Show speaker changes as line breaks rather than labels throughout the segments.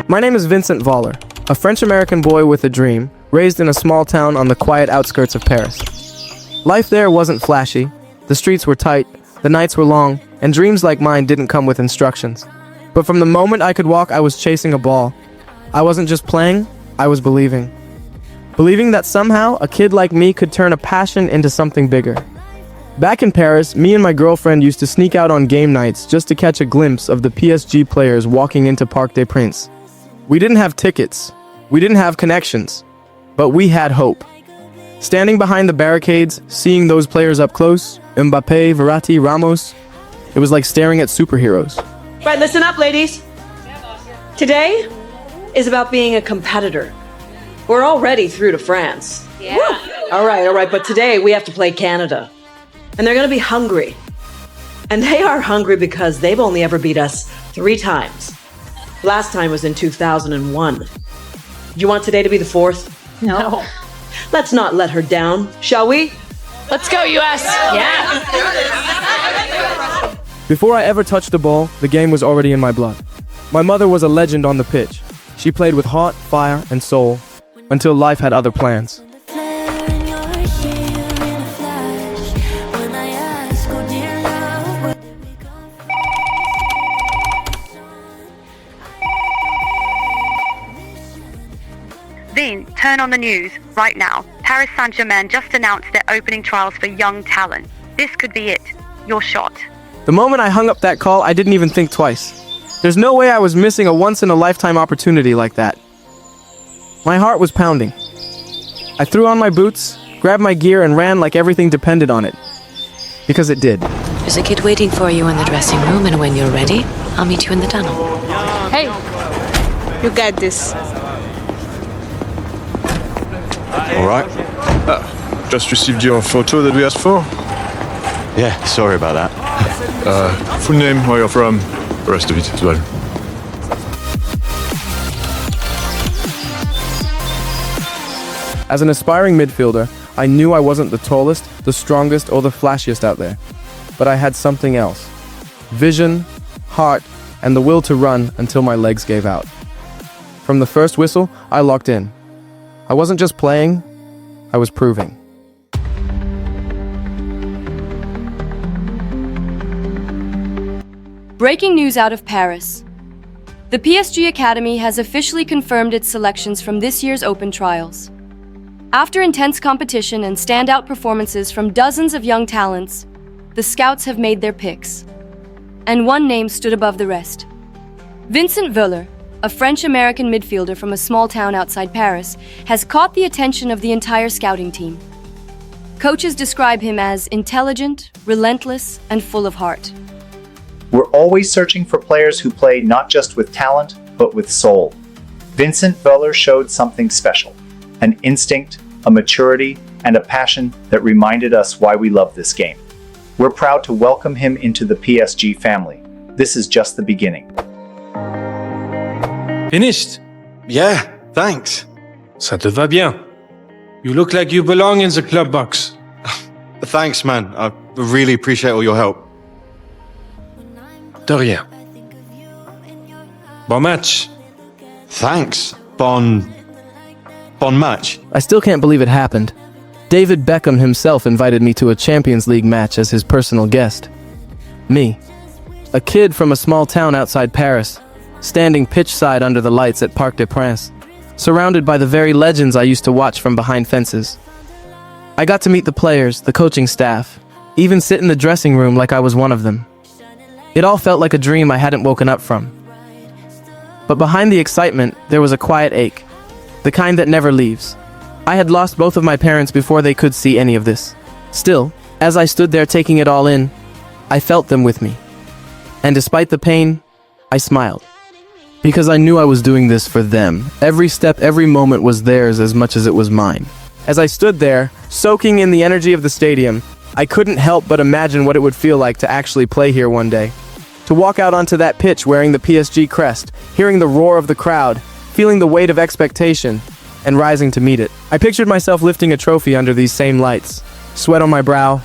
My name is Vincent Voller, a French-American boy with a dream, raised in a small town on the quiet outskirts of Paris. Life there wasn't flashy, the streets were tight, the nights were long, and dreams like mine didn't come with instructions. But from the moment I could walk, I was chasing a ball. I wasn't just playing, I was believing. Believing that somehow a kid like me could turn a passion into something bigger. Back in Paris, me and my girlfriend used to sneak out on game nights just to catch a glimpse of the PSG players walking into Parc des Princes. We didn't have tickets, we didn't have connections, but we had hope. Standing behind the barricades, seeing those players up close, Mbappé, Verratti, Ramos, it was like staring at superheroes.
Right, listen up, ladies. Today is about being a competitor. We're already through to France.
Yeah.
Woo! All right, but today we have to play Canada. And they're gonna be hungry. And they are hungry because they've only ever beat us 3 times. Last time was in 2001. Do you want today to be the 4th?
No.
Let's not let her down, shall we?
Let's go, US! Yeah!
Before I ever touched the ball, the game was already in my blood. My mother was a legend on the pitch. She played with heart, fire, and soul, until life had other plans.
Vin, turn on the news, right now. Paris Saint-Germain just announced their opening trials for young talent. This could be it. Your shot.
The moment I hung up that call, I didn't even think twice. There's no way I was missing a once-in-a-lifetime opportunity like that. My heart was pounding. I threw on my boots, grabbed my gear, and ran like everything depended on it. Because it did.
There's a kid waiting for you in the dressing room, and when you're ready, I'll meet you in the tunnel.
Hey, you got this.
All right.
Just received your photo that we asked for.
Yeah, sorry about that.
Full name, where you're from, the rest of it as well.
As an aspiring midfielder, I knew I wasn't the tallest, the strongest, or the flashiest out there. But I had something else. Vision, heart, and the will to run until my legs gave out. From the first whistle, I locked in. I wasn't just playing, I was proving.
Breaking news out of Paris. The PSG Academy has officially confirmed its selections from this year's Open Trials. After intense competition and standout performances from dozens of young talents, the scouts have made their picks. And one name stood above the rest. Vincent Voller, a French-American midfielder from a small town outside Paris, has caught the attention of the entire scouting team. Coaches describe him as intelligent, relentless, and full of heart.
We're always searching for players who play not just with talent, but with soul. Vincent Voller showed something special. An instinct, a maturity, and a passion that reminded us why we love this game. We're proud to welcome him into the PSG family. This is just the beginning.
Finished?
Yeah, thanks.
Ça te va bien. You look like you belong in the club box.
Thanks, man. I really appreciate all your help.
De rien. Bon match.
Thanks. Bon match.
I still can't believe it happened. David Beckham himself invited me to a Champions League match as his personal guest. Me, a kid from a small town outside Paris, standing pitchside under the lights at Parc des Princes, surrounded by the very legends I used to watch from behind fences. I got to meet the players, the coaching staff, even sit in the dressing room like I was one of them. It all felt like a dream I hadn't woken up from. But behind the excitement, there was a quiet ache, the kind that never leaves. I had lost both of my parents before they could see any of this. Still, as I stood there taking it all in, I felt them with me. And despite the pain, I smiled. Because I knew I was doing this for them. Every step, every moment was theirs as much as it was mine. As I stood there, soaking in the energy of the stadium, I couldn't help but imagine what it would feel like to actually play here one day. To walk out onto that pitch wearing the PSG crest, hearing the roar of the crowd, feeling the weight of expectation, and rising to meet it. I pictured myself lifting a trophy under these same lights, sweat on my brow,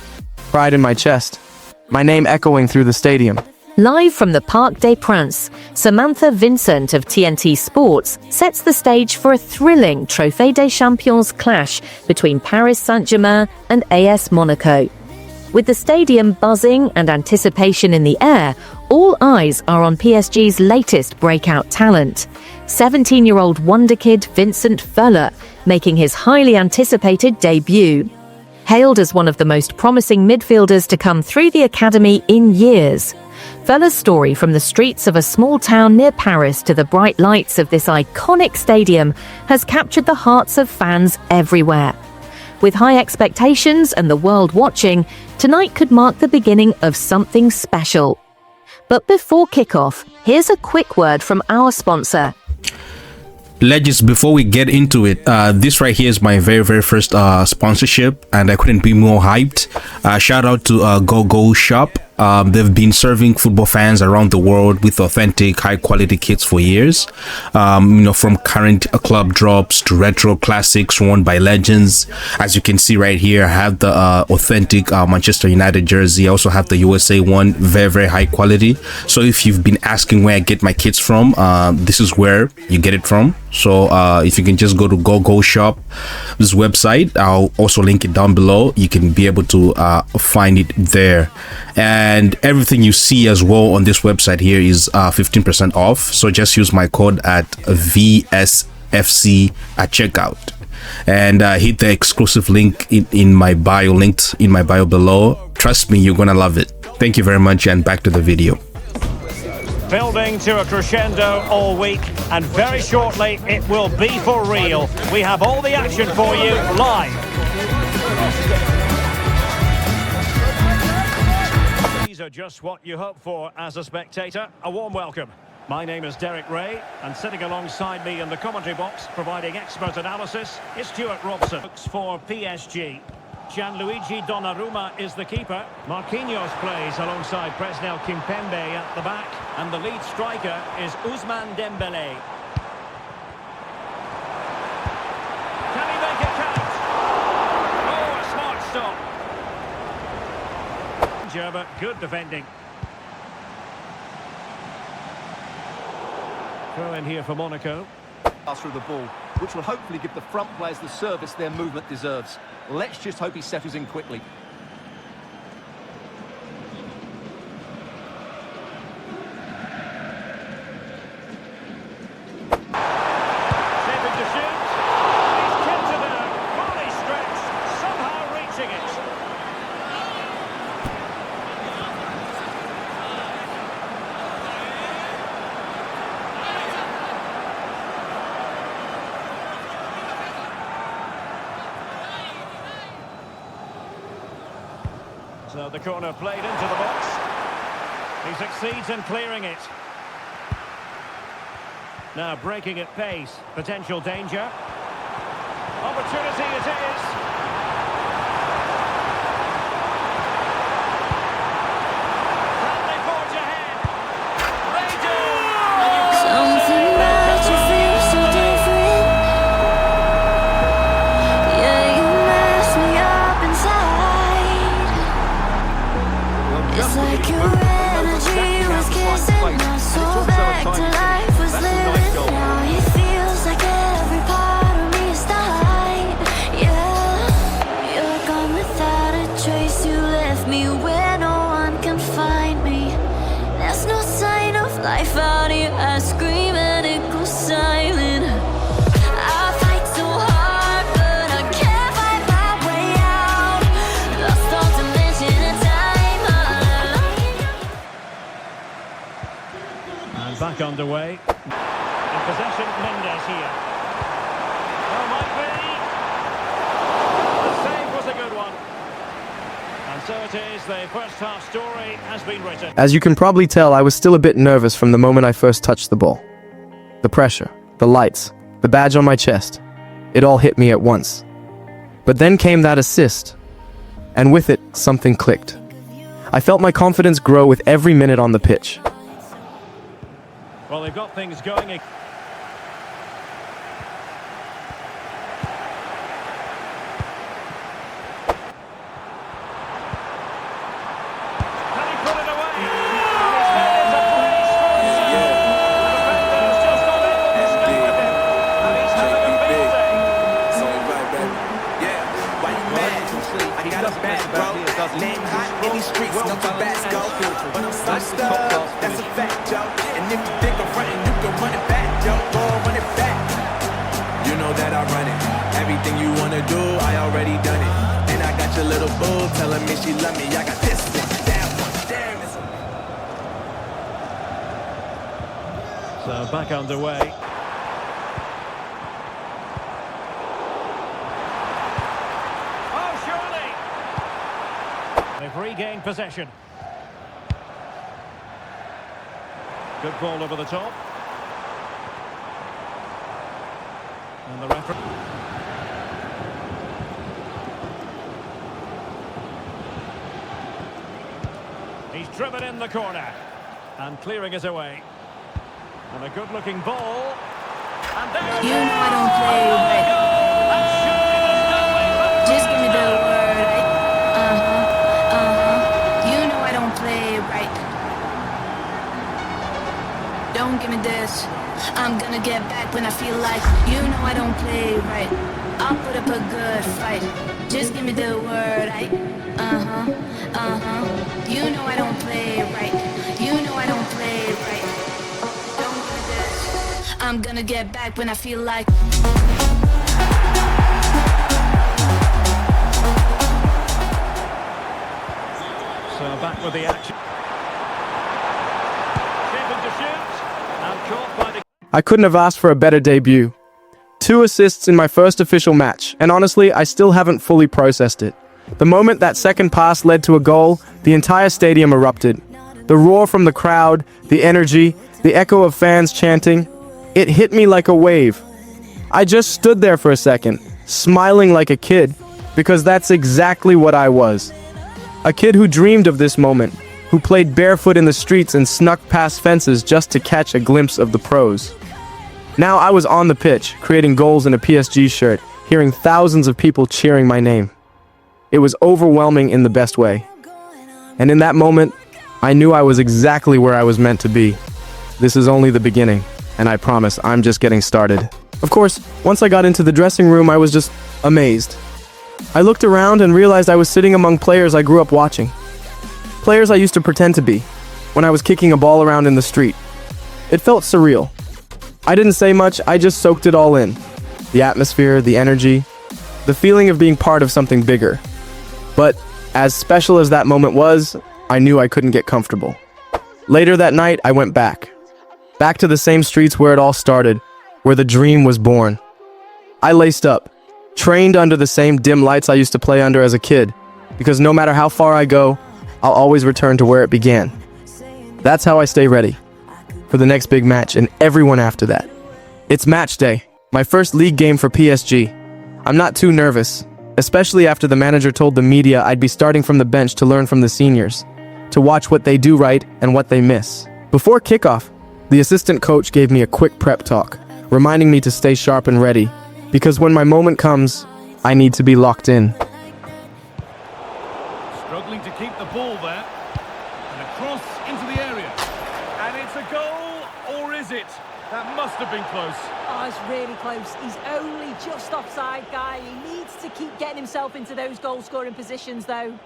pride in my chest, my name echoing through the stadium.
Live from the Parc des Princes, Samantha Vincent of TNT Sports sets the stage for a thrilling Trophée des Champions clash between Paris Saint-Germain and AS Monaco. With the stadium buzzing and anticipation in the air, all eyes are on PSG's latest breakout talent, 17-year-old wonderkid Vincent Veuler, making his highly anticipated debut. Hailed as one of the most promising midfielders to come through the academy in years, Veuler's story from the streets of a small town near Paris to the bright lights of this iconic stadium has captured the hearts of fans everywhere. With high expectations and the world watching, tonight could mark the beginning of something special. But before kickoff, here's a quick word from our sponsor.
Legends, before we get into it, this right here is my very first sponsorship, and I couldn't be more hyped. Shout out to Go Shop. They've been serving football fans around the world with authentic, high-quality kits for years. From current club drops to retro classics worn by legends. As you can see right here, I have the authentic Manchester United jersey. I also have the USA one, very high quality. So if you've been asking where I get my kits from, this is where you get it from. So if you can just go to Go Shop, this website, I'll also link it down below. You can be able to find it there. And everything you see as well on this website here is 15% off. So just use my code at VSFC at checkout, and hit the exclusive link in my bio, linked in my bio below. Trust me, you're gonna love it. Thank you very much, and back to the video.
Building to a crescendo all week, and very shortly it will be for real. We have all the action for you live. These are just what you hope for as a spectator. A warm welcome. My name is Derek Ray, and sitting alongside me in the commentary box, providing expert analysis, is Stuart Robson. For PSG, Gianluigi Donnarumma is the keeper. Marquinhos plays alongside Presnel Kimpembe at the back, and the lead striker is Ousmane Dembélé. Can he make it count? Oh, a smart stop. But good defending. Throw in here for Monaco.
Pass through the ball, which will hopefully give the front players the service their movement deserves. Let's just hope he settles in quickly.
Stepping to shoot. He's kicked to there. Volley stretch. Somehow reaching it. So the corner played into the box. He succeeds in clearing it. Now breaking at pace. Potential danger. Opportunity it is. Can they forge ahead? They do!
Something about you feels so different. Yeah, you mess me up inside. It's like your energy was kissing my soul back to life, was living. Now it feels like every part of me is dying. Yeah, you're gone without a trace. You left me where no one can find me. There's no sign of life out here. I scream and it goes silent. I fight so hard, but I can't fight my way out. Lost all dimension and time.
And back underway. In possession, Mendes here. Oh, might be. The save was a good one. And so it is, the first half story has been written.
As you can probably tell, I was still a bit nervous from the moment I first touched the ball. The pressure, the lights, the badge on my chest, it all hit me at once. But then came that assist, and with it, something clicked. I felt my confidence grow with every minute on the pitch.
Well, they've got things going. Can he put it away?
know the bats go. But I'm sauced up, that's a fact, yo. And if you think I'm frontin', you can run it back, yo. Go run it back. You know that I run it. Everything you wanna do, I already done it. And I got your little boo telling me she love me. I got this one, that one, damn it.
So back underway. Oh, surely! They've regained possession. Good ball over the top. And the referee. He's driven in the corner. And clearing it away. And a good-looking ball. And there
You know I don't play right. Just give me the word, right? You know I don't play right. Don't give me this. I'm gonna get back when I feel like. You know I don't play right. I'll put up a good fight. Just give me the word, right? You know I don't play right. You know I don't play right. Don't give me this. I'm gonna get back when I feel like.
So back with the action. Given to shoot. And caught by the...
I couldn't have asked for a better debut. 2 assists in my first official match, and honestly, I still haven't fully processed it. The moment that second pass led to a goal, the entire stadium erupted. The roar from the crowd, the energy, the echo of fans chanting, it hit me like a wave. I just stood there for a second, smiling like a kid, because that's exactly what I was. A kid who dreamed of this moment, who played barefoot in the streets and snuck past fences just to catch a glimpse of the pros. Now I was on the pitch, creating goals in a PSG shirt, hearing thousands of people cheering my name. It was overwhelming in the best way. And in that moment, I knew I was exactly where I was meant to be. This is only the beginning, and I promise I'm just getting started. Of course, once I got into the dressing room, I was just amazed. I looked around and realized I was sitting among players I grew up watching. Players I used to pretend to be, when I was kicking a ball around in the street. It felt surreal. I didn't say much, I just soaked it all in. The atmosphere, the energy, the feeling of being part of something bigger. But as special as that moment was, I knew I couldn't get comfortable. Later that night, I went back. Back to the same streets where it all started, where the dream was born. I laced up, trained under the same dim lights I used to play under as a kid, because no matter how far I go, I'll always return to where it began. That's how I stay ready for the next big match and everyone after that. It's match day, my first league game for PSG. I'm not too nervous, especially after the manager told the media I'd be starting from the bench to learn from the seniors, to watch what they do right and what they miss. Before kickoff, the assistant coach gave me a quick prep talk, reminding me to stay sharp and ready, because when my moment comes, I need to be locked in.
Struggling to keep the ball there. And a cross into the area. And it's a goal, or is it? That must have been close.
Oh, it's really close. He's only just offside, guy. He needs to keep getting himself into those goal-scoring positions, though.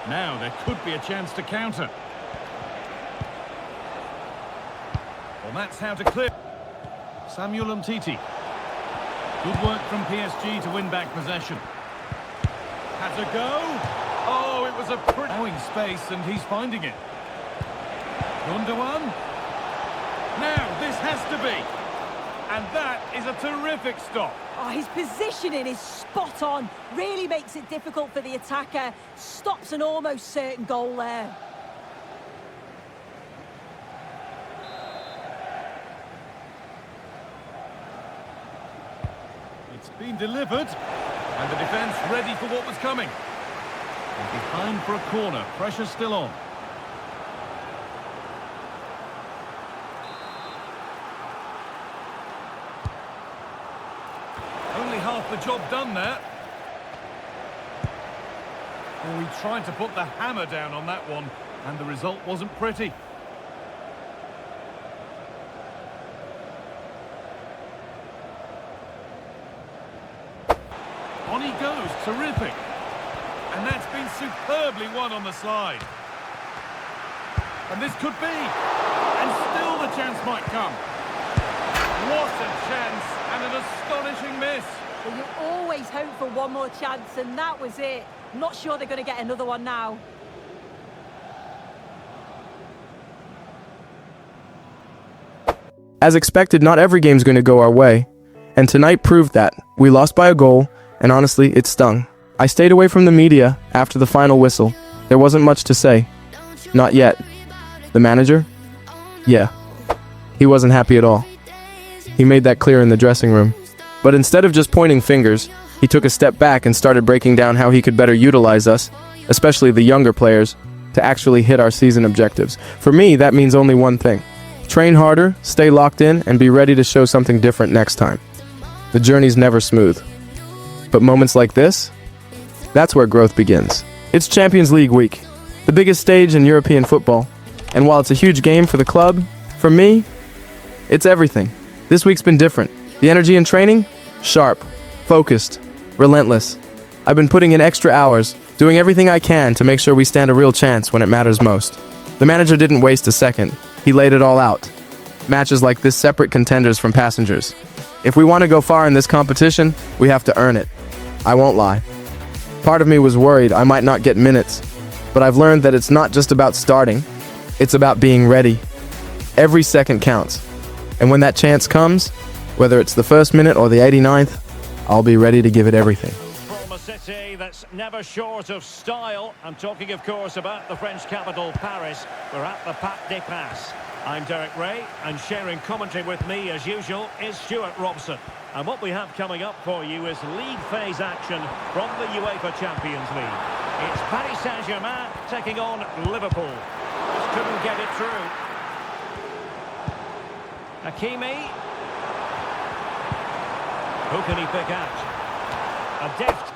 Now there could be a chance to counter. Well, that's how to clear. Samuel Umtiti. Good work from PSG to win back possession. Has a go. Oh, it was a pretty... Allowing space, and he's finding it. Gundogan. Now, this has to be. And that is a terrific stop.
Oh, his positioning is spot on. Really makes it difficult for the attacker. Stops an almost certain goal there.
It's been delivered, and the defence ready for what was coming. And behind for a corner, pressure still on. Only half the job done there. Well, we tried to put the hammer down on that one, and the result wasn't pretty. On he goes, terrific. And that's been superbly won on the slide. And this could be. And still the chance might come. What a chance, and an astonishing miss.
Well, you always hope for one more chance, and that was it. Not sure they're going to get another one now.
As expected, not every game's going to go our way, and tonight proved that. We lost by a goal, and honestly, it stung. I stayed away from the media after the final whistle. There wasn't much to say. Not yet. The manager? Yeah. He wasn't happy at all. He made that clear in the dressing room. But instead of just pointing fingers, he took a step back and started breaking down how he could better utilize us, especially the younger players, to actually hit our season objectives. For me, that means only one thing. Train harder, stay locked in, and be ready to show something different next time. The journey's never smooth. But moments like this, that's where growth begins. It's Champions League week, the biggest stage in European football. And while it's a huge game for the club, for me, it's everything. This week's been different. The energy in training? Sharp, focused, relentless. I've been putting in extra hours, doing everything I can to make sure we stand a real chance when it matters most. The manager didn't waste a second. He laid it all out. Matches like this separate contenders from passengers. If we want to go far in this competition, we have to earn it. I won't lie. Part of me was worried I might not get minutes, but I've learned that it's not just about starting, it's about being ready. Every second counts. And when that chance comes, whether it's the first minute or the 89th, I'll be ready to give it everything.
From a city that's never short of style, I'm talking, of course, about the French capital, Paris. We're at the Parc des Princes. I'm Derek Ray, and sharing commentary with me, as usual, is Stuart Robson. And what we have coming up for you is league phase action from the UEFA Champions League. It's Paris Saint-Germain taking on Liverpool. Just couldn't get it through. Hakimi. Who can he pick out? A deft.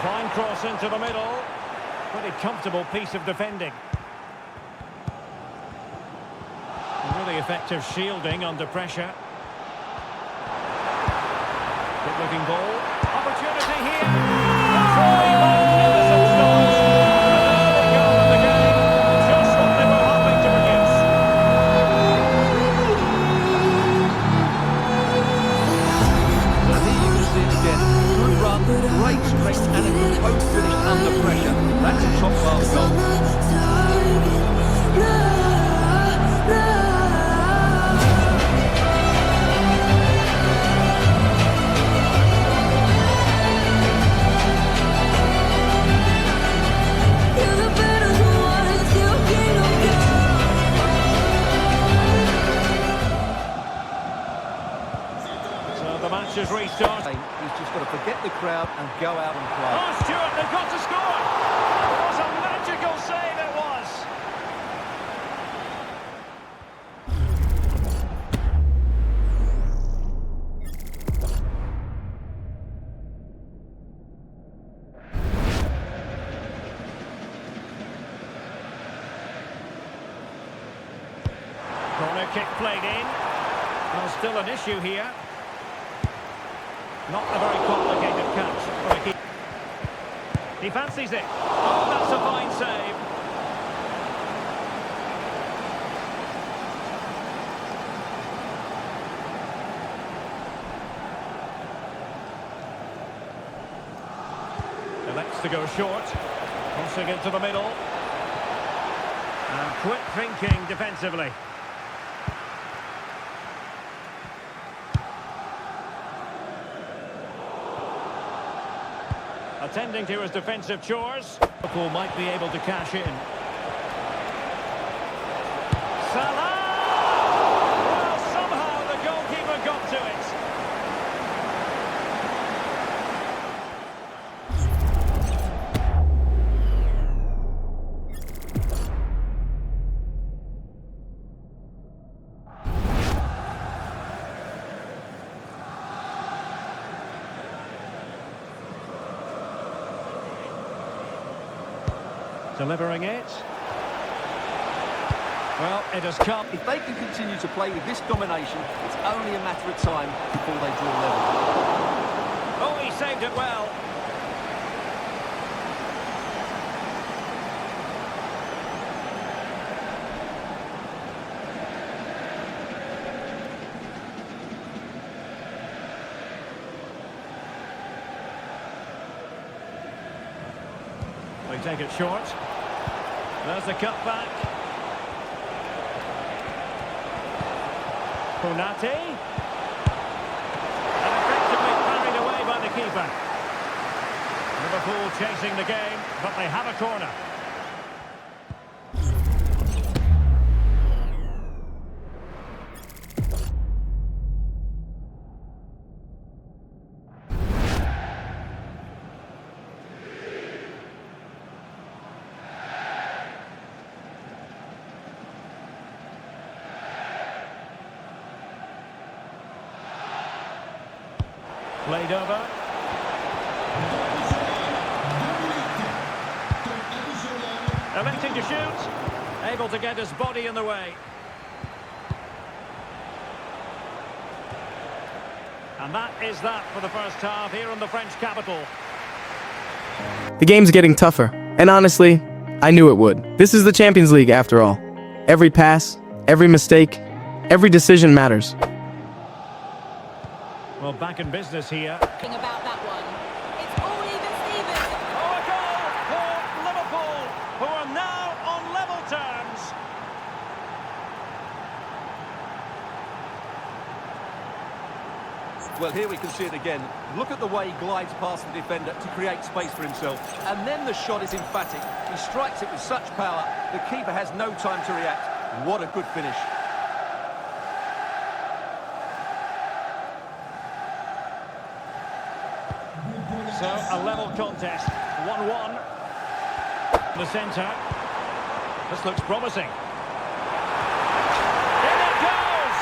Fine cross into the middle. Pretty comfortable piece of defending. Really effective shielding under pressure. Good looking ball. Opportunity here. A truly magnificent start. And there we go in the game. Just what they were hoping to produce.
And here you can see it again. Good run, great strength, and a composed finish under pressure. That's a top-class goal.
Is restarting.
He's just got to forget the crowd and go out and play.
Oh, Stuart, they've got to score! What a magical save it was! Corner kick played in. Well, still an issue here. Not a very complicated catch for a keeper. He fancies it. Oh, that's a fine save. Elects to go short. Crossing into the middle. And quick thinking defensively. Attending to his defensive chores. Liverpool might be able to cash in. Salah! Well, somehow the goalkeeper got to it. Delivering it. Well, it has come.
If they can continue to play with this domination, it's only a matter of time before they draw level.
Oh, he saved it well. They take it short. There's the cut back. Konate. And effectively carried away by the keeper. Liverpool chasing the game, but they have a corner. Played over. Electing to shoot. Able to get his body in the way. And that is that for the first half here in the French capital.
The game's getting tougher, and honestly, I knew it would. This is the Champions League after all. Every pass, every mistake, every decision matters.
Well, back in business here.
About that one. It's all even Stevens.
Oh, a goal for Liverpool, who are now on level terms.
Well, here we can see it again. Look at the way he glides past the defender to create space for himself. And then the shot is emphatic. He strikes it with such power, the keeper has no time to react. What a good finish.
So, a level contest, 1-1. The centre. This looks promising. In it goes!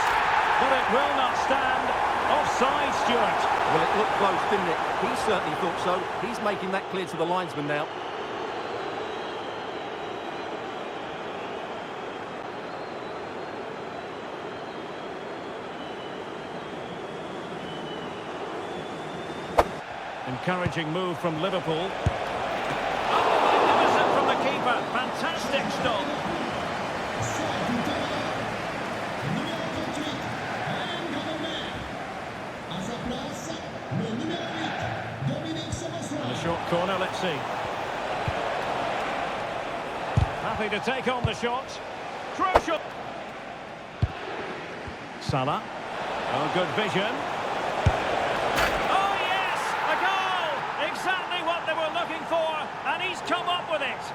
But it will not stand. Offside, Stuart.
Well, it looked close, didn't it? He certainly thought so. He's making that clear to the linesman now.
Encouraging move from Liverpool. Oh, magnificent from the keeper. Fantastic stop. And a short corner, let's see. Happy to take on the shot. Crucial. Salah. Oh, good vision. Exactly what they were looking for, and he's come up with it.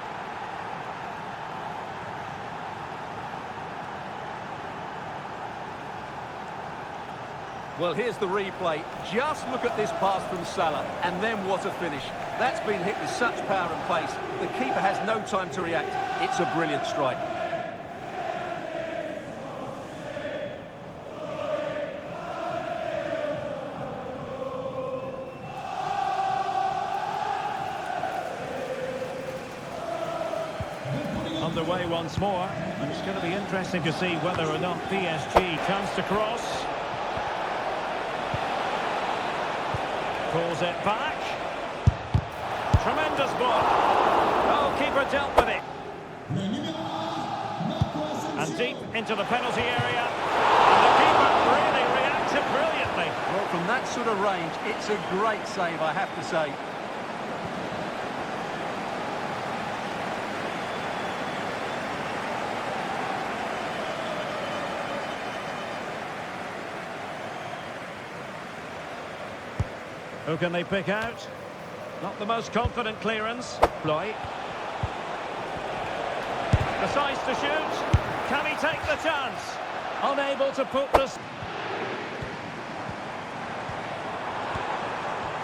Well, here's the replay. Just look at this pass from Salah, and then what a finish. That's been hit with such power and pace. The keeper has no time to react. It's a brilliant strike.
Underway once more, and it's going to be interesting to see whether or not PSG chance to cross. Pulls it back. Tremendous block. Oh, keeper dealt with it. And deep into the penalty area. And the keeper really reacted brilliantly.
Well, from that sort of range, it's a great save, I have to say.
Who can they pick out? Not the most confident clearance. Bloy. Decides to shoot. Can he take the chance? Unable to put this.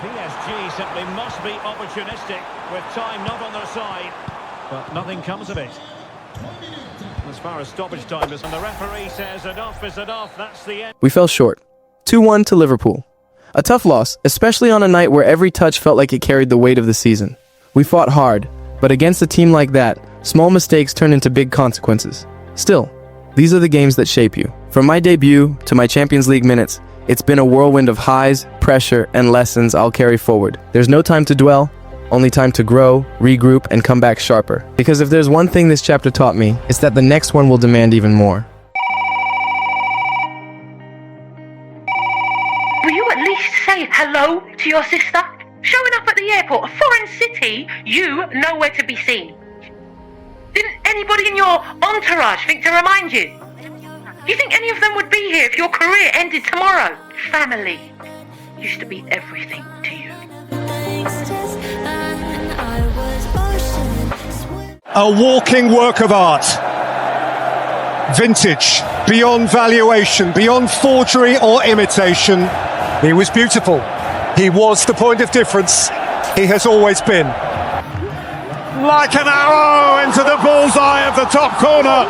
PSG simply must be opportunistic with time not on their side. But nothing comes of it. As far as stoppage time is, and the referee says enough is enough. That's the end.
We fell short. 2-1 to Liverpool. A tough loss, especially on a night where every touch felt like it carried the weight of the season. We fought hard, but against a team like that, small mistakes turn into big consequences. Still, These are the games that shape you. From my debut to my Champions League minutes, it's been a whirlwind of highs, pressure, and lessons I'll carry forward. There's no time to dwell, only time to grow, regroup, and come back sharper. Because if there's one thing this chapter taught me, it's that the next one will demand even more.
Will you at least say hello to your sister? Showing up at the airport, a foreign city, you nowhere to be seen. Didn't anybody in your entourage think to remind you? Do you think any of them would be here if your career ended tomorrow? Family used to be everything to you.
A walking work of art. Vintage, beyond valuation, beyond forgery or imitation. He was beautiful. He was the point of difference. He has always been. Like an arrow into the bullseye of the top corner.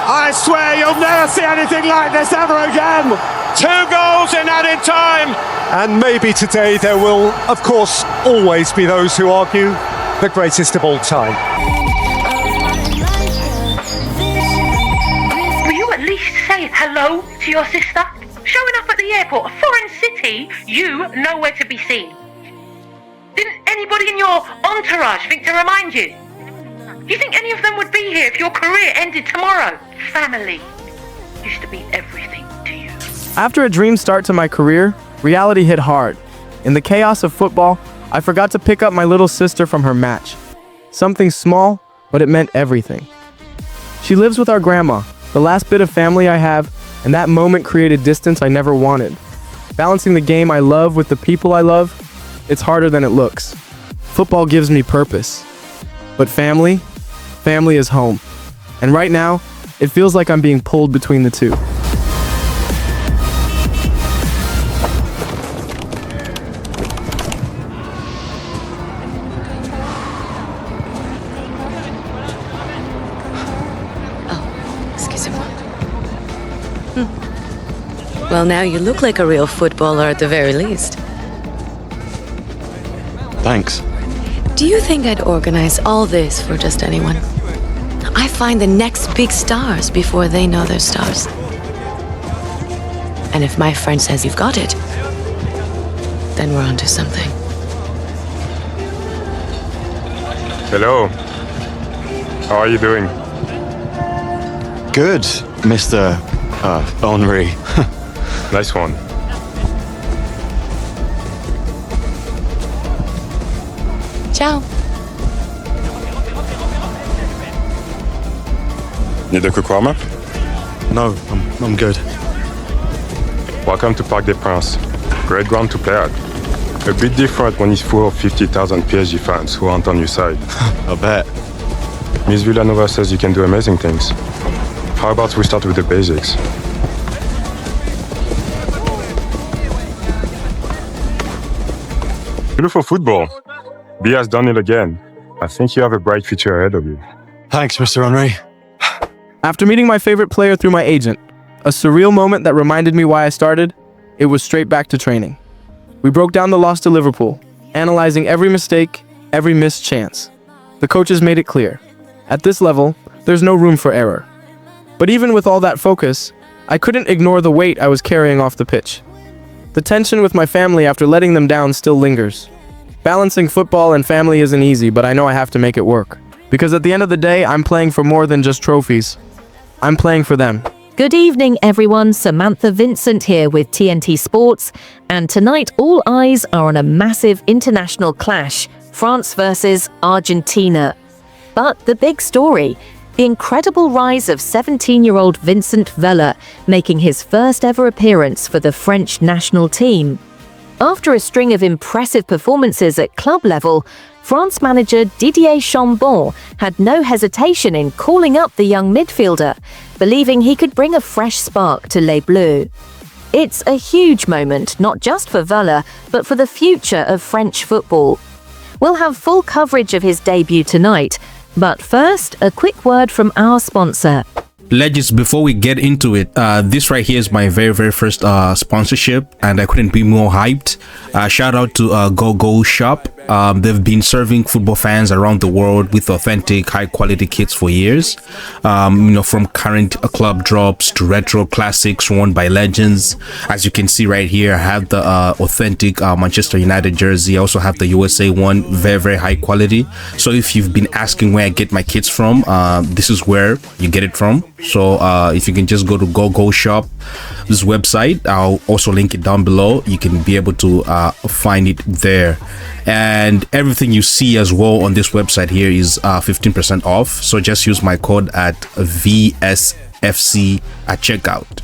I swear you'll never see anything like this ever again. 2 goals in added time. And maybe today there will, of course, always be those who argue the greatest of all time.
Will you at least say hello to your sister? Showing up at the airport, a foreign city, you nowhere to be seen. Didn't anybody in your entourage think to remind you? Do you think any of them would be here if your career ended tomorrow? Family used to be everything to you.
After a dream start to my career, reality hit hard. In the chaos of football, I forgot to pick up my little sister from her match. Something small, but it meant everything. She lives with our grandma, the last bit of family I have, and that moment created distance I never wanted. Balancing the game I love with the people I love, it's harder than it looks. Football gives me purpose. But family is home. And right now, it feels like I'm being pulled between the two.
Excusez-moi. Well, now you look like a real footballer at the very least.
Thanks.
Do you think I'd organize all this for just anyone? I find the next big stars before they know they're stars. And if my friend says you've got it, then we're onto something.
Hello. How are you doing?
Good, Mr. Henri.
Nice one.
Ciao.
Need a quick warm-up?
No, I'm good.
Welcome to Parc des Princes. Great ground to play at. A bit different when it's full of 50,000 PSG fans who aren't on your side.
I bet.
Miss Villanova says you can do amazing things. How about we start with the basics? Beautiful football. B has done it again. I think you have a bright future ahead of you.
Thanks, Mr. Henri.
After meeting my favorite player through my agent, a surreal moment that reminded me why I started, it was straight back to training. We broke down the loss to Liverpool, analyzing every mistake, every missed chance. The coaches made it clear. At this level, there's no room for error. But even with all that focus, I couldn't ignore the weight I was carrying off the pitch. The tension with my family after letting them down still lingers. Balancing football and family isn't easy, but I know I have to make it work. Because at the end of the day, I'm playing for more than just trophies. I'm playing for them.
Good evening, everyone. Samantha Vincent here with TNT Sports. And tonight, all eyes are on a massive international clash, France versus Argentina. But the big story, the incredible rise of 17-year-old Vincent Vella, making his first ever appearance for the French national team. After a string of impressive performances at club level, France manager Didier Chambon had no hesitation in calling up the young midfielder, believing he could bring a fresh spark to Les Bleus. It's a huge moment, not just for Vella, but for the future of French football. We'll have full coverage of his debut tonight, but first, a quick word from our sponsor.
Legends, before we get into it, this right here is my very first sponsorship, and I couldn't be more hyped. Shout out to Go Shop. They've been serving football fans around the world with authentic, high-quality kits for years. From current club drops to retro classics worn by legends. As you can see right here, I have the authentic Manchester United jersey. I also have the USA one, very, very high quality. So if you've been asking where I get my kits from, this is where you get it from. So if you can just go to Go Shop, this website, I'll also link it down below. You can be able to find it there. And everything you see as well on this website here is 15% off. So just use my code at VSFC at checkout.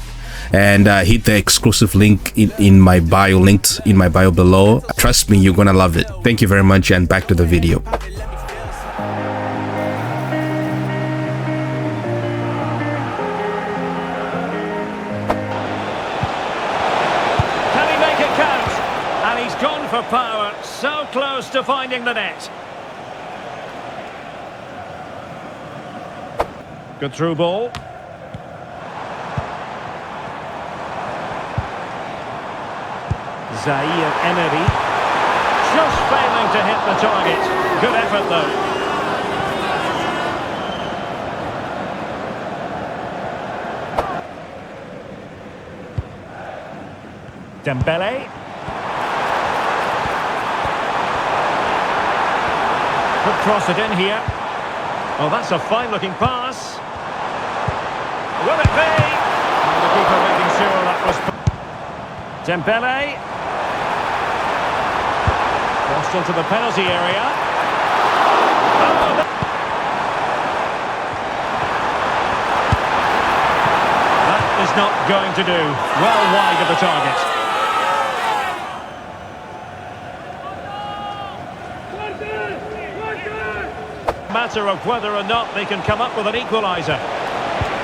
And hit the exclusive link in my bio, linked in my bio below. Trust me, you're gonna love it. Thank you very much, and back to the video.
For power, so close to finding the net. Good through ball. Zaire Emery just failing to hit the target. Good effort though. Dembele. Could cross it in here. Oh, that's a fine-looking pass. Will it be? And the keeper making sure that was... Dembele. Crossed into the penalty area. Oh, that is not going to do. Well wide of the target. Matter of whether or not they can come up with an equaliser.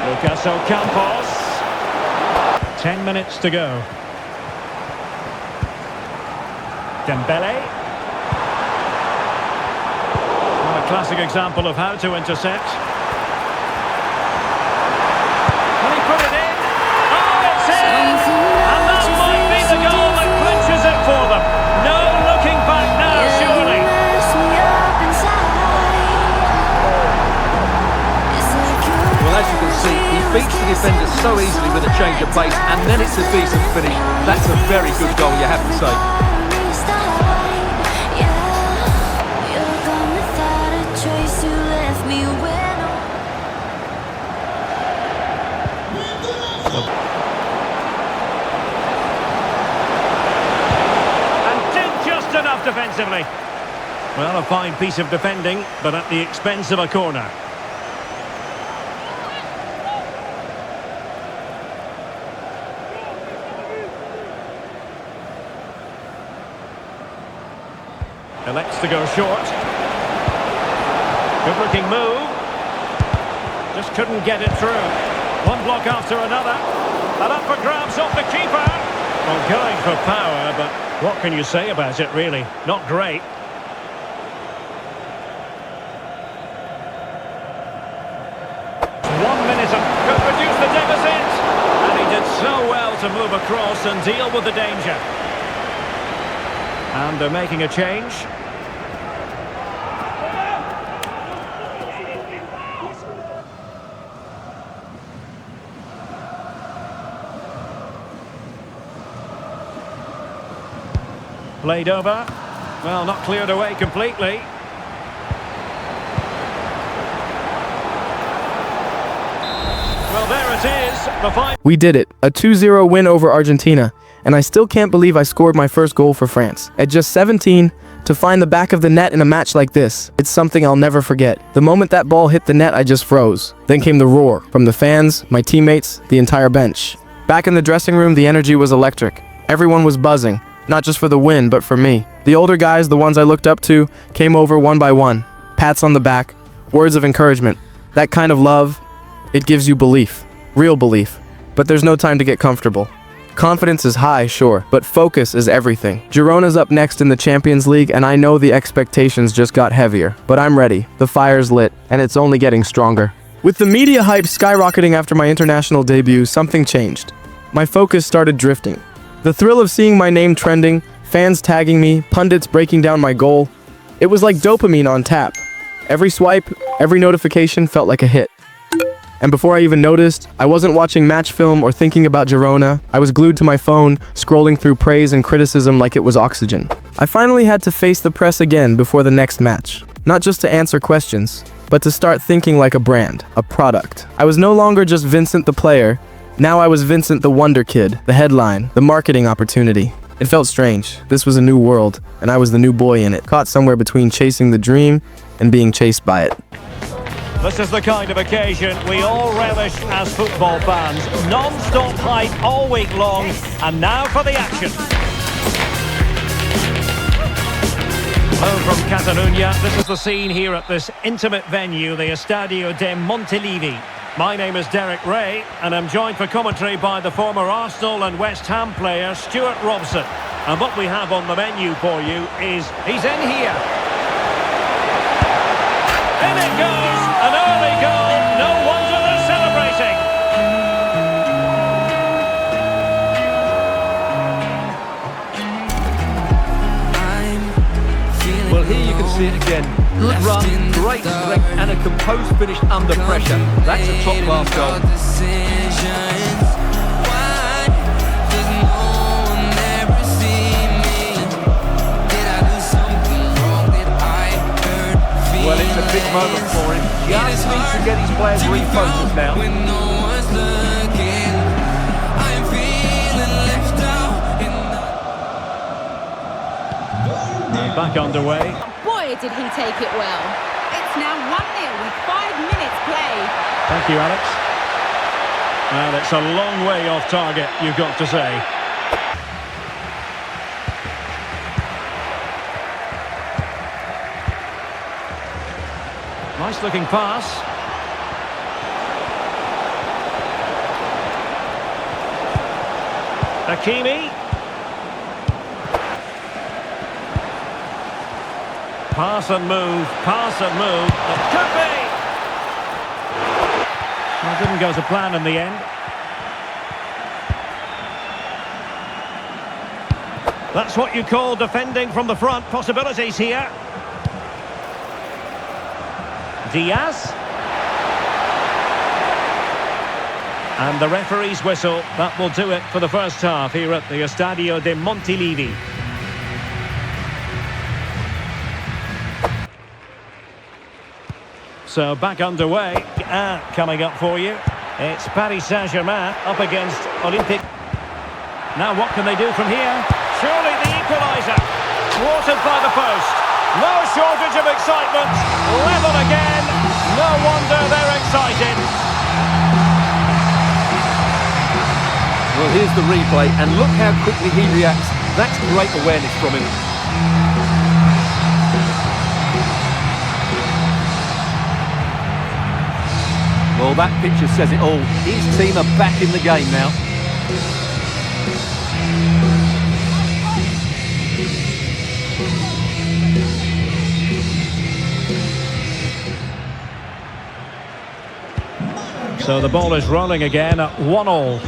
Lucas Ocampos. 10 minutes to go. Dembele. Well, a classic example of how to intercept. Can he put it in? Oh, it's in! And that might be the goal that clinches it for them. No looking back now, surely.
As you can see, he beats the defender so easily with a change of pace, and then it's a decent finish. That's a very good goal, you have to say.
And did just enough defensively. Well, a fine piece of defending, but at the expense of a corner. Elects to go short. Good looking move. Just couldn't get it through. One block after another. And up for grabs off the keeper. Well, going for power, but what can you say about it, really? Not great. Could reduce the deficit. And he did so well to move across and deal with the danger. And they're making a change. Played over. Well, not cleared away completely. Well, there it is. The final.
We did it. A 2-0 win over Argentina. And I still can't believe I scored my first goal for France. At just 17, to find the back of the net in a match like this, it's something I'll never forget. The moment that ball hit the net, I just froze. Then came the roar from the fans, my teammates, the entire bench. Back in the dressing room, the energy was electric. Everyone was buzzing, not just for the win, but for me. The older guys, the ones I looked up to, came over one by one. Pats on the back, words of encouragement. That kind of love, it gives you belief, real belief. But there's no time to get comfortable. Confidence is high, sure, but focus is everything. Girona's up next in the Champions League, and I know the expectations just got heavier. But I'm ready. The fire's lit, and it's only getting stronger. With the media hype skyrocketing after my international debut, something changed. My focus started drifting. The thrill of seeing my name trending, fans tagging me, pundits breaking down my goal, It was like dopamine on tap. Every swipe, every notification felt like a hit. And before I even noticed, I wasn't watching match film or thinking about Girona. I was glued to my phone, scrolling through praise and criticism like it was oxygen. I finally had to face the press again before the next match. Not just to answer questions, but to start thinking like a brand, a product. I was no longer just Vincent the player. Now I was Vincent the Wonder Kid, the headline, the marketing opportunity. It felt strange. This was a new world, and I was the new boy in it, caught somewhere between chasing the dream and being chased by it.
This is the kind of occasion we all relish as football fans. Non-stop hype all week long, and now for the action. Home from Catalonia, this is the scene here at this intimate venue, the Estadio de Montilivi. My name is Derek Ray, and I'm joined for commentary by the former Arsenal and West Ham player Stuart Robson. And what we have on the menu for you is, he's in here. In it goes, an early goal, no wonder they're celebrating.
Well, here you can see it again. Good run, great strength, and a composed finish under pressure. That's a top-class goal. Well, it's a big moment for him. Just needs to get his players refocused now.
Back underway.
Boy, did he take it well. It's now 1-0 with 5 minutes play.
Thank you, Alex. And it's a long way off target, you've got to say. Nice looking pass. Hakimi. Pass and move, pass and move. It could be! Well, it didn't go to plan in the end. That's what you call defending from the front. Possibilities here. Diaz. And the referee's whistle. That will do it for the first half here at the Estadio de Montilivi. So back underway, coming up for you, it's Paris Saint-Germain up against Olympique. Now what can they do from here? Surely the equaliser, thwarted by the post. No shortage of excitement, level again, no wonder they're excited.
Well, here's the replay, and look how quickly he reacts. That's great awareness from him. Well, that picture says it all. His team are back in the game now.
So the ball is rolling again at 1-1.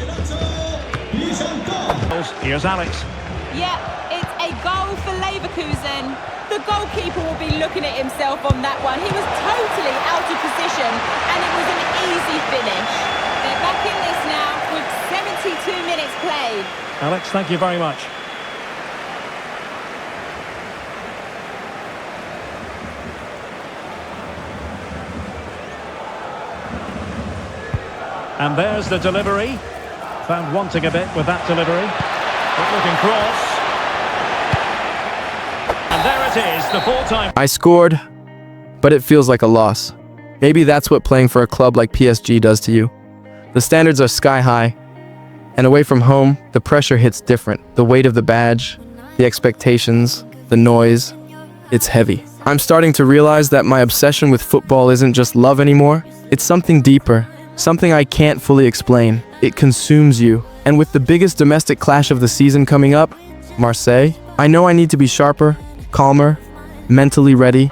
Here's Alex.
Yeah, it's a goal for Leverkusen. The goalkeeper will be looking at himself on that one. He was totally out of position, and it was an easy finish. They're back in this now with 72 minutes played.
Alex, thank you very much. And there's the delivery. Found wanting a bit with that delivery. Good looking cross. And there it is, the full-time.
I scored, but it feels like a loss. Maybe that's what playing for a club like PSG does to you. The standards are sky high, and away from home, the pressure hits different. The weight of the badge, the expectations, the noise, it's heavy. I'm starting to realize that my obsession with football isn't just love anymore. It's something deeper, something I can't fully explain. It consumes you. And with the biggest domestic clash of the season coming up, Marseille, I know I need to be sharper, calmer, mentally ready.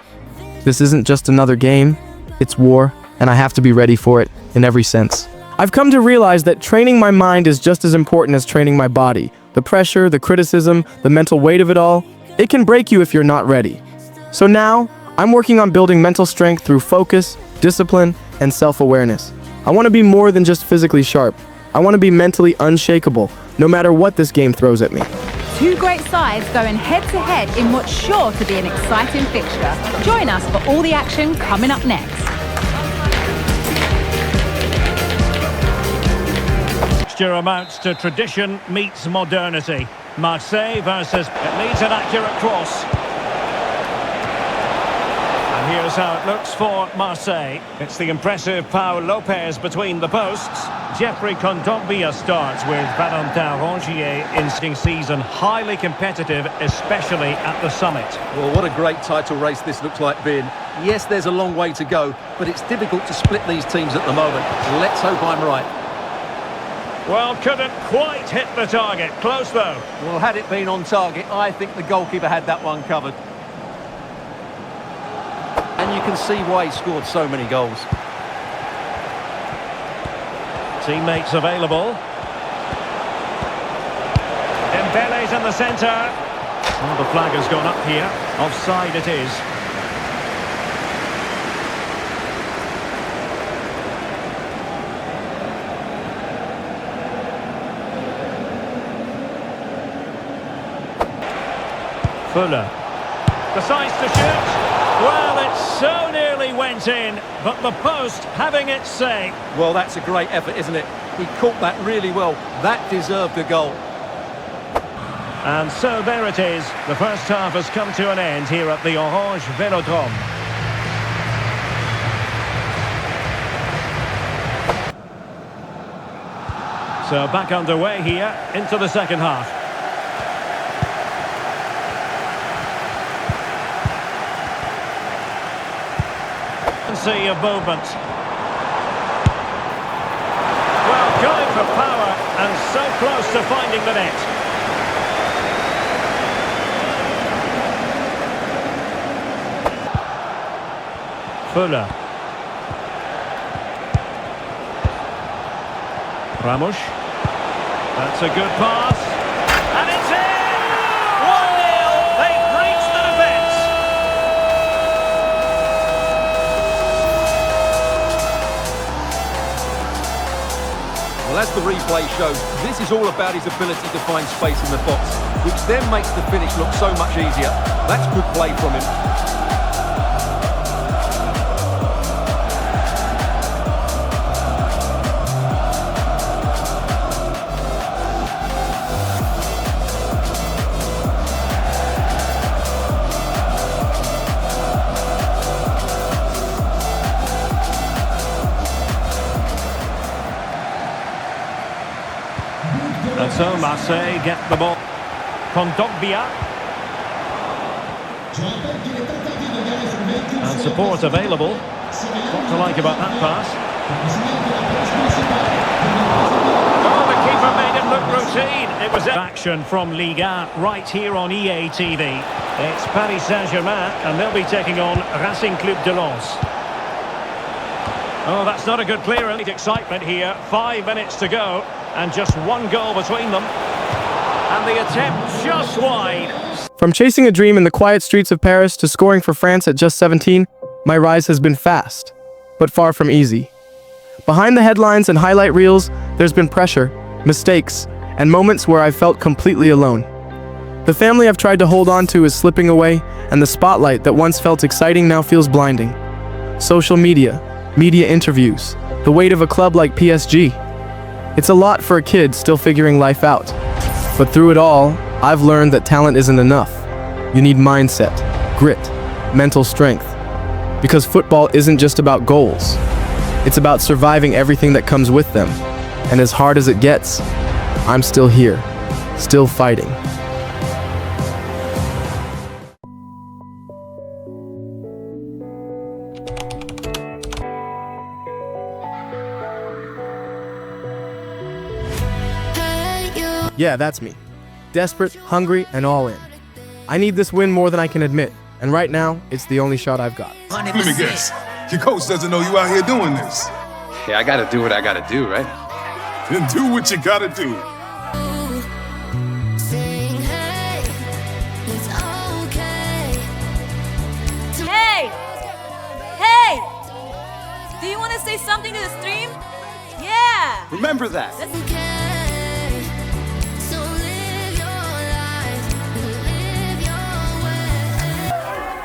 This isn't just another game, it's war, and I have to be ready for it in every sense. I've come to realize that training my mind is just as important as training my body. The pressure, the criticism, the mental weight of it all, it can break you if you're not ready. So now, I'm working on building mental strength through focus, discipline, and self-awareness. I want to be more than just physically sharp. I want to be mentally unshakable, no matter what this game throws at me.
Two great sides going head-to-head in what's sure to be an exciting fixture. Join us for all the action coming up next.
Fixture amounts to tradition meets modernity. Marseille versus... It needs an accurate cross. And here's how it looks for Marseille. It's the impressive Pau Lopez between the posts. Jeffrey Kondogbia starts with Valentin Rongier in season. Highly competitive, especially at the summit.
Well, what a great title race this looks like being. Yes, there's a long way to go, but it's difficult to split these teams at the moment. Let's hope I'm right.
Well, couldn't quite hit the target. Close, though.
Well, had it been on target, I think the goalkeeper had that one covered. And you can see why he scored so many goals.
Teammates available. Dembele's in the centre. Oh, the flag has gone up here. Offside it is. Fuller decides to shoot. Well, it so nearly went in, but the post having its say.
Well, that's a great effort, isn't it? He caught that really well. That deserved a goal.
And so there it is. The first half has come to an end here at the Orange Velodrome. So back underway here into the second half. See a movement. Well, going for power and so close to finding the net. Fuller. Ramos. That's a good pass. And it's in! 1-0. They've breached the defence.
Well, as the replay shows, this is all about his ability to find space in the box, which then makes the finish look so much easier. That's good play from him.
And so Marseille get the ball. Kondogbia. And support available. What to like about that pass? Oh, the keeper made it look routine. It was action from Liga right here on EA TV. It's Paris Saint-Germain and they'll be taking on Racing Club de Lens. Oh, that's not a good clearance. Excitement here. 5 minutes to go. And just one goal between them. And the attempt just wide.
From chasing a dream in the quiet streets of Paris to scoring for France at just 17, my rise has been fast, but far from easy. Behind the headlines and highlight reels, there's been pressure, mistakes, and moments where I've felt completely alone. The family I've tried to hold on to is slipping away, and the spotlight that once felt exciting now feels blinding. Social media interviews, the weight of a club like PSG. It's a lot for a kid still figuring life out. But through it all, I've learned that talent isn't enough. You need mindset, grit, mental strength. Because football isn't just about goals. It's about surviving everything that comes with them. And as hard as it gets, I'm still here, still fighting. Yeah, that's me. Desperate, hungry, and all in. I need this win more than I can admit, and right now, it's the only shot I've got.
Let me guess. Your coach doesn't know you out here doing this.
Yeah, I gotta do what I gotta do, right?
Then do what you gotta do.
say something to the stream? Yeah!
Remember that.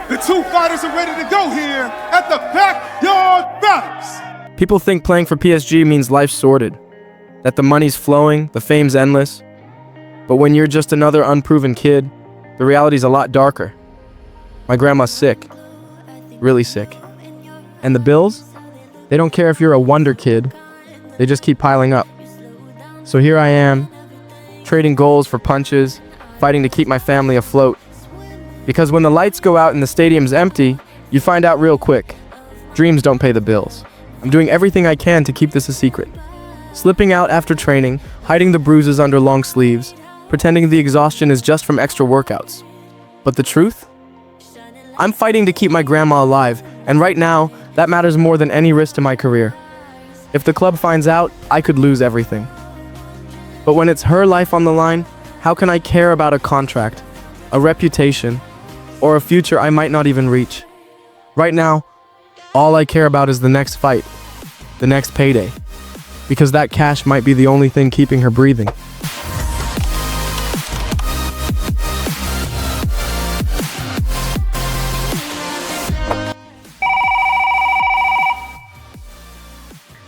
The two fighters are ready to go here at the Backyard Battles.
People think playing for PSG means life's sorted, that the money's flowing, the fame's endless. But when you're just another unproven kid, the reality's a lot darker. My grandma's sick, really sick. And the bills? They don't care if you're a wonder kid, they just keep piling up. So here I am, trading goals for punches, fighting to keep my family afloat. Because when the lights go out and the stadium's empty, you find out real quick. Dreams don't pay the bills. I'm doing everything I can to keep this a secret. Slipping out after training, hiding the bruises under long sleeves, pretending the exhaustion is just from extra workouts. But the truth? I'm fighting to keep my grandma alive, and right now, that matters more than any risk to my career. If the club finds out, I could lose everything. But when it's her life on the line, how can I care about a contract, a reputation, or a future I might not even reach? Right now, all I care about is the next fight, the next payday, because that cash might be the only thing keeping her breathing.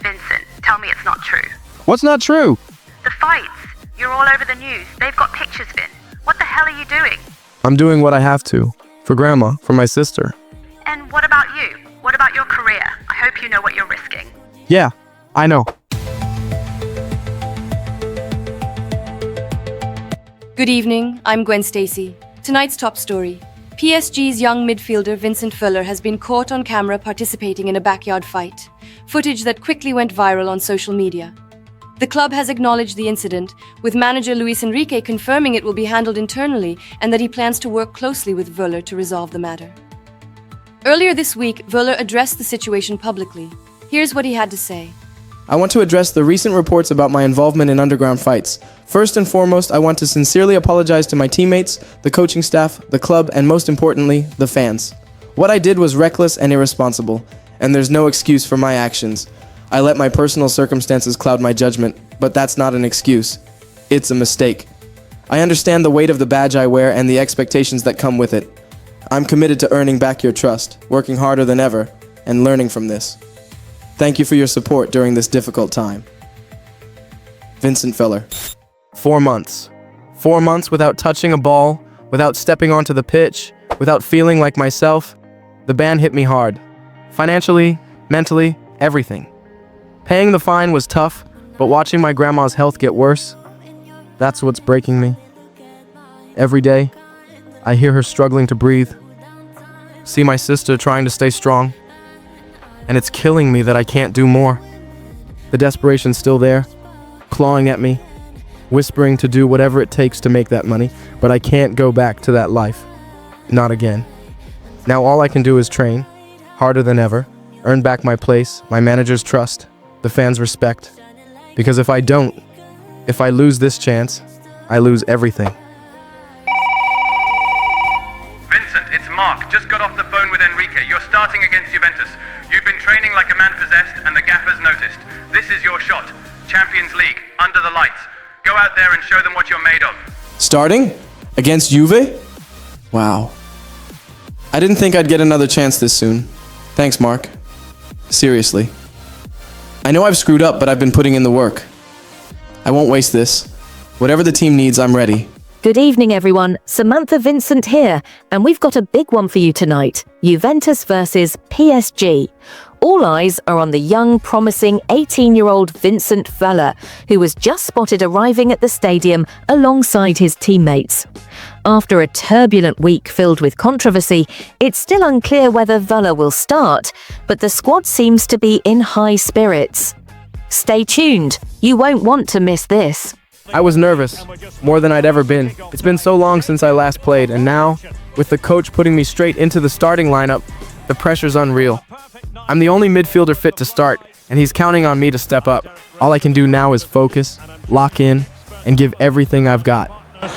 Vincent, tell me it's not true.
What's not true?
The fights. You're all over the news. They've got pictures, Vin. What the hell are you doing?
I'm doing what I have to. For Grandma, for my sister.
And what about you? What about your career? I hope you know what you're risking.
Yeah, I know.
Good evening, I'm Gwen Stacy. Tonight's top story. PSG's young midfielder Vincent Fuller has been caught on camera participating in a backyard fight, footage that quickly went viral on social media. The club has acknowledged the incident, with manager Luis Enrique confirming it will be handled internally and that he plans to work closely with Fuller to resolve the matter. Earlier this week, Fuller addressed the situation publicly. Here's what he had to say.
I want to address the recent reports about my involvement in underground fights. First and foremost, I want to sincerely apologize to my teammates, the coaching staff, the club, and most importantly, the fans. What I did was reckless and irresponsible, and there's no excuse for my actions. I let my personal circumstances cloud my judgment, but that's not an excuse. It's a mistake. I understand the weight of the badge I wear and the expectations that come with it. I'm committed to earning back your trust, working harder than ever, and learning from this. Thank you for your support during this difficult time. Vincent Fuller. 4 months. 4 months without touching a ball, without stepping onto the pitch, without feeling like myself. The ban hit me hard. Financially, mentally, everything. Paying the fine was tough, but watching my grandma's health get worse, that's what's breaking me. Every day, I hear her struggling to breathe, see my sister trying to stay strong, and it's killing me that I can't do more. The desperation's still there, clawing at me, whispering to do whatever it takes to make that money, but I can't go back to that life. Not again. Now all I can do is train, harder than ever, earn back my place, my manager's trust, the fans' respect. Because if I don't, if I lose this chance, I lose everything.
Vincent, it's Mark. Just got off the phone with Enrique. You're starting against Juventus. You've been training like a man possessed, and the gaffer's noticed. This is your shot. Champions League, under the lights. Go out there and show them what you're made of.
Starting? Against Juve? Wow. I didn't think I'd get another chance this soon. Thanks, Mark. Seriously. I know I've screwed up, but I've been putting in the work. I won't waste this. Whatever the team needs, I'm ready.
Good evening, everyone. Samantha Vincent here, and we've got a big one for you tonight. Juventus versus PSG. All eyes are on the young, promising 18-year-old Vincent Fuller, who was just spotted arriving at the stadium alongside his teammates. After a turbulent week filled with controversy, it's still unclear whether Fuller will start, but the squad seems to be in high spirits. Stay tuned. You won't want to miss this.
I was nervous, more than I'd ever been. It's been so long since I last played, and now, with the coach putting me straight into the starting lineup, the pressure's unreal. I'm the only midfielder fit to start, and he's counting on me to step up. All I can do now is focus, lock in, and give everything I've got.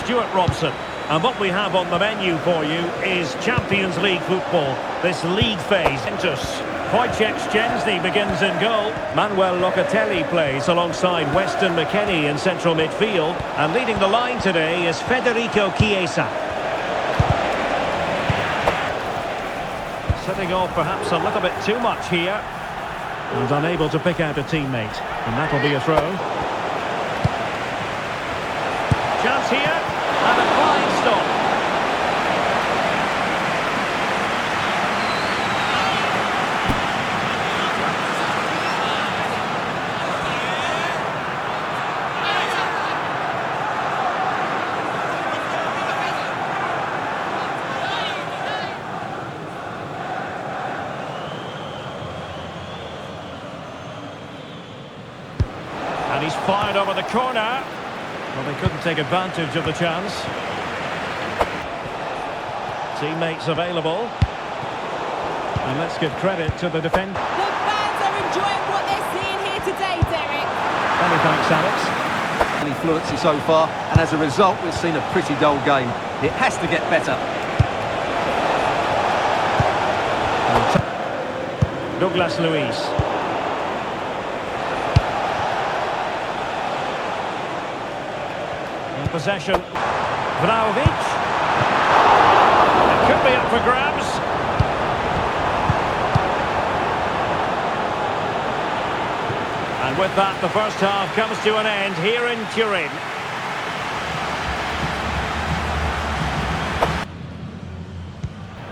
Stuart Robson. And what we have on the menu for you is Champions League football. This league phase. Wojciech Szczęsny begins in goal. Manuel Locatelli plays alongside Weston McKennie in central midfield. And leading the line today is Federico Chiesa. Setting off perhaps a little bit too much here. And unable to pick out a teammate. And that'll be a throw. Chance here. And a flying stop. And he's fired over the corner. Well, they couldn't take advantage of the chance. Teammates available. And let's give credit to the defender.
The fans are enjoying what they're seeing here today, Derek.
Many thanks, Alex.
Fluency so far, and as a result, we've seen a pretty dull game. It has to get better.
Douglas Luiz. In possession. Vlahovic. It could be up for grabs. And with that, the first half comes to an end here in Turin.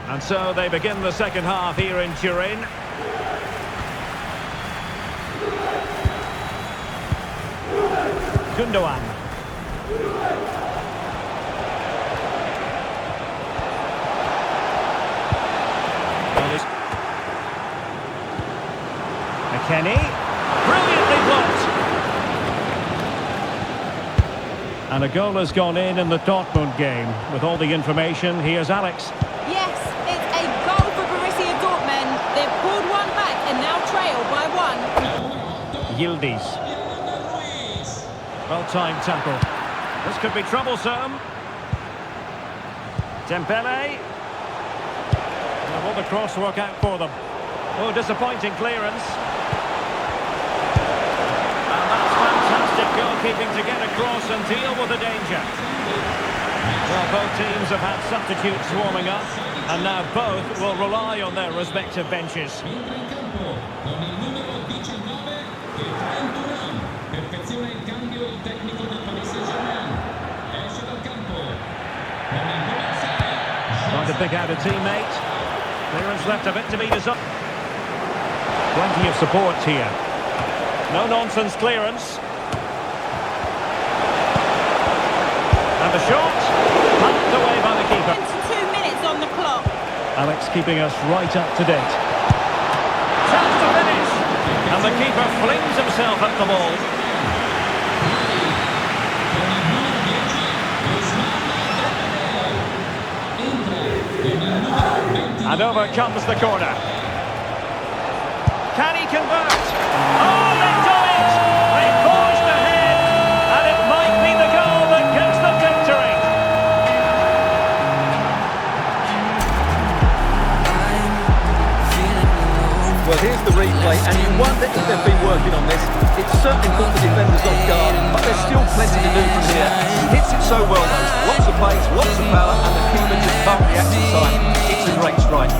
And so they begin the second half here in Turin. Gundogan. McKennie. Brilliantly blocked. And a goal has gone in the Dortmund game. With all the information, here's Alex.
Yes, it's a goal for Borussia Dortmund. They've pulled one back and now trail by one.
Yildiz. Well-timed tackle. This could be troublesome. Dembele. Will the cross work out for them? Oh, disappointing clearance. And that's fantastic goalkeeping to get across and deal with the danger. Well, both teams have had substitutes warming up, and now both will rely on their respective benches. Trying to pick out a teammate. Clearance left a bit to be desired. Plenty of support here. No-nonsense clearance. And the shot. Pumped away by the keeper.
22 minutes on the clock.
Alex keeping us right up to date. Chance to finish. And the keeper flings himself at the ball. And over comes the corner. Can he convert? Oh, they've done it! They forged ahead, and it might be the goal that gives them victory.
Well, here's the replay, and you wonder if they've been working on this. It's certainly put the defenders off guard, but there's still plenty to do from here. He hits it so well, though. Lots of pace, lots of power, and the keeper just can't react in time. It's a great strike.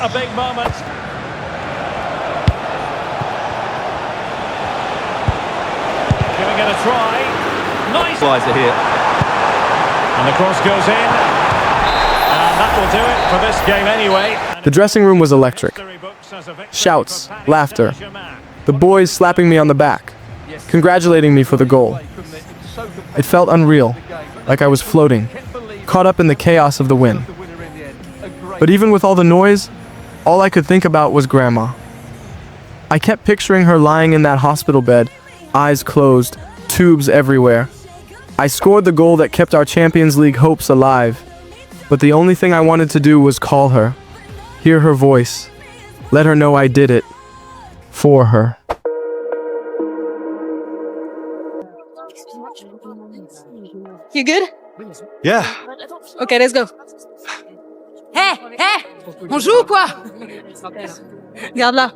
A big moment. Giving it a try. Nice.
Equaliser here.
And the cross goes in. And that will do it for this game anyway.
The dressing room was electric. Shouts, laughter. The boys slapping me on the back, congratulating me for the goal. It felt unreal, like I was floating, caught up in the chaos of the win. But even with all the noise, all I could think about was Grandma. I kept picturing her lying in that hospital bed, eyes closed, tubes everywhere. I scored the goal that kept our Champions League hopes alive, but the only thing I wanted to do was call her, Hear her voice. Let her know I did it. For her.
You good?
Yeah.
Okay, let's go. Hé, on joue ou quoi? Regarde là.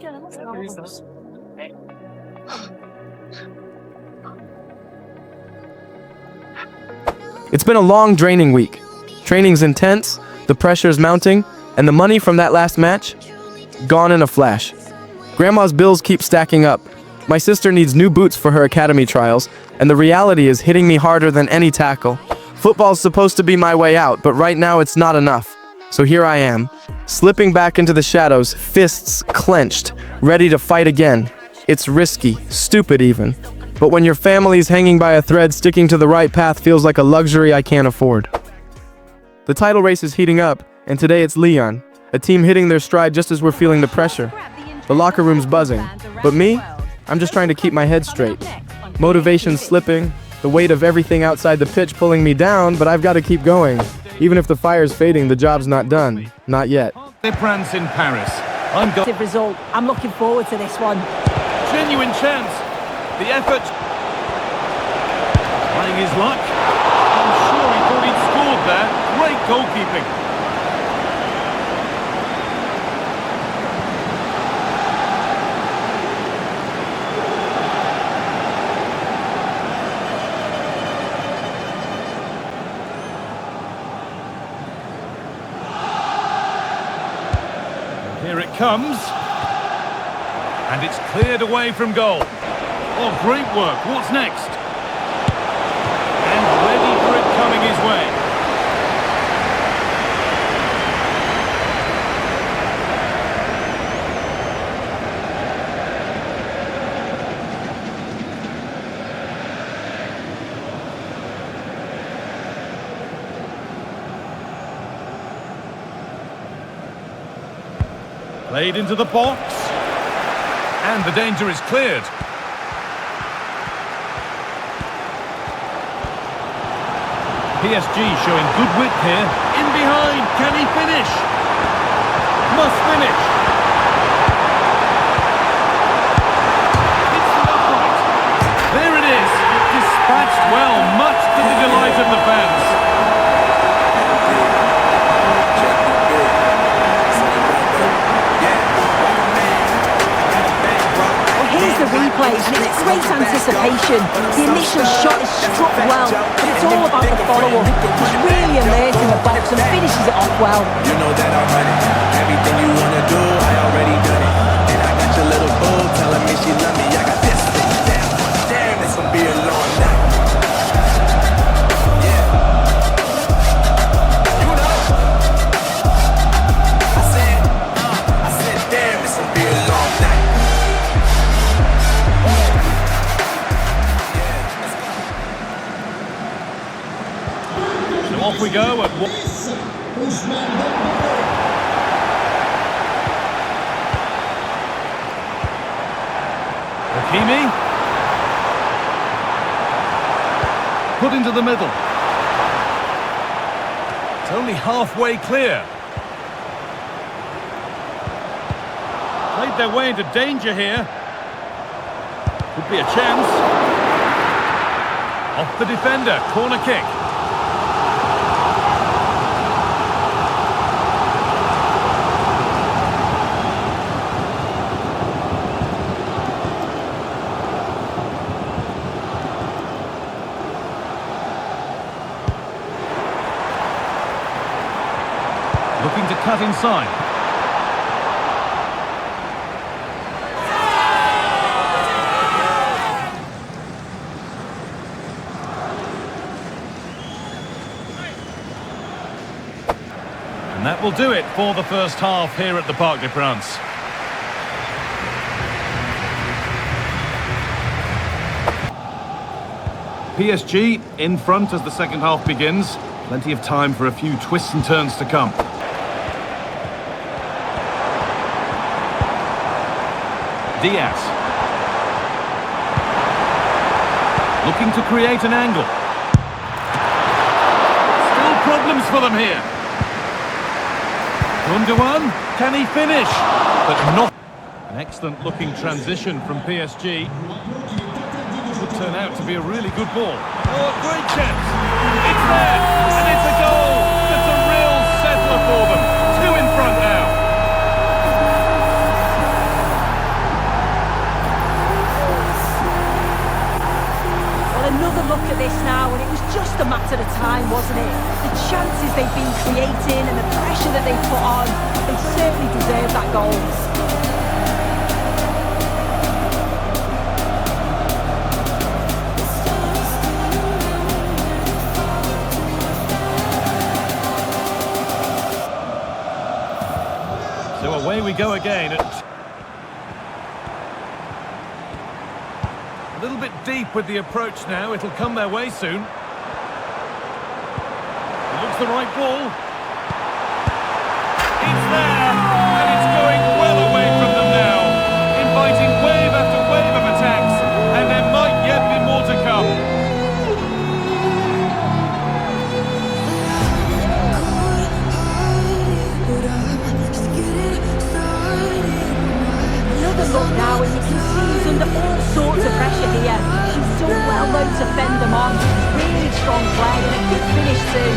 It's been a long, draining week. Training's intense, the pressure's mounting, and the money from that last match? Gone in a flash. Grandma's bills keep stacking up. My sister needs new boots for her academy trials, and the reality is hitting me harder than any tackle. Football's supposed to be my way out, but right now it's not enough. So here I am, slipping back into the shadows, fists clenched, ready to fight again. It's risky, stupid even. But when your family's hanging by a thread, sticking to the right path feels like a luxury I can't afford. The title race is heating up, and today it's Leon, a team hitting their stride just as we're feeling the pressure. The locker room's buzzing, but me? I'm just trying to keep my head straight. Motivation's slipping, the weight of everything outside the pitch pulling me down, but I've got to keep going. Even if the fire's fading, the job's not done. Not yet.
France in Paris.
Result. I'm looking forward to this one.
Genuine chance. The effort. Trying his luck. I'm sure he thought he'd scored there. Great goalkeeping. Here it comes. And it's cleared away from goal. Oh, great work. What's next? And ready for it coming his way. Played into the box. And the danger is cleared. PSG showing good width here. In behind, can he finish? Must finish. It's the upright. There it is. Dispatched well, much to the delight of the fans.
The replay, and it's great anticipation. The initial shot is struck well, but it's all about the follow-up. He's really alert in the box and finishes it off well.
You know that I'm running. Everything you wanna do, I already done it. And I got your little boo telling me she love me. I got this thing down. Damn, it's gonna be a long night. Yeah. You know. I said, damn, it's gonna be a long night.
Off we go at one. Hakimi. Put into the middle. It's only halfway clear. Played their way into danger here. Could be a chance. Off the defender, corner kick. Looking to cut inside. And that will do it for the first half here at the Parc des Princes. PSG in front as the second half begins. Plenty of time for a few twists and turns to come. Diaz. Looking to create an angle. Still problems for them here. Gundogan Can he finish? But not. An excellent looking transition from PSG. Would turn out to be a really good ball. Oh, great chance. It's there, and it's a goal. That's a real settler for them. 2 in front now.
Well, another look at this now, and it was just a matter of time, wasn't it? The chances they've been creating and the pressure that they've put on, they certainly deserve that goal.
So away we go again. A little bit deep with the approach now. It'll come their way soon. It looks the right ball. It's there, and it's going well away from them now, inviting wave after wave of attacks, and there might yet be more to come.
Another look now, and you can see he's under all sorts of pressure here. He's done well though to fend them on. Really strong play and a good finish too.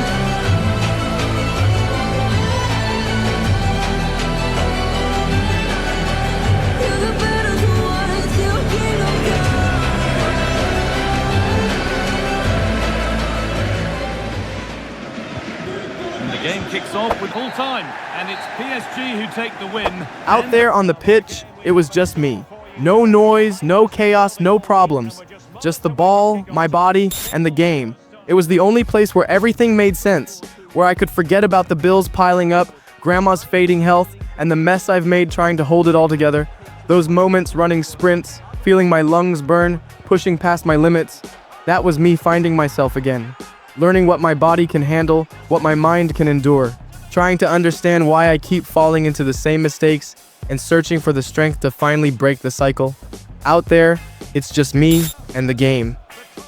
And the game kicks off with full time, and it's PSG who take the win.
Out there on the pitch, it was just me. No noise, no chaos, no problems. Just the ball, my body, and the game. It was the only place where everything made sense, where I could forget about the bills piling up, grandma's fading health, and the mess I've made trying to hold it all together. Those moments running sprints, feeling my lungs burn, pushing past my limits. That was me finding myself again. Learning what my body can handle, what my mind can endure. Trying to understand why I keep falling into the same mistakes and searching for the strength to finally break the cycle. Out there, it's just me and the game.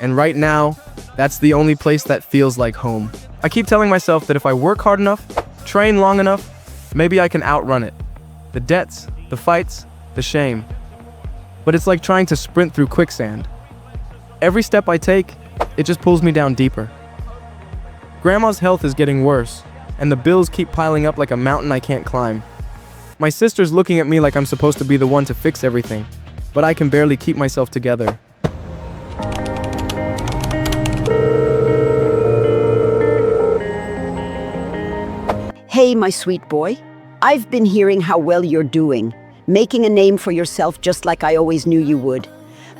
And right now, that's the only place that feels like home. I keep telling myself that if I work hard enough, train long enough, maybe I can outrun it. The debts, the fights, the shame. But it's like trying to sprint through quicksand. Every step I take, it just pulls me down deeper. Grandma's health is getting worse, and the bills keep piling up like a mountain I can't climb. My sister's looking at me like I'm supposed to be the one to fix everything, but I can barely keep myself together.
Hey, my sweet boy. I've been hearing how well you're doing, making a name for yourself just like I always knew you would.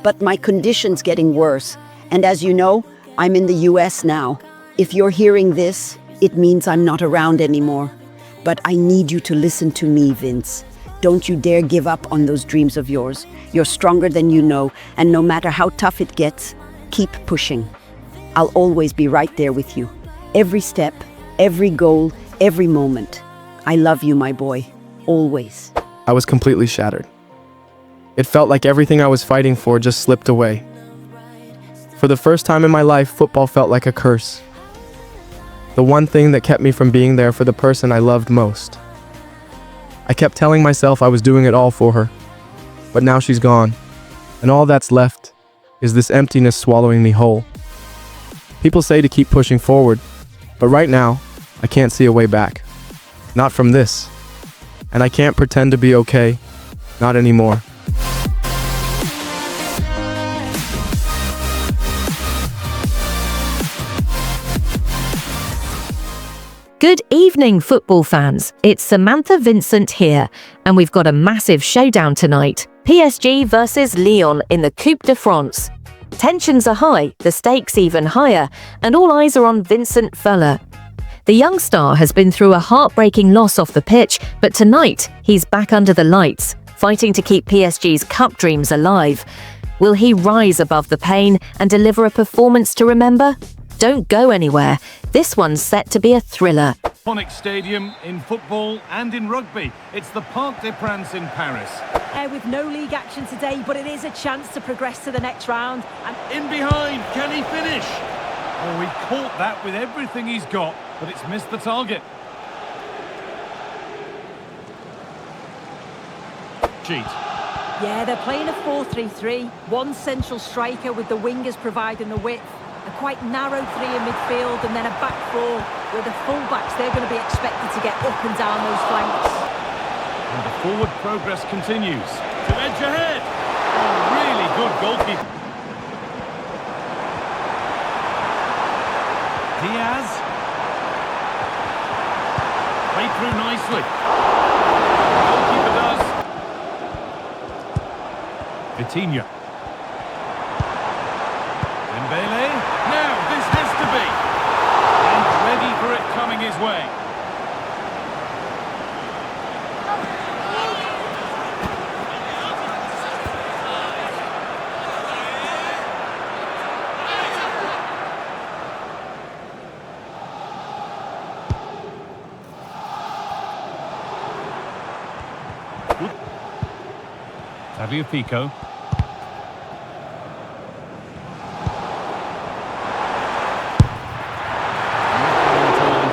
But my condition's getting worse, and as you know, I'm in the US now. If you're hearing this, it means I'm not around anymore. But I need you to listen to me, Vince. Don't you dare give up on those dreams of yours. You're stronger than you know, and no matter how tough it gets, keep pushing. I'll always be right there with you. Every step, every goal, every moment. I love you, my boy. Always.
I was completely shattered. It felt like everything I was fighting for just slipped away. For the first time in my life, football felt like a curse. The one thing that kept me from being there for the person I loved most. I kept telling myself I was doing it all for her, but now she's gone, and all that's left is this emptiness swallowing me whole. People say to keep pushing forward, but right now, I can't see a way back. Not from this. And I can't pretend to be okay. Not anymore.
Good evening, football fans. It's Samantha Vincent here, and we've got a massive showdown tonight. PSG versus Lyon in the Coupe de France. Tensions are high, the stakes even higher, and all eyes are on Vincent Feller. The young star has been through a heartbreaking loss off the pitch, but tonight he's back under the lights, fighting to keep PSG's cup dreams alive. Will he rise above the pain and deliver a performance to remember? Don't go anywhere. This one's set to be a thriller.
Iconic stadium in football and in rugby. It's the Parc des Princes in Paris.
With no league action today, but it is a chance to progress to the next round. And
in behind, can he finish? Oh, he caught that with everything he's got, but it's missed the target. Sheet.
Yeah, they're playing a 4-3-3. One central striker with the wingers providing the width. A quite narrow three in midfield and then a back four where the full-backs, they're going to be expected to get up and down those flanks.
And the forward progress continues. To edge ahead. Oh, really good goalkeeper. Diaz. Played through nicely. Goalkeeper does. Vitinha. Dembele. Now, this has to be. And ready for it coming his way. Tagliafico.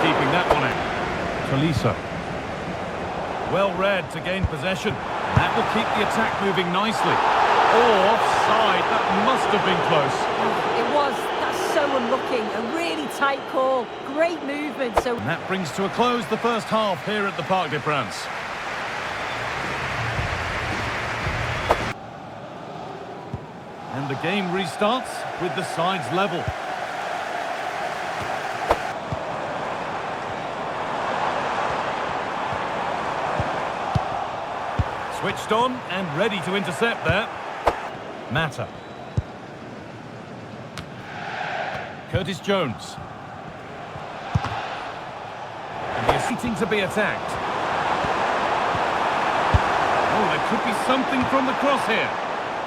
Keeping that one out. Tolisso. Well read to gain possession. That will keep the attack moving nicely. Oh, offside. That must have been close.
It was. That's so unlucky. A really tight call. Great movement. So
and that brings to a close the first half here at the Parc des Princes. And the game restarts with the sides level. Switched on and ready to intercept there. Mata. Curtis Jones. And they're seeking to be attacked. Oh, there could be something from the cross here.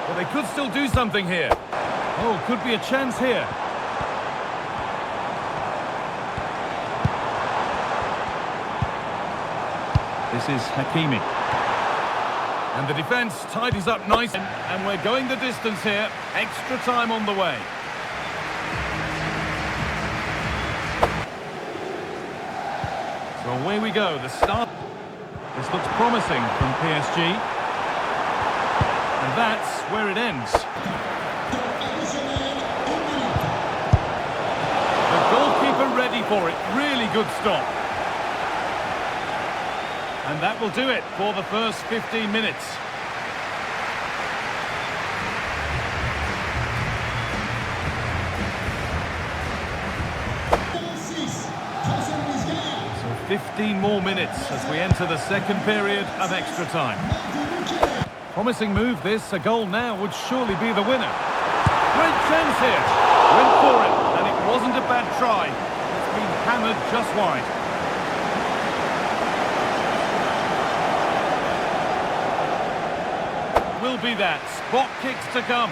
Well, they could still do something here. Oh, could be a chance here. This is Hakimi. And the defence tidies up nice. And we're going the distance here. Extra time on the way. So away we go. The start. This looks promising from PSG. And that's where it ends. The goalkeeper ready for it. Really good stop. And that will do it for the first 15 minutes. So 15 more minutes as we enter the second period of extra time. Promising move this, a goal now would surely be the winner. Great chance here, went for it, and it wasn't a bad try. It's been hammered just wide. Will be that, spot kicks to come.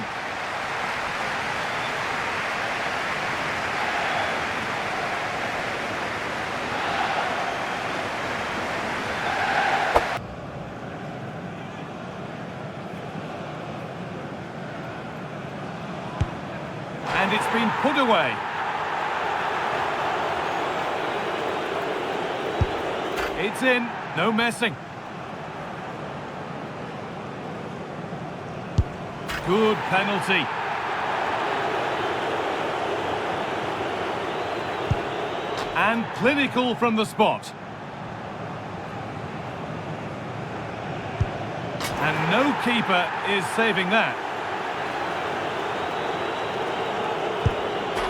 And it's been put away. It's in, no messing. Good penalty. And clinical from the spot. And no keeper is saving that.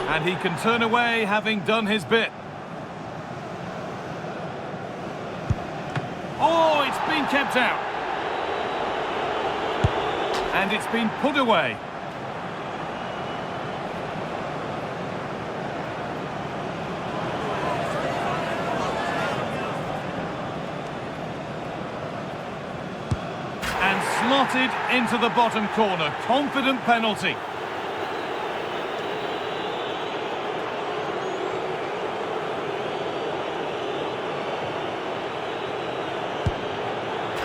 And he can turn away, having done his bit. Oh, it's been kept out. And it's been put away. And slotted into the bottom corner. Confident penalty.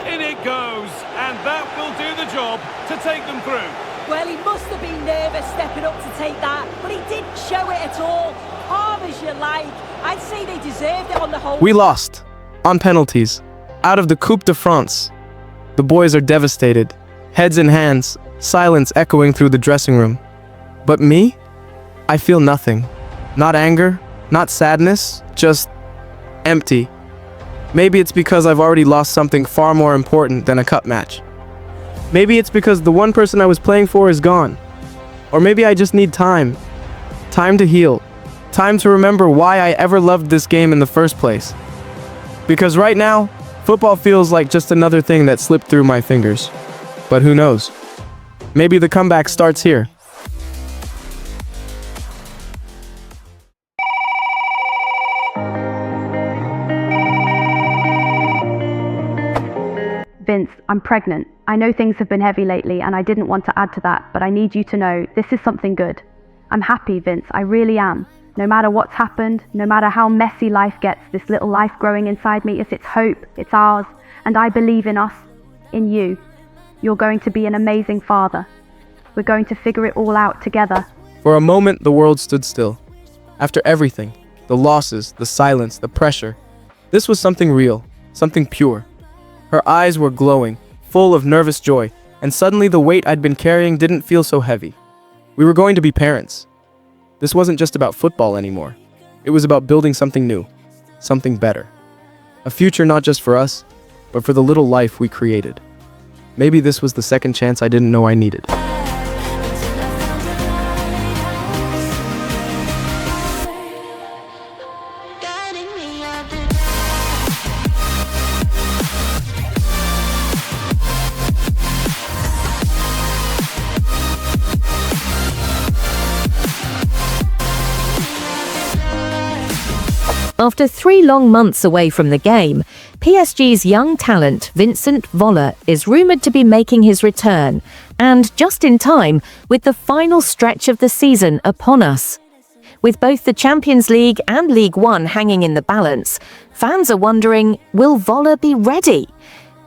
In it goes, and that will do the job to take them through.
well, he must have been nervous stepping up to take that, but he didn't show it at all. Calm as you like. I'd say they deserved it on the whole.
We lost on penalties out of the Coupe de France. The boys are devastated, heads in hands, silence echoing through the dressing room. But me? I feel nothing. Not anger, not sadness, just empty. Maybe it's because I've already lost something far more important than a cup match. Maybe it's because the one person I was playing for is gone. Or maybe I just need time. Time to heal. Time to remember why I ever loved this game in the first place. Because right now, football feels like just another thing that slipped through my fingers. But who knows? Maybe the comeback starts here.
Vince, I'm pregnant. I know things have been heavy lately and I didn't want to add to that, but I need you to know this is something good. I'm happy, Vince, I really am. No matter what's happened, no matter how messy life gets, this little life growing inside me is its hope, it's ours, and I believe in us, in you. You're going to be an amazing father. We're going to figure it all out together.
For a moment, the world stood still. After everything, the losses, the silence, the pressure, this was something real, something pure. Her eyes were glowing, full of nervous joy, and suddenly the weight I'd been carrying didn't feel so heavy. We were going to be parents. This wasn't just about football anymore. It was about building something new, something better. A future not just for us, but for the little life we created. Maybe this was the second chance I didn't know I needed.
After 3 long months away from the game, PSG's young talent Vincent Voller is rumoured to be making his return, and just in time with the final stretch of the season upon us. With both the Champions League and League One hanging in the balance, fans are wondering, will Voller be ready?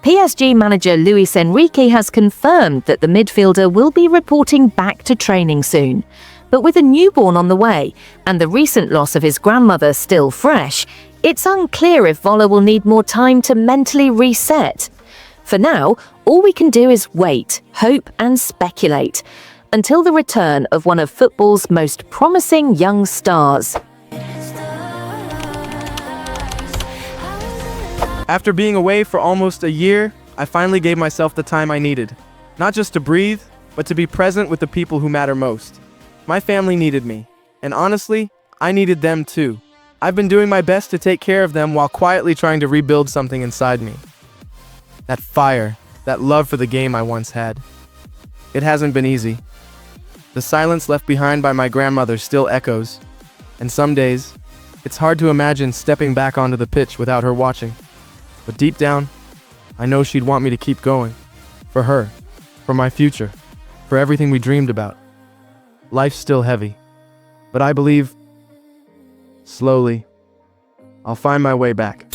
PSG manager Luis Enrique has confirmed that the midfielder will be reporting back to training soon. But with a newborn on the way and the recent loss of his grandmother still fresh, it's unclear if Voller will need more time to mentally reset. For now, all we can do is wait, hope and speculate until the return of one of football's most promising young stars.
After being away for almost a year, I finally gave myself the time I needed. Not just to breathe, but to be present with the people who matter most. My family needed me, and honestly, I needed them too. I've been doing my best to take care of them while quietly trying to rebuild something inside me. That fire, that love for the game I once had. It hasn't been easy. The silence left behind by my grandmother still echoes, and some days, it's hard to imagine stepping back onto the pitch without her watching. But deep down, I know she'd want me to keep going. For her, for my future, for everything we dreamed about. Life's still heavy, but I believe, slowly, I'll find my way back.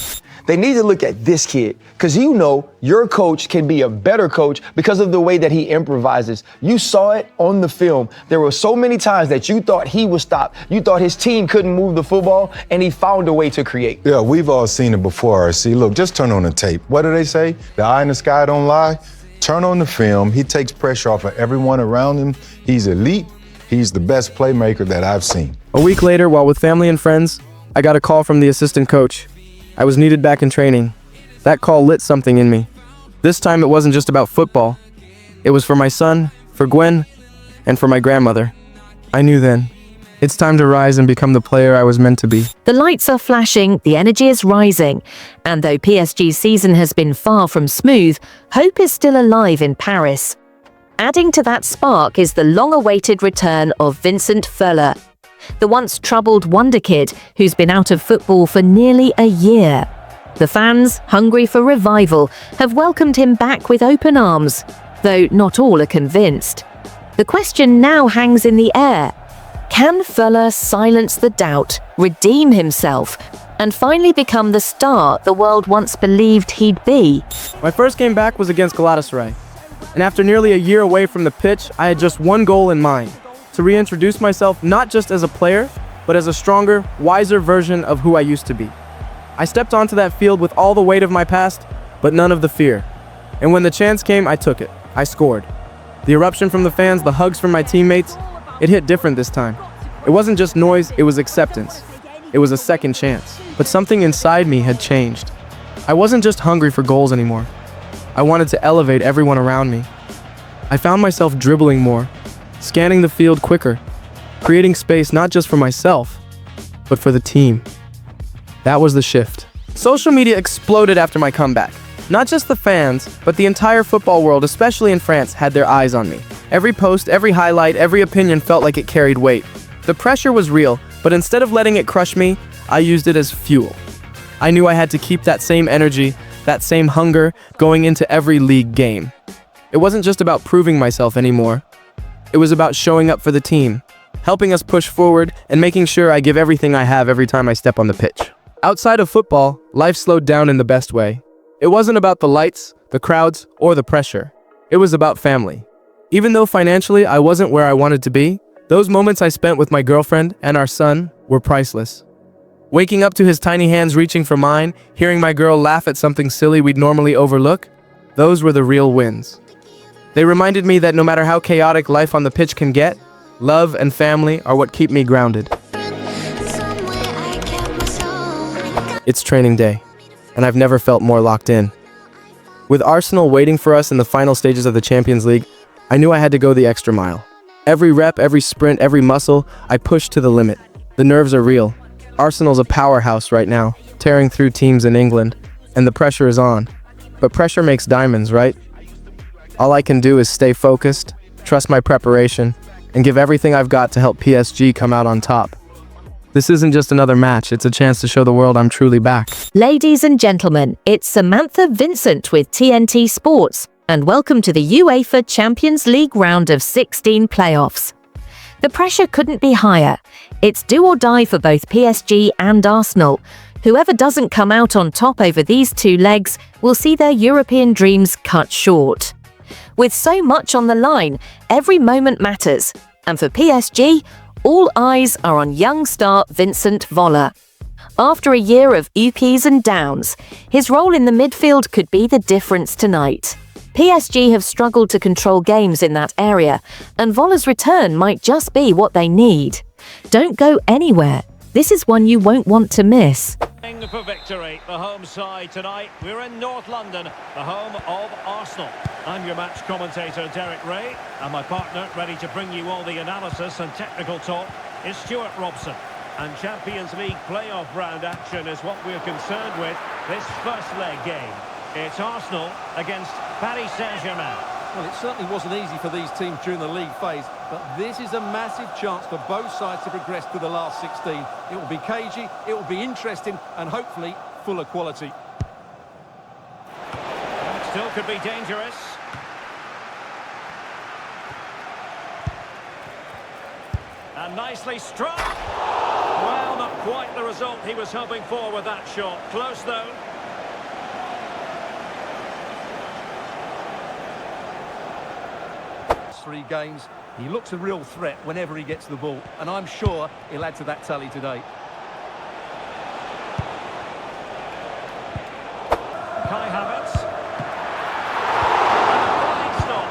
They need to look at this kid, because you know your coach can be a better coach because of the way that he improvises. You saw it on the film. There were so many times that you thought he would stop. You thought his team couldn't move the football, and he found a way to create.
Yeah, we've all seen it before, RC. Look, just turn on the tape. What do they say? The eye in the sky don't lie. Turn on the film. He takes pressure off of everyone around him. He's elite. He's the best playmaker that I've seen.
A week later, while with family and friends, I got a call from the assistant coach. I was needed back in training. That call lit something in me. This time it wasn't just about football. It was for my son, for Gwen, and for my grandmother. I knew then, it's time to rise and become the player I was meant to be.
The lights are flashing, the energy is rising, and though PSG's season has been far from smooth, hope is still alive in Paris. Adding to that spark is the long-awaited return of Vincent Voller, the once troubled wonder kid who's been out of football for nearly a year. The fans, hungry for revival, have welcomed him back with open arms, though not all are convinced. The question now hangs in the air. Can Voller silence the doubt, redeem himself, and finally become the star the world once believed he'd be?
My first game back was against Galatasaray. And after nearly a year away from the pitch, I had just one goal in mind, to reintroduce myself not just as a player, but as a stronger, wiser version of who I used to be. I stepped onto that field with all the weight of my past, but none of the fear. And when the chance came, I took it. I scored. The eruption from the fans, the hugs from my teammates, it hit different this time. It wasn't just noise, it was acceptance. It was a second chance. But something inside me had changed. I wasn't just hungry for goals anymore. I wanted to elevate everyone around me. I found myself dribbling more, scanning the field quicker, creating space not just for myself, but for the team. That was the shift. Social media exploded after my comeback. Not just the fans, but the entire football world, especially in France, had their eyes on me. Every post, every highlight, every opinion felt like it carried weight. The pressure was real, but instead of letting it crush me, I used it as fuel. I knew I had to keep that same energy, that same hunger, going into every league game. It wasn't just about proving myself anymore. It was about showing up for the team, helping us push forward, and making sure I give everything I have every time I step on the pitch. Outside of football, life slowed down in the best way. It wasn't about the lights, the crowds, or the pressure. It was about family. Even though financially I wasn't where I wanted to be, those moments I spent with my girlfriend and our son were priceless. Waking up to his tiny hands reaching for mine, hearing my girl laugh at something silly we'd normally overlook, those were the real wins. They reminded me that no matter how chaotic life on the pitch can get, love and family are what keep me grounded. It's training day, and I've never felt more locked in. With Arsenal waiting for us in the final stages of the Champions League, I knew I had to go the extra mile. Every rep, every sprint, every muscle, I pushed to the limit. The nerves are real. Arsenal's a powerhouse right now, tearing through teams in England, and the pressure is on. But pressure makes diamonds, right? All I can do is stay focused, trust my preparation, and give everything I've got to help PSG come out on top. This isn't just another match, it's a chance to show the world I'm truly back.
Ladies and gentlemen, it's Samantha Vincent with TNT Sports, and welcome to the UEFA Champions League round of 16 playoffs. The pressure couldn't be higher. It's do or die for both PSG and Arsenal. Whoever doesn't come out on top over these two legs will see their European dreams cut short. With so much on the line, every moment matters. And for PSG, all eyes are on young star Vincent Voller. After a year of ups and downs, his role in the midfield could be the difference tonight. PSG have struggled to control games in that area, and Voller's return might just be what they need. Don't go anywhere. This is one you won't want to miss.
For victory, the home side tonight. We're in North London, the home of Arsenal. I'm your match commentator, Derek Ray, and my partner, ready to bring you all the analysis and technical talk, is Stuart Robson. And Champions League playoff round action is what we're concerned with this first leg game. It's Arsenal against Paris Saint-Germain.
Well, it certainly wasn't easy for these teams during the league phase, but this is a massive chance for both sides to progress to the last 16. It will be cagey, it will be interesting, and hopefully full of quality.
That still could be dangerous. And nicely struck. Well, not quite the result he was hoping for with that shot. Close, though.
3 games. He looks a real threat whenever he gets the ball, and I'm sure he'll add to that tally today.
Kai Havertz. Flying stop.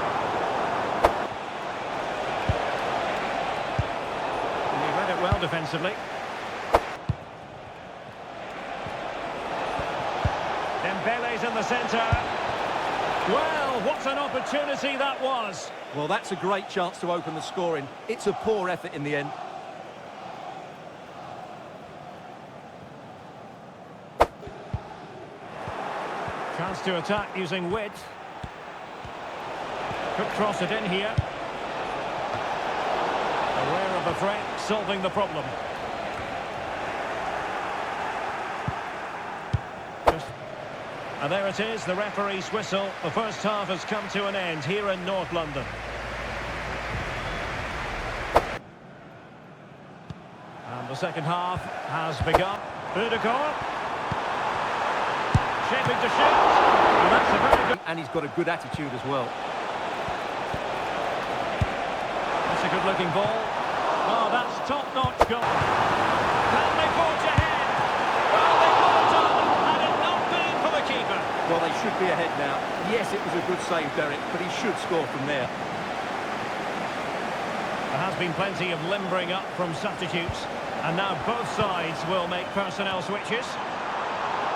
He read it well defensively. Dembele's in the centre. Well, what an opportunity that was.
Well, that's a great chance to open the scoring. It's a poor effort in the end.
Chance to attack using width. Could cross it in here. Aware of the threat, solving the problem. And there it is, the referee's whistle. The first half has come to an end here in North London. And the second half has begun. Odegaard. Shaping to shoot. And that's a very good...
And he's got a good attitude as well.
That's a good-looking ball. Oh, that's top-notch goal. Can they forge ahead? Well, they got on, had it not been for the keeper.
Well, they should be ahead now. Yes, it was a good save, Derek, but he should score from there.
There has been plenty of limbering up from substitutes, and now both sides will make personnel switches.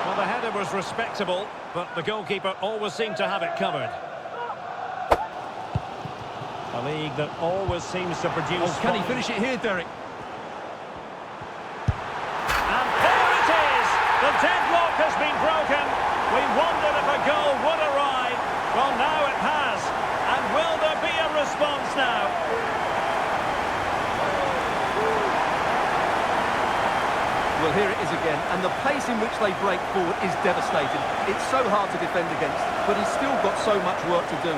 Well, the header was respectable, but the goalkeeper always seemed to have it covered. A league that always seems to produce...
Oh, can he finish it here, Derek?
And there it is! The deadlock has been broken. We wondered if a goal would arrive. Well, now it has. And will there be a response now?
Well, here it is again, and the pace in which they break forward is devastating. It's so hard to defend against, but he's still got so much work to do.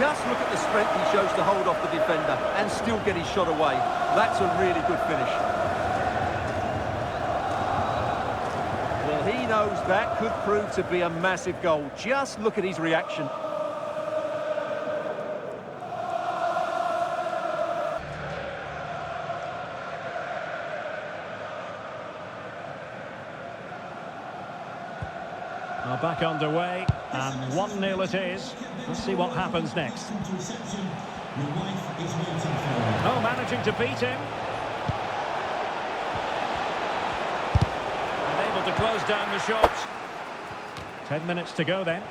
Just look at the strength he shows to hold off the defender and still get his shot away. That's a really good finish. Well, he knows that could prove to be a massive goal. Just look at his reaction.
Now back underway, and 1-0 it is. Let's see what happens next. Oh, managing to beat him. And able to close down the shot. 10 minutes to go then.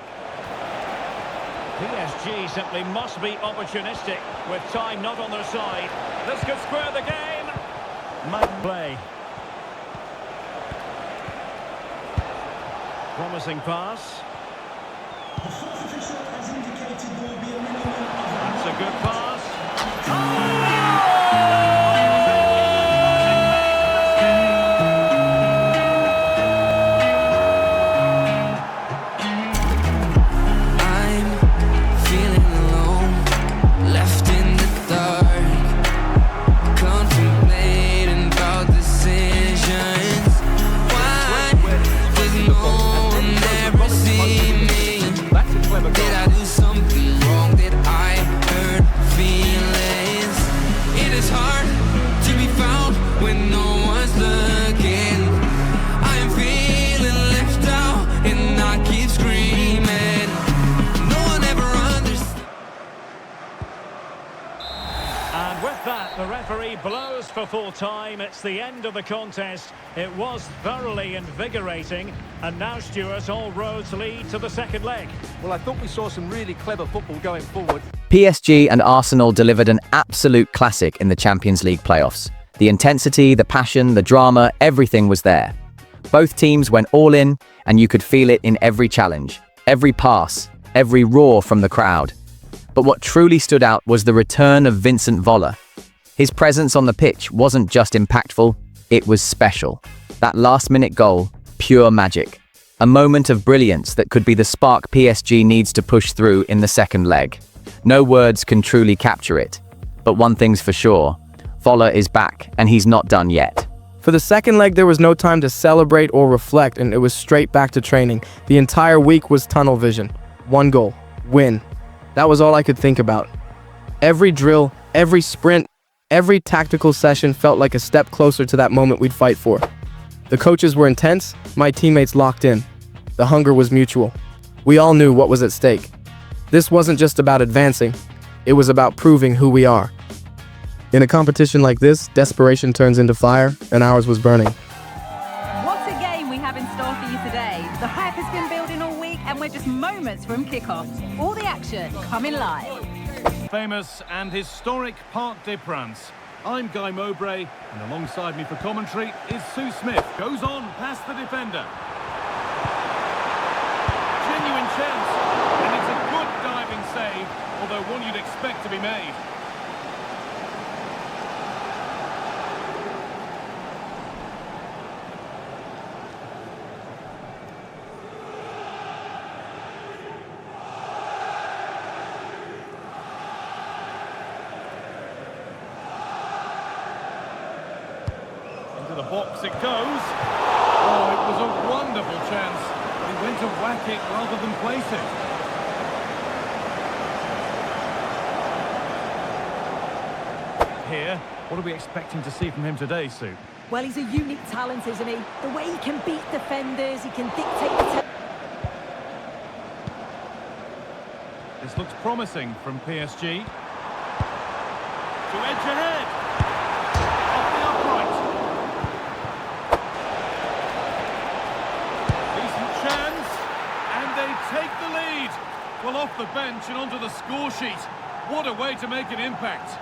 PSG simply must be opportunistic with time not on their side. This could square the game. Might play. Promising pass. That's a good pass.
I'm feeling alone, left in the dark, contemplating about decisions. Why does no one ever see me? Did I do something wrong? Did I hurt feelings? It is hard to be found when no one's looking. I am feeling left out and I keep screaming. No one ever understands.
And with that, the referee blows for full time. It's the end of the contest. It was thoroughly invigorating. And now, Stuart, all roads lead to the second leg.
Well, I thought we saw some really clever football going forward.
PSG and Arsenal delivered an absolute classic in the Champions League playoffs. The intensity, the passion, the drama, everything was there. Both teams went all in, and you could feel it in every challenge, every pass, every roar from the crowd. But what truly stood out was the return of Vincent Voller. His presence on the pitch wasn't just impactful, it was special. That last-minute goal, pure magic. A moment of brilliance that could be the spark PSG needs to push through in the second leg. No words can truly capture it. But one thing's for sure, Voller is back, and he's not done yet.
For the second leg, there was no time to celebrate or reflect, and it was straight back to training. The entire week was tunnel vision. One goal, win. That was all I could think about. Every drill, every sprint, every tactical session felt like a step closer to that moment we'd fight for. The coaches were intense, my teammates locked in. The hunger was mutual. We all knew what was at stake. This wasn't just about advancing, it was about proving who we are. In a competition like this, desperation turns into fire, and ours was burning.
What a game we have in store for you today. The hype has been building all week, and we're just moments from kickoff. All the action coming live.
Famous and historic Parc des Princes. I'm Guy Mowbray, and alongside me for commentary is Sue Smith. Goes on past the defender. Genuine chance, and it's a good diving save, although one you'd expect to be made. Into the box it goes. Oh, it was a wonderful chance. He went to whack it rather than place it. Here, what are we expecting to see from him today, Sue?
Well, he's a unique talent, isn't he? The way he can beat defenders, he can dictate the
This looks promising from PSG. To edge ahead. Off the upright. Decent chance. And they take the lead. Well, off the bench and onto the score sheet. What a way to make an impact.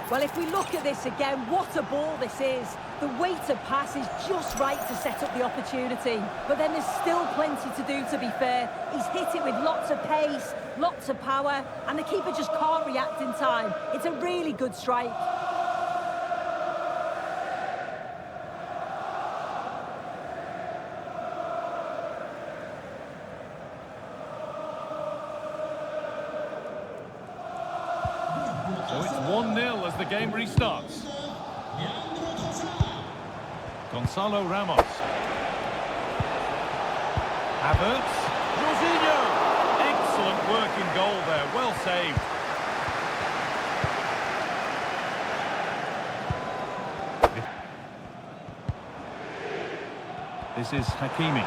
Well, if we look at this again, what a ball this is. The weight of pass is just right to set up the opportunity. But then there's still plenty to do, to be fair. He's hit it with lots of pace, lots of power, and the keeper just can't react in time. It's a really good strike.
So it's 1-0 as the game restarts. Gonzalo Ramos. Havertz. Jorginho. Excellent work in goal there. Well saved. This is Hakimi.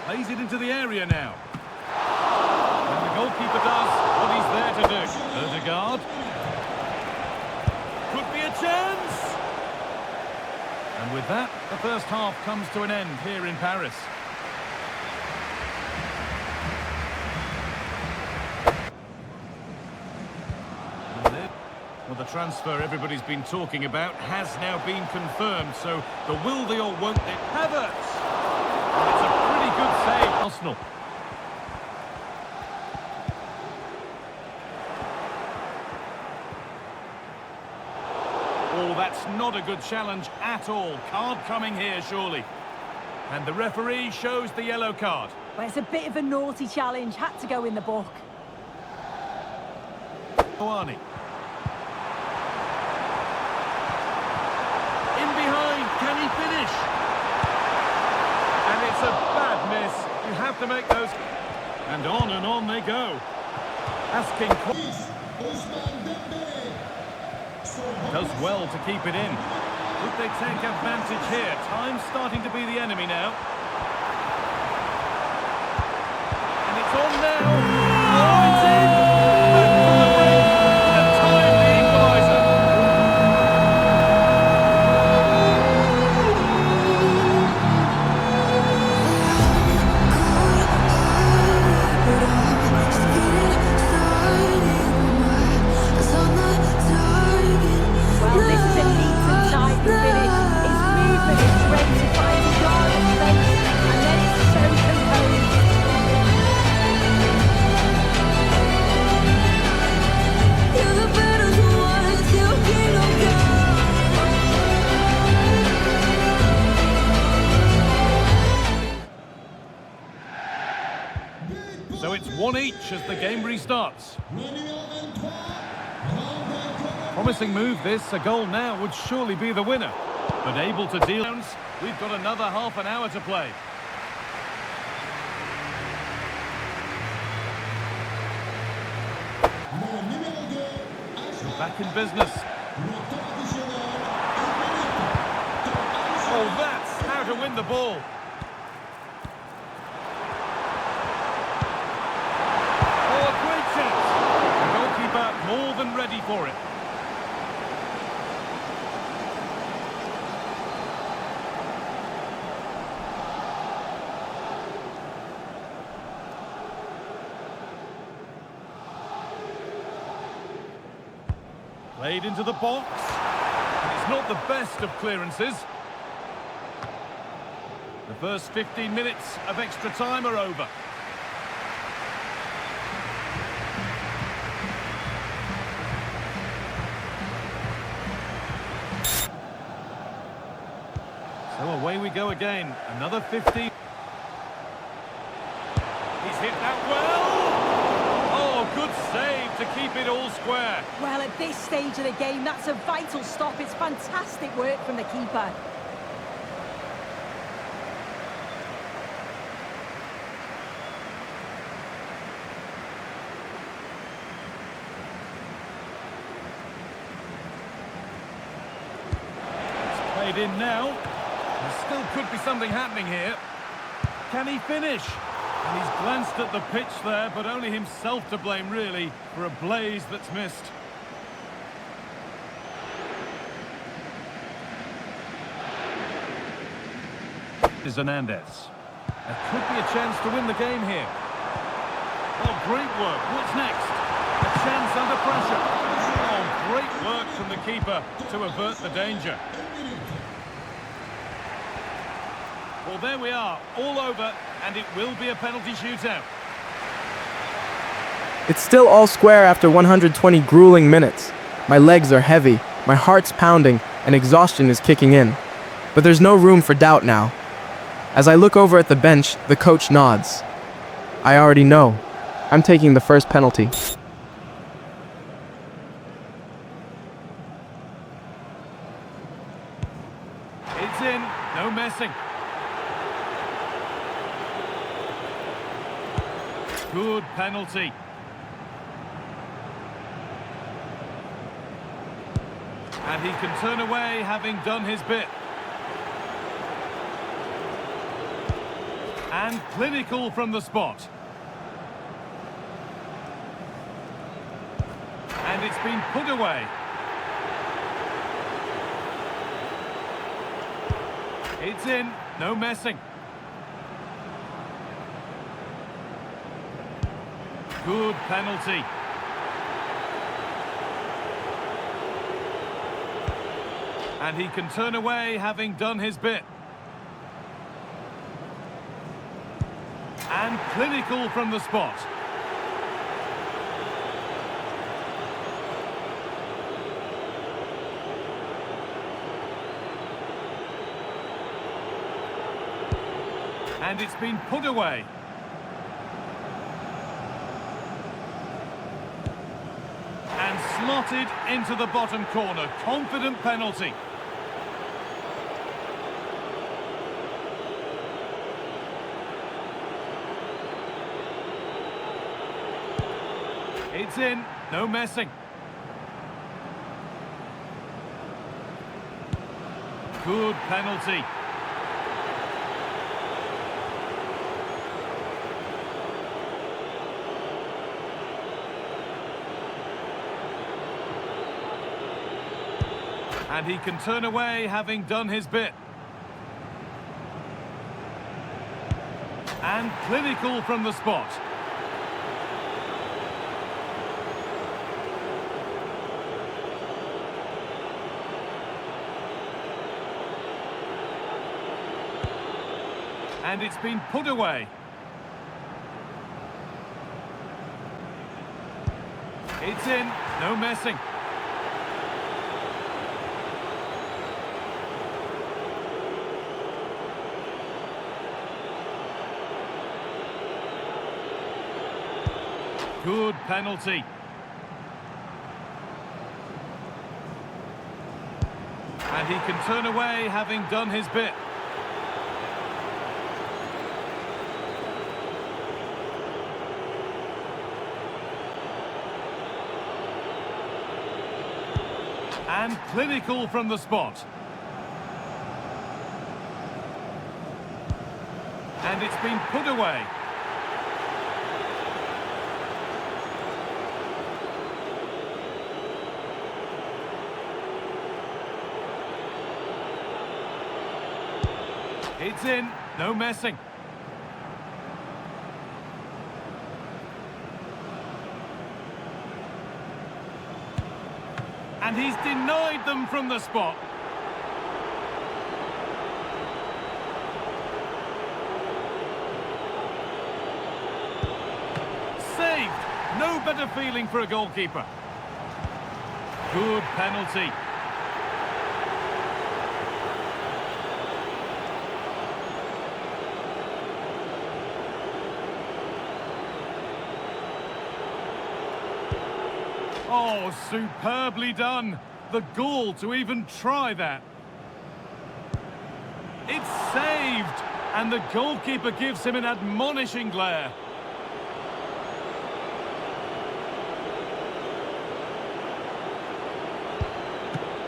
Plays it into the area now. And the goalkeeper does what he's there to do. Odegaard. Could be a chance! And with that, the first half comes to an end here in Paris. Well, the transfer everybody's been talking about has now been confirmed, so the will they or won't they? Havertz! And it's a pretty good save, Arsenal. Oh, that's not a good challenge at all. Card coming here, surely. And the referee shows the yellow card.
Well, it's a bit of a naughty challenge. Had to go in the book.
Oani. In behind, can he finish? And it's a bad miss. You have to make those. And on they go. Asking. Does well to keep it in. Would they take advantage here? Time's starting to be the enemy now. And it's on now. Oh, it's in! Back from the break. And time the equaliser.
Well, this is a neat and tidy finish. His movement is great to find a yard of space, and then it's so composed. You're the better one, still king of
So it's 1 each as the game restarts. Promising move this, a goal now would surely be the winner. But able to deal. We've got another half an hour to play. Back in business. Oh, that's how to win the ball. Oh, a great chance. The goalkeeper more than ready for it. Played into the box. It's not the best of clearances. The first 15 minutes of extra time are over. So away we go again. Another 50. He's hit that well. Oh, good save to keep it all square.
Well, at this stage of the game, that's a vital stop. It's fantastic work from the keeper.
it in now. There still could be something happening here. Can he finish? And he's glanced at the pitch there, but only himself to blame, really, for a blaze that's missed. Is Hernandez. There could be a chance to win the game here. Oh, great work. What's next? A chance under pressure. Oh, great work from the keeper to avert the danger. Well, there we are, all over, and it will be a penalty shootout.
It's still all square after 120 grueling minutes. My legs are heavy, my heart's pounding, and exhaustion is kicking in. But there's no room for doubt now. As I look over at the bench, the coach nods. I already know. I'm taking the first penalty.
It's in, no messing. Good penalty. And he can turn away, having done his bit. And clinical from the spot. And it's been put away. It's in, no messing. Good penalty. And he can turn away, having done his bit. And clinical from the spot. And it's been put away. And slotted into the bottom corner. Confident penalty. It's in, no messing. Good penalty. And he can turn away, having done his bit. And clinical from the spot. And it's been put away. It's in, no messing. Good penalty. And he can turn away, having done his bit. And clinical from the spot. And it's been put away. It's in, no messing. And he's denied them from the spot. Saved! No better feeling for a goalkeeper. Good penalty. Oh, superbly done. The gall to even try that. It's saved, and the goalkeeper gives him an admonishing glare.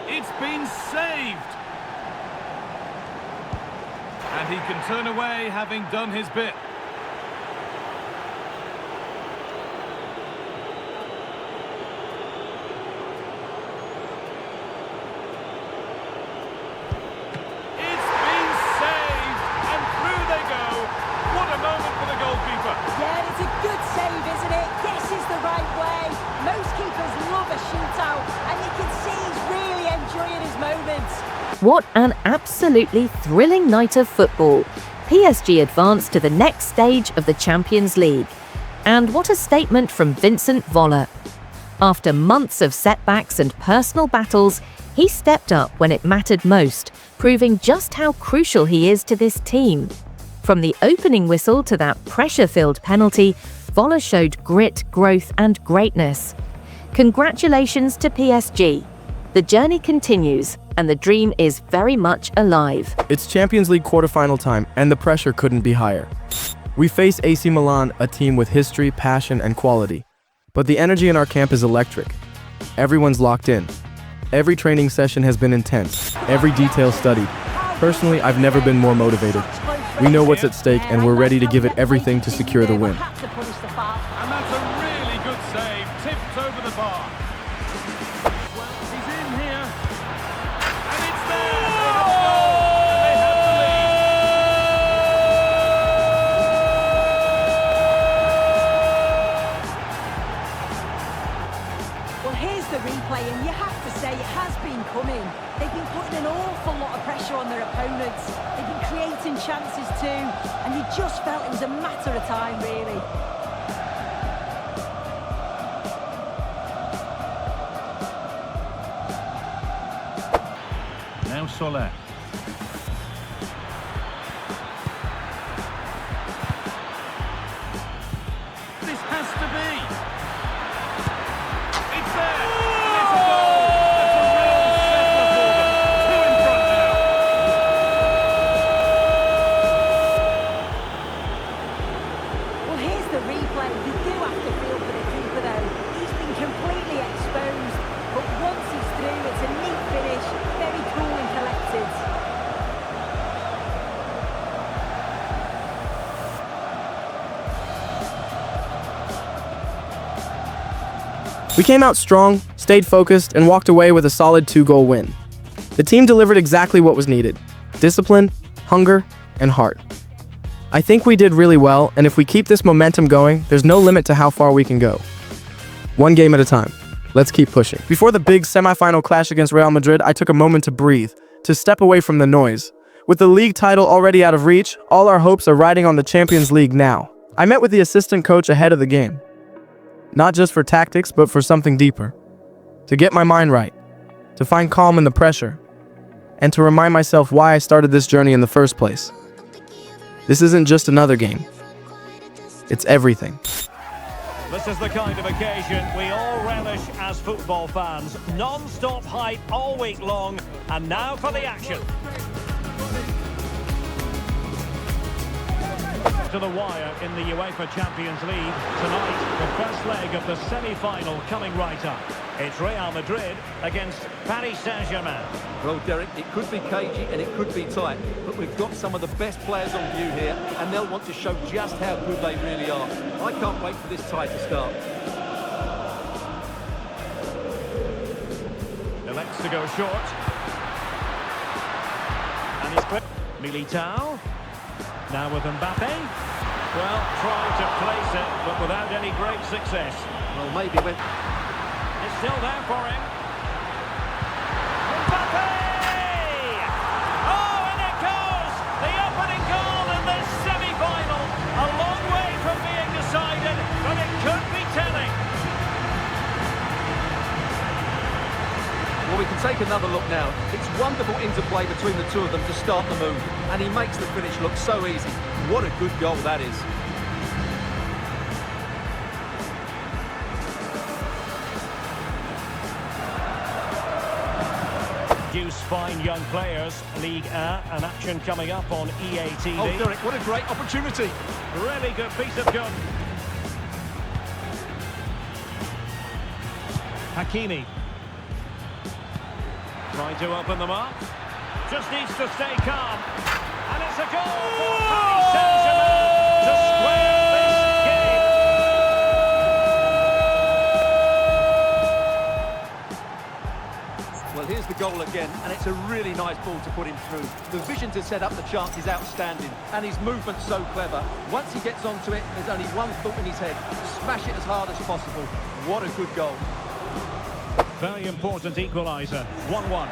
It's been saved. he can turn away having done his bit. It's been saved, and through they go. What a moment for the goalkeeper.
Yeah, it's a good save, isn't it? This is the right way. Most keepers love a shootout, and you can see he's really enjoying his moments.
What an absolutely thrilling night of football. PSG advanced to the next stage of the Champions League. And what a statement from Vincent Voller. After months of setbacks and personal battles, he stepped up when it mattered most, proving just how crucial he is to this team. From the opening whistle to that pressure-filled penalty, Voller showed grit, growth and greatness. Congratulations to PSG. The journey continues, and the dream is very much alive.
It's Champions League quarterfinal time, and the pressure couldn't be higher. We face AC Milan, a team with history, passion, and quality. But the energy in our camp is electric. Everyone's locked in. Every training session has been intense, every detail studied. Personally, I've never been more motivated. We know what's at stake, and we're ready to give it everything to secure the win.
And that's a really good save, tipped over the bar. Well, he's in here. And it's there! They have the lead.
Well, here's the replay, and you have to say it has been coming. They've been putting an awful lot of pressure on their opponents. They've been creating chances too, and you just felt it was a matter of time, really.
Now Soler. This has to be. It's there. And it's a goal. That's a real settler for them. Two in front now.
Well, here's the replay. You do have to feel for the keeper, though. He's been completely exposed, but once he's through, it's a neat finish. Very cool and collected.
We came out strong, stayed focused, and walked away with a solid 2-goal win. The team delivered exactly what was needed: discipline, hunger, and heart. I think we did really well, and if we keep this momentum going, there's no limit to how far we can go. One game at a time. Let's keep pushing. Before the big semi-final clash against Real Madrid, I took a moment to breathe, to step away from the noise. With the league title already out of reach, all our hopes are riding on the Champions League now. I met with the assistant coach ahead of the game. Not just for tactics, but for something deeper. To get my mind right, to find calm in the pressure, and to remind myself why I started this journey in the first place. This isn't just another game. It's everything.
This is the kind of occasion we all relish as football fans. Non-stop hype all week long, and now for the action. To the wire in the UEFA Champions League tonight, the first leg of the semi-final coming right up. It's Real Madrid against Paris Saint-Germain.
Well, Derek, it could be cagey and it could be tight, but we've got some of the best players on view here, and they'll want to show just how good they really are. I can't wait for this tie to start.
Elects to go short. And he's quick. Militao. Now with Mbappe. Well, trying to place it, but without any great success.
Well, maybe when...
It's still there for him. Mbappe! Oh, and it goes! The opening goal in this semi-final. A long way from being decided, but it could be telling.
Well, we can take another look now. It's wonderful interplay between the two of them to start the move, and he makes the finish look so easy. What a good goal that is.
Produce fine young players. Ligue 1, an action coming up on EA TV.
Oh, Derek, what a great opportunity.
Really good piece of gun. Hakimi. Trying to open them up. Just needs to stay calm. And it's a goal for Paris Saint-Germain to square this game.
Well, here's the goal again, and it's a really nice ball to put him through. The vision to set up the chance is outstanding, and his movement's so clever. Once he gets onto it, there's only one thought in his head: smash it as hard as possible. What a good goal.
Very important equaliser, 1-1.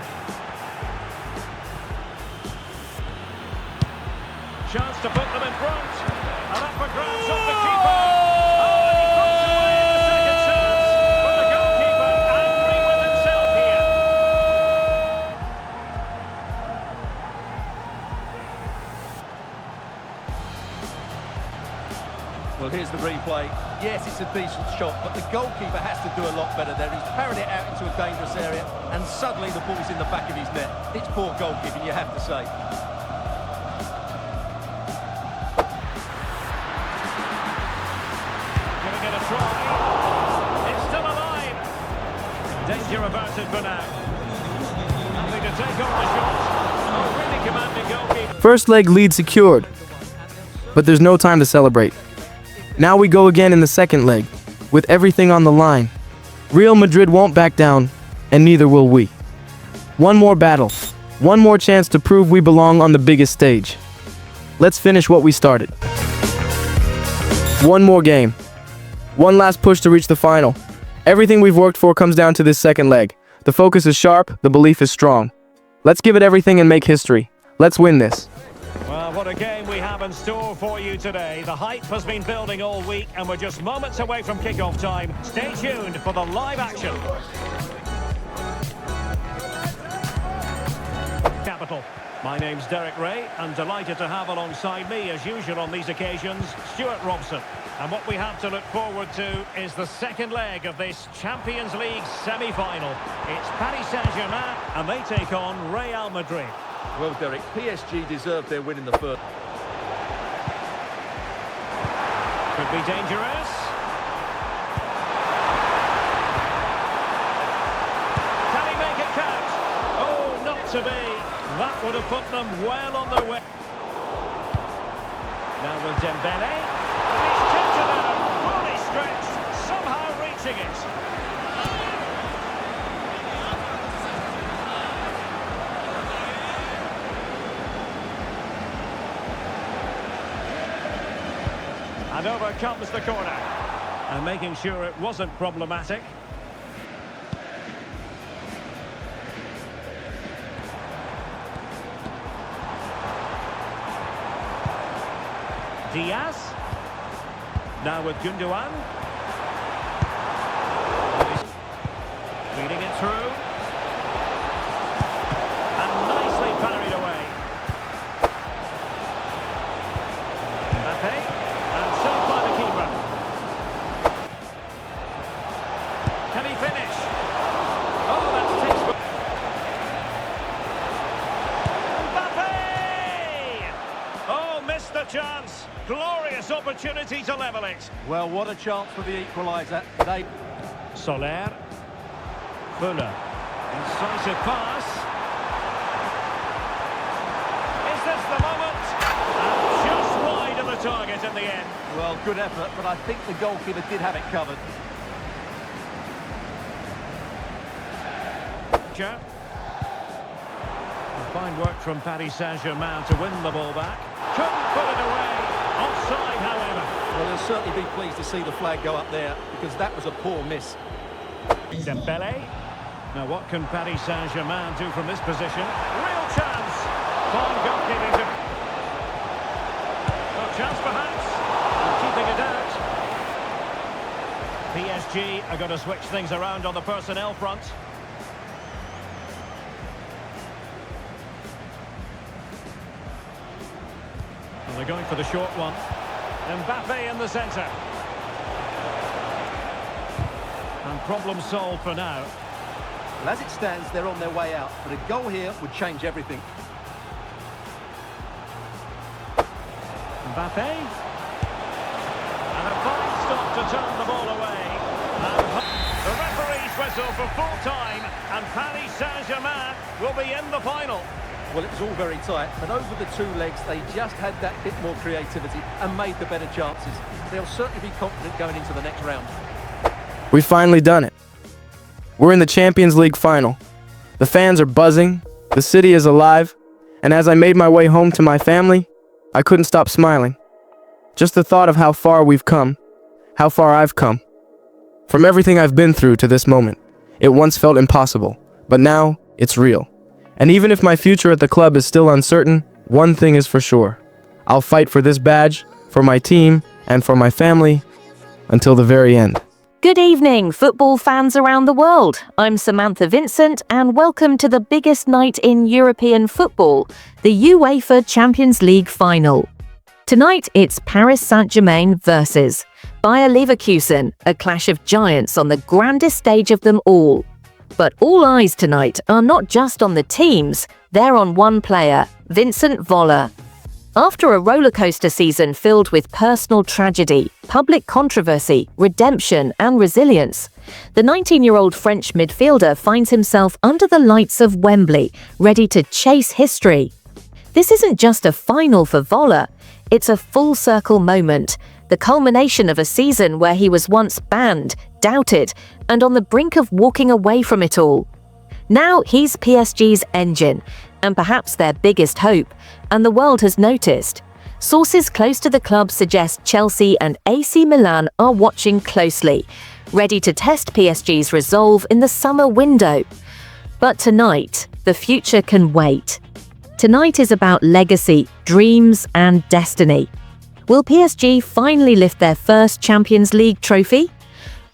Chance to put them in front. And up for grabs off the keeper. Oh, and he puts away the second chance. But the goalkeeper angry with himself here.
Well, here's the replay. Yes, it's a decent shot, but the goalkeeper has to do a lot better there. He's parried it out into a dangerous area, and suddenly the ball's in the back of his net. It's poor goalkeeping, you have to say.
Giving it a try. It's still alive. Danger averted for now. Nothing to take on the shot. Oh, really commanding goalkeeper.
First leg lead secured, but there's no time to celebrate. Now we go again in the second leg, with everything on the line. Real Madrid won't back down, and neither will we. One more battle, one more chance to prove we belong on the biggest stage. Let's finish what we started. One more game. One last push to reach the final. Everything we've worked for comes down to this second leg. The focus is sharp, the belief is strong. Let's give it everything and make history. Let's win this.
Well, what a game we have in store for you today. The hype has been building all week, and we're just moments away from kickoff time. Stay tuned for the live action. Capital. My name's Derek Ray, and delighted to have alongside me, as usual on these occasions, Stuart Robson. And what we have to look forward to is the second leg of this Champions League semi-final. It's Paris Saint-Germain, and they take on Real Madrid.
Well, Derek, PSG deserved their win in the first.
Could be dangerous. Can he make it count? Oh, not to be. That would have put them well on their way. Now with Dembele. He's kept it out. Fully stretched. Somehow reaching it. And over comes the corner. And making sure it wasn't problematic. Diaz. Now with Gundogan. Feeding it through. And nicely parried away. Mbappe. And saved by the keeper. Can he finish? Oh, that's textbook. Mbappe! Oh, missed the chance. Glorious opportunity to level it.
Well, what a chance for the equaliser. They...
Soler. Fuller. Incisive pass. Is this the moment? And just wide of the target in the end.
Well, good effort, but I think the goalkeeper did have it covered.
Fine work from Paris Saint-Germain to win the ball back. Couldn't put it away. Offside, however.
Well, they'll certainly be pleased to see the flag go up there, because that was a poor miss.
Dembele. Now what can Paris Saint-Germain do from this position? Real chance. Fine goalkeeping to... Well, chance perhaps. Keeping it out. PSG are going to switch things around on the personnel front. And they're going for the short one. Mbappe in the centre. And problem solved for now.
Well, as it stands, they're on their way out, but a goal here would change everything.
Mbappe. And a fine stop to turn the ball away. And the referee's whistle for full time, and Paris Saint-Germain will be in the final.
Well, it was all very tight, but over the two legs, they just had that bit more creativity and made the better chances. They'll certainly be confident going into the next round.
We've finally done it. We're in the Champions League final. The fans are buzzing, the city is alive, and as I made my way home to my family, I couldn't stop smiling. Just the thought of how far we've come, how far I've come. From everything I've been through to this moment, it once felt impossible, but now it's real. And even if my future at the club is still uncertain, one thing is for sure. I'll fight for this badge, for my team, and for my family, until the very end.
Good evening, football fans around the world. I'm Samantha Vincent, and welcome to the biggest night in European football, the UEFA Champions League final. Tonight, it's Paris Saint-Germain versus Bayer Leverkusen, a clash of giants on the grandest stage of them all. But all eyes tonight are not just on the teams, they're on one player, Vincent Voller. After a rollercoaster season filled with personal tragedy, public controversy, redemption, and resilience, the 19-year-old French midfielder finds himself under the lights of Wembley, ready to chase history. This isn't just a final for Voller, it's a full-circle moment, the culmination of a season where he was once banned, doubted, and on the brink of walking away from it all. Now he's PSG's engine, and perhaps their biggest hope, and the world has noticed. Sources close to the club suggest Chelsea and AC Milan are watching closely, ready to test PSG's resolve in the summer window. But tonight, the future can wait. Tonight is about legacy, dreams, and destiny. Will PSG finally lift their first Champions League trophy?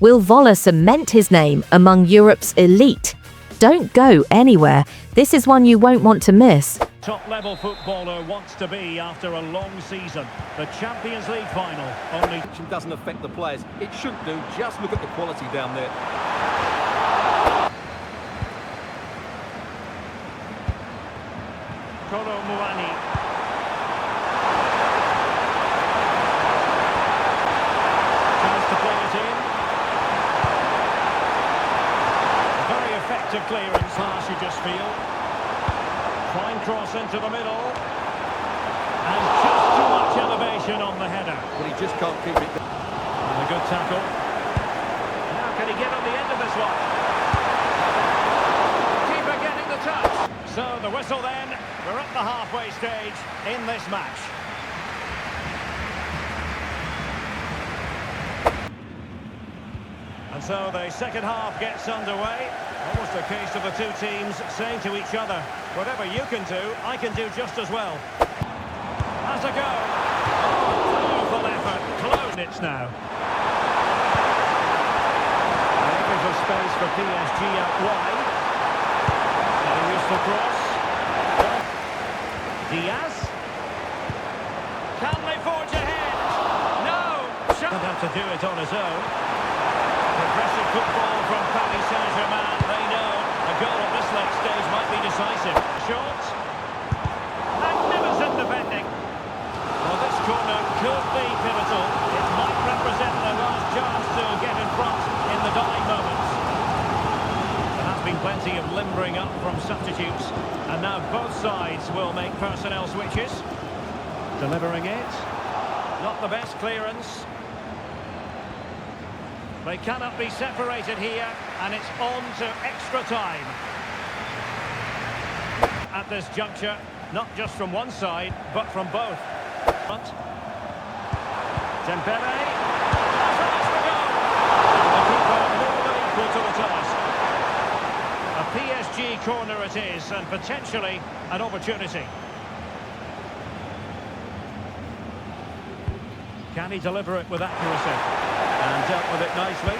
Will Voller cement his name among Europe's elite? Don't go anywhere. This is one you won't want to miss.
Top-level footballer wants to be after a long season. The Champions League final only
doesn't affect the players. It shouldn't do. Just look at the quality down there.
Kolo Muani. Tries to play it in. Very effective clearance pass, you just feel. Fine cross into the middle. And just too much elevation on the header.
But he just can't keep it.
And a good tackle. Now can he get on the end of this one? Keeper getting the touch. So the whistle then. We're at the halfway stage in this match. And so the second half gets underway. Almost a case of the two teams saying to each other, whatever you can do, I can do just as well. Has a go. Powerful effort. Close it now. A bit of space for PSG out wide. A useful cross. Diaz. Can they forge ahead? No. Doesn't have to do it on his own. Progressive football from Paris Saint-Germain. They know a goal at this late stage might be decisive. Short. Magnificent defending. Well, this corner could be pivotal. It might represent their last chance to get in front in the dying moments. There has been plenty of limbering up from substitutes, and now both sides will make personnel switches. Delivering it. Not the best clearance. They cannot be separated here, and it's on to extra time. At this juncture, not just from one side, but from both. Front. Dembele. That's the goal! The keeper more than equal to the task. A PSG corner it is, and potentially an opportunity. Can he deliver it with accuracy? And dealt with it nicely.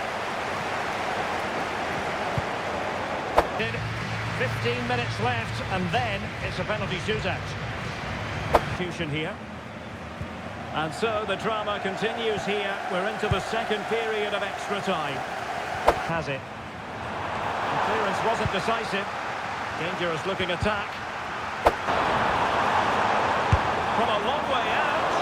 15 minutes left, and then it's a penalty shootout. Execution here. And so the drama continues here. We're into the second period of extra time. Has it. The clearance wasn't decisive. Dangerous looking attack. From a long way out.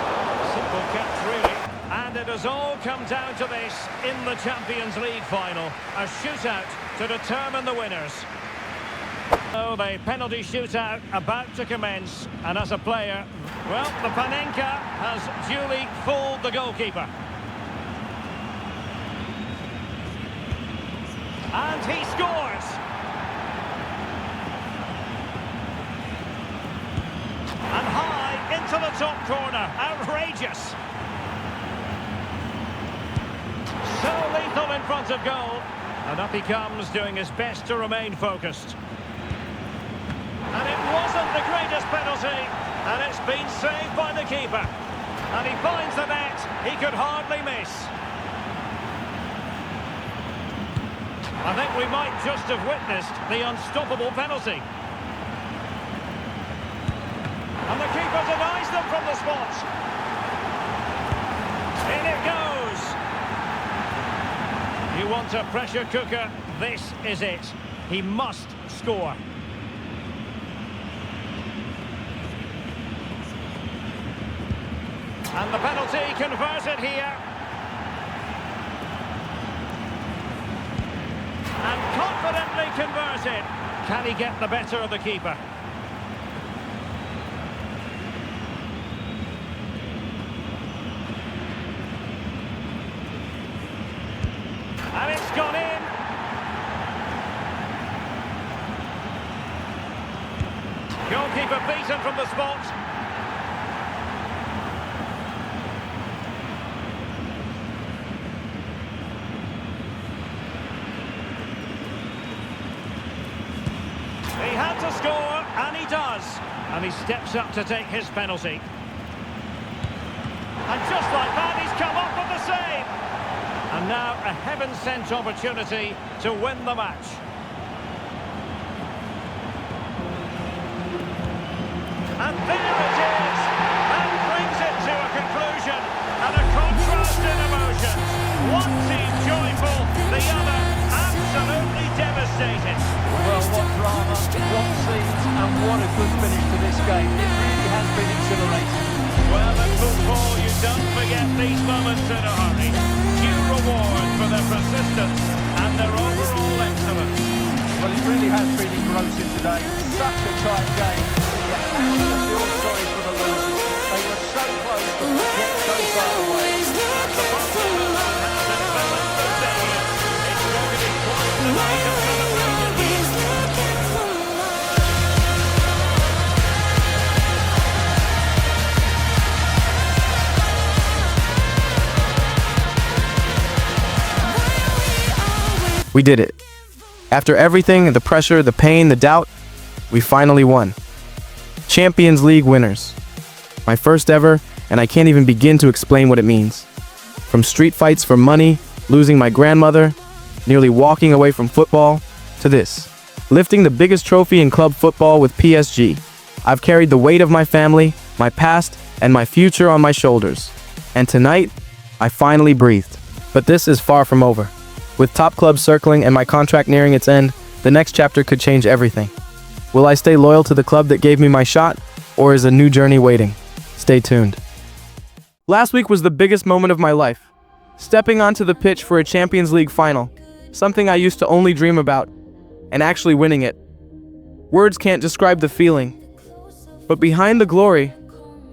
Simple catch, really. And it has all come down to this in the Champions League final. A shootout to determine the winners. Oh, the penalty shootout about to commence, and as a player, well, the Panenka has duly fooled the goalkeeper. And he scores! And high into the top corner, outrageous! So lethal in front of goal, and up he comes, doing his best to remain focused. And it wasn't the greatest penalty, and it's been saved by the keeper. And he finds the net, he could hardly miss. I think we might just have witnessed the unstoppable penalty. And the keeper denies them from the spot. In it goes. You want a pressure cooker? This is it. He must score. And the penalty converted here. And confidently converted. Can he get the better of the keeper? And it's gone in. Goalkeeper beaten from the spot. He had to score, and he does. And he steps up to take his penalty. And just like that, he's come up with the save. And now a heaven-sent opportunity to win the match. And there it is! That brings it to a conclusion. And a contrast in emotions. One team joyful, the other absolutely devastated.
Well, what drama, what scenes, and what a good finish to this game. It really has been exhilarating.
Well, in football, you don't forget these moments in a hurry. Due reward for their persistence and their overall excellence.
Well, it really has been engrossing today. Such a tight game. You have to feel sorry for the losers. They were so close, yet so far away.
And the bottom of the house in Vance Stadium. It's going to be quite the night of celebration here.
We did it. After everything, the pressure, the pain, the doubt, we finally won. Champions League winners. My first ever, and I can't even begin to explain what it means. From street fights for money, losing my grandmother, nearly walking away from football, to this. Lifting the biggest trophy in club football with PSG. I've carried the weight of my family, my past, and my future on my shoulders. And tonight, I finally breathed. But this is far from over. With top clubs circling and my contract nearing its end, the next chapter could change everything. Will I stay loyal to the club that gave me my shot, or is a new journey waiting? Stay tuned. Last week was the biggest moment of my life. Stepping onto the pitch for a Champions League final, something I used to only dream about, and actually winning it. Words can't describe the feeling. But behind the glory,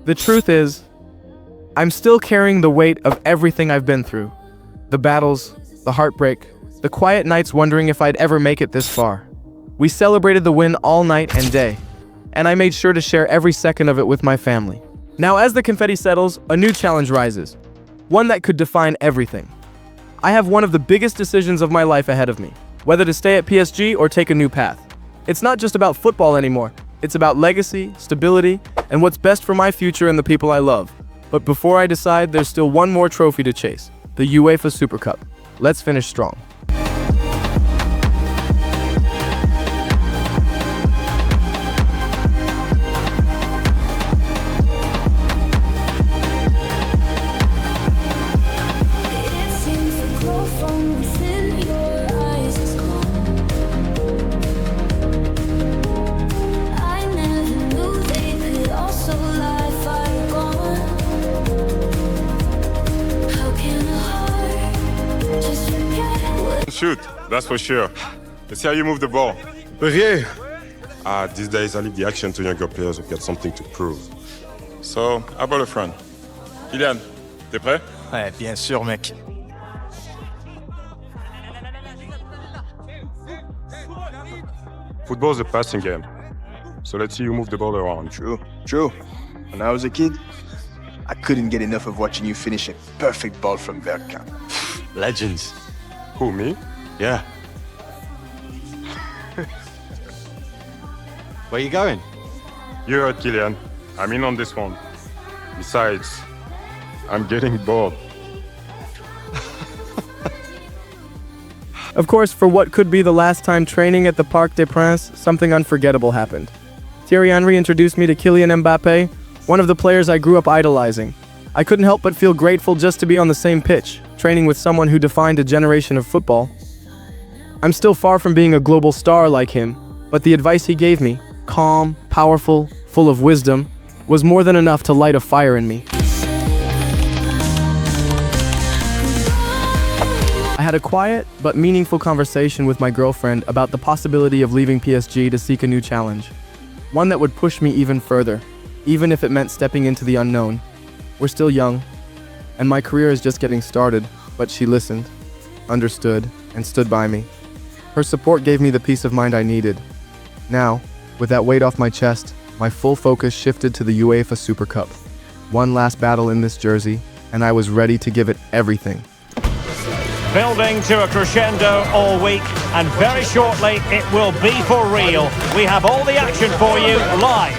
the truth is, I'm still carrying the weight of everything I've been through. The battles, the heartbreak, the quiet nights wondering if I'd ever make it this far. We celebrated the win all night and day, and I made sure to share every second of it with my family. Now, as the confetti settles, a new challenge rises, one that could define everything. I have one of the biggest decisions of my life ahead of me, whether to stay at PSG or take a new path. It's not just about football anymore, it's about legacy, stability, and what's best for my future and the people I love. But before I decide, there's still one more trophy to chase, the UEFA Super Cup. Let's finish strong.
Shoot, that's for sure. Let's see how you move the ball.
With you.
These days, I leave the action to younger players who've got something to prove. So, I brought a friend. Kylian, t'es prêt?
Ouais, bien sûr, mec.
Football's a passing game. So let's see you move the ball around.
True. When I was a kid, I couldn't get enough of watching you finish a perfect ball from Bergkamp.
Legends. Who, me?
Yeah.
Where you going? You heard Kylian. I'm in on this one. Besides, I'm getting bored.
Of course, for what could be the last time training at the Parc des Princes, something unforgettable happened. Thierry Henry introduced me to Kylian Mbappé, one of the players I grew up idolizing. I couldn't help but feel grateful just to be on the same pitch, training with someone who defined a generation of football. I'm still far from being a global star like him, but the advice he gave me, calm, powerful, full of wisdom, was more than enough to light a fire in me. I had a quiet but meaningful conversation with my girlfriend about the possibility of leaving PSG to seek a new challenge. One that would push me even further, even if it meant stepping into the unknown. We're still young, and my career is just getting started, but she listened, understood, and stood by me. Her support gave me the peace of mind I needed. Now, with that weight off my chest, my full focus shifted to the UEFA Super Cup. One last battle in this jersey, and I was ready to give it everything.
Building to a crescendo all week, and very shortly it will be for real. We have all the action for you live.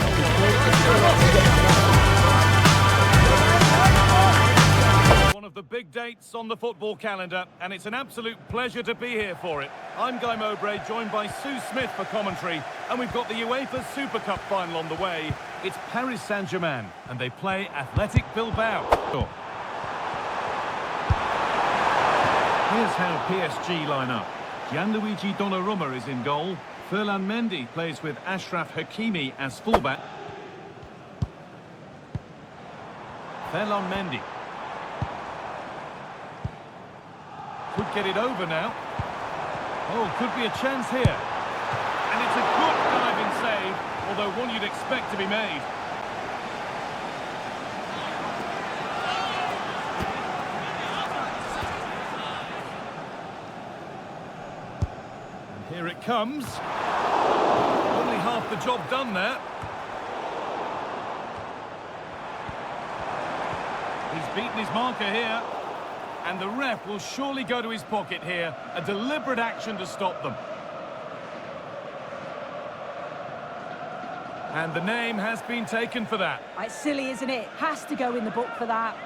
One of the big dates on the football calendar, and it's an absolute pleasure to be here for it. I'm Guy Mowbray, joined by Sue Smith for commentary, and we've got the UEFA Super Cup final on the way. It's Paris Saint-Germain, and they play Athletic Bilbao. Here's how PSG line up. Gianluigi Donnarumma is in goal. Ferland Mendy plays with Ashraf Hakimi as fullback. Ferland Mendy. Could get it over now. Oh, could be a chance here. And it's a good diving save, although one you'd expect to be made. Here it comes. Only half the job done there. He's beaten his marker here. And the ref will surely go to his pocket here. A deliberate action to stop them. And the name has been taken for that.
It's silly, isn't it? Has to go in the book for that.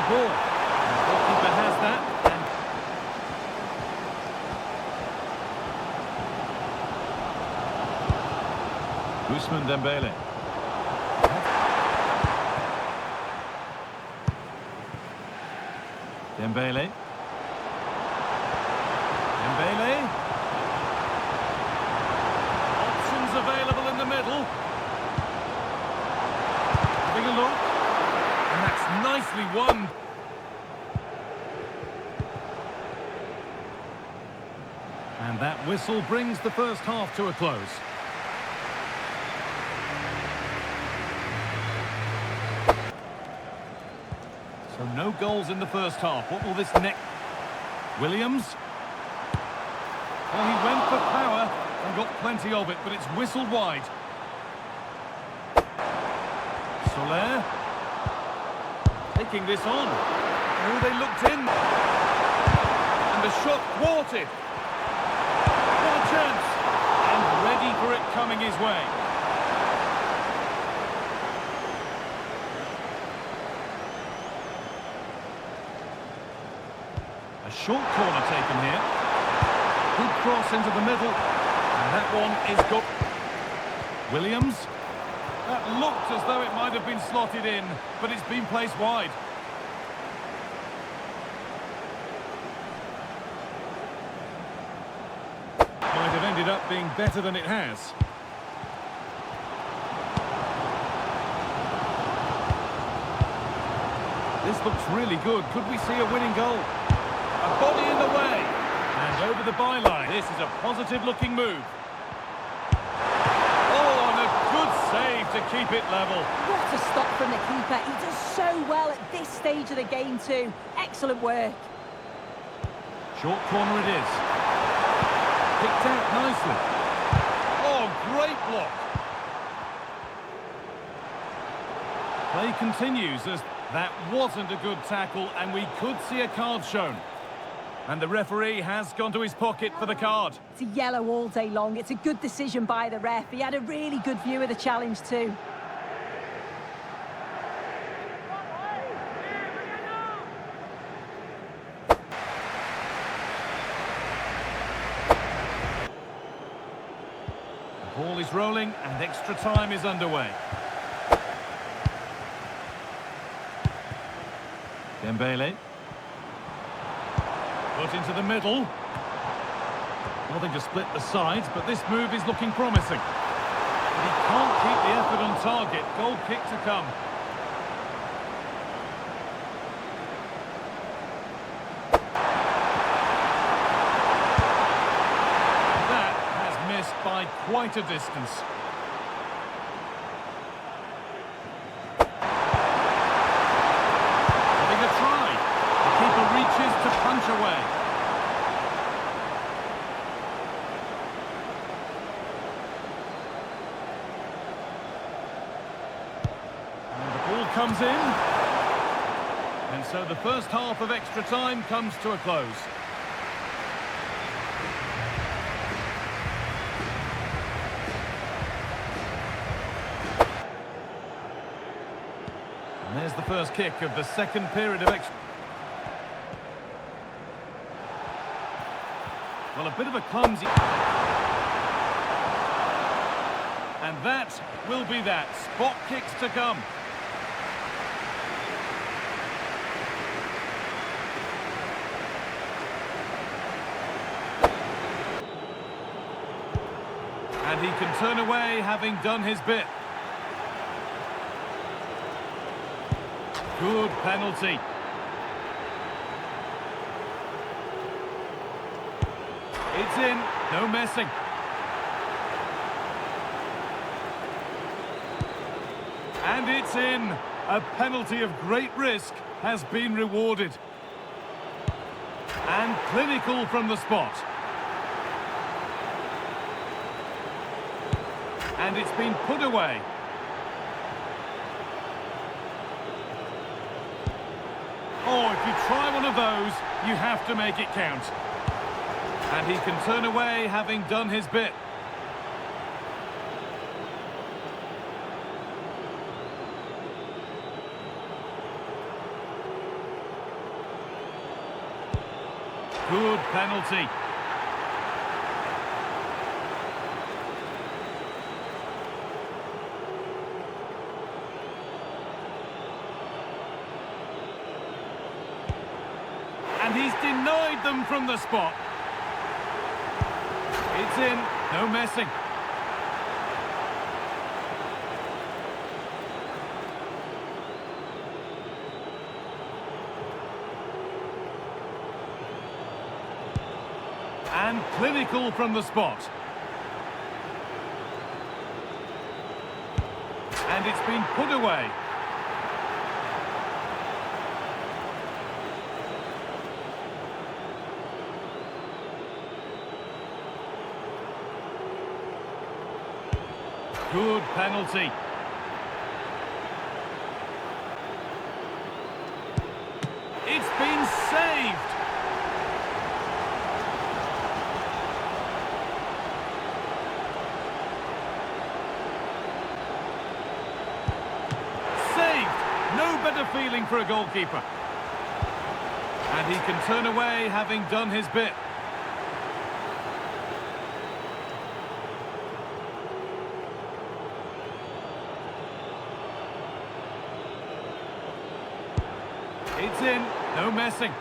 Ball. The goalkeeper has that. And Ousmane Dembele. Dembele. Options available in the middle. Having a look. And that's nicely won. And that whistle brings the first half to a close. So no goals in the first half. What will this next? Williams. Well, he went for power and got plenty of it, but it's whistled wide. Soler. Taking this on. Oh, they looked in. And And the shot thwarted. What a chance. And ready for it coming his way. A short corner taken here. Good cross into the middle. And that one is good. Williams. That looked as though it might have been slotted in, but it's been placed wide. Might have ended up being better than it has. This looks really good. Could we see a winning goal? A body in the way. And over the byline. This is a positive-looking move. Oh, and a good save to keep it level.
What a stop from the keeper. He does so well at this stage of the game too. Excellent work.
Short corner it is. Picked out nicely. Oh, great block. Play continues as that wasn't a good tackle and we could see a card shown. And the referee has gone to his pocket for the card.
It's a yellow all day long. It's a good decision by the ref. He had a really good view of the challenge too.
The ball is rolling and extra time is underway. Dembele. Put into the middle. Nothing to split the sides, but this move is looking promising. But he can't keep the effort on target. Goal kick to come. That has missed by quite a distance. Having a try. The keeper reaches to punch away. Comes in, and so the first half of extra time comes to a close. And there's the first kick of the second period of extra. Well, a bit of a clumsy, and that will be that. Spot kicks to come. And he can turn away, having done his bit. Good penalty. It's in, no messing. And it's in. A penalty of great risk has been rewarded. And clinical from the spot. And it's been put away. Oh, if you try one of those, you have to make it count. And he can turn away, having done his bit. Good penalty. And he's denied them from the spot. It's in, no messing. And clinical from the spot. And it's been put away. Good penalty. It's been saved. feeling for a goalkeeper. And he can turn away, having done his bit. It's in, no messing.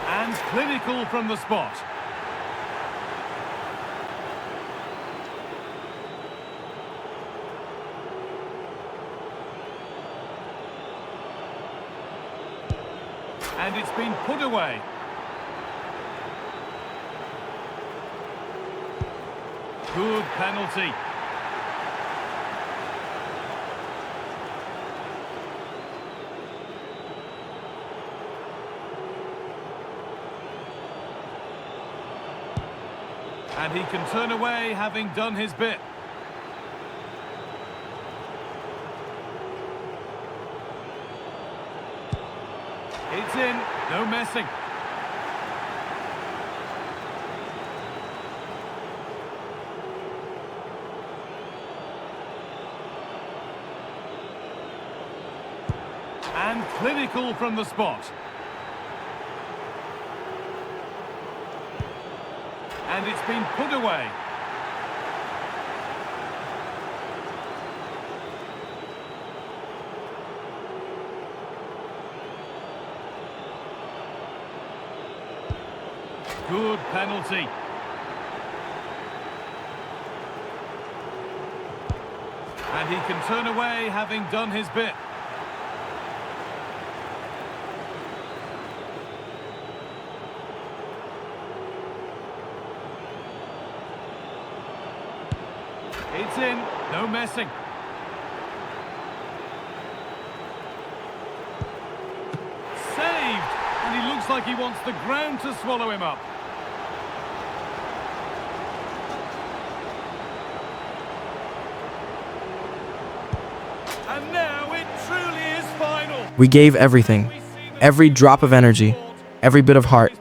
And clinical from the spot. And it's been put away. Good penalty. And he can turn away, having done his bit. It's in, no messing. And clinical from the spot. And it's been put away. Good penalty. And he can turn away, having done his bit. It's in, no messing. Saved! And he looks like he wants the ground to swallow him up. And now it truly is final.
We gave everything, every drop of energy, every bit of heart,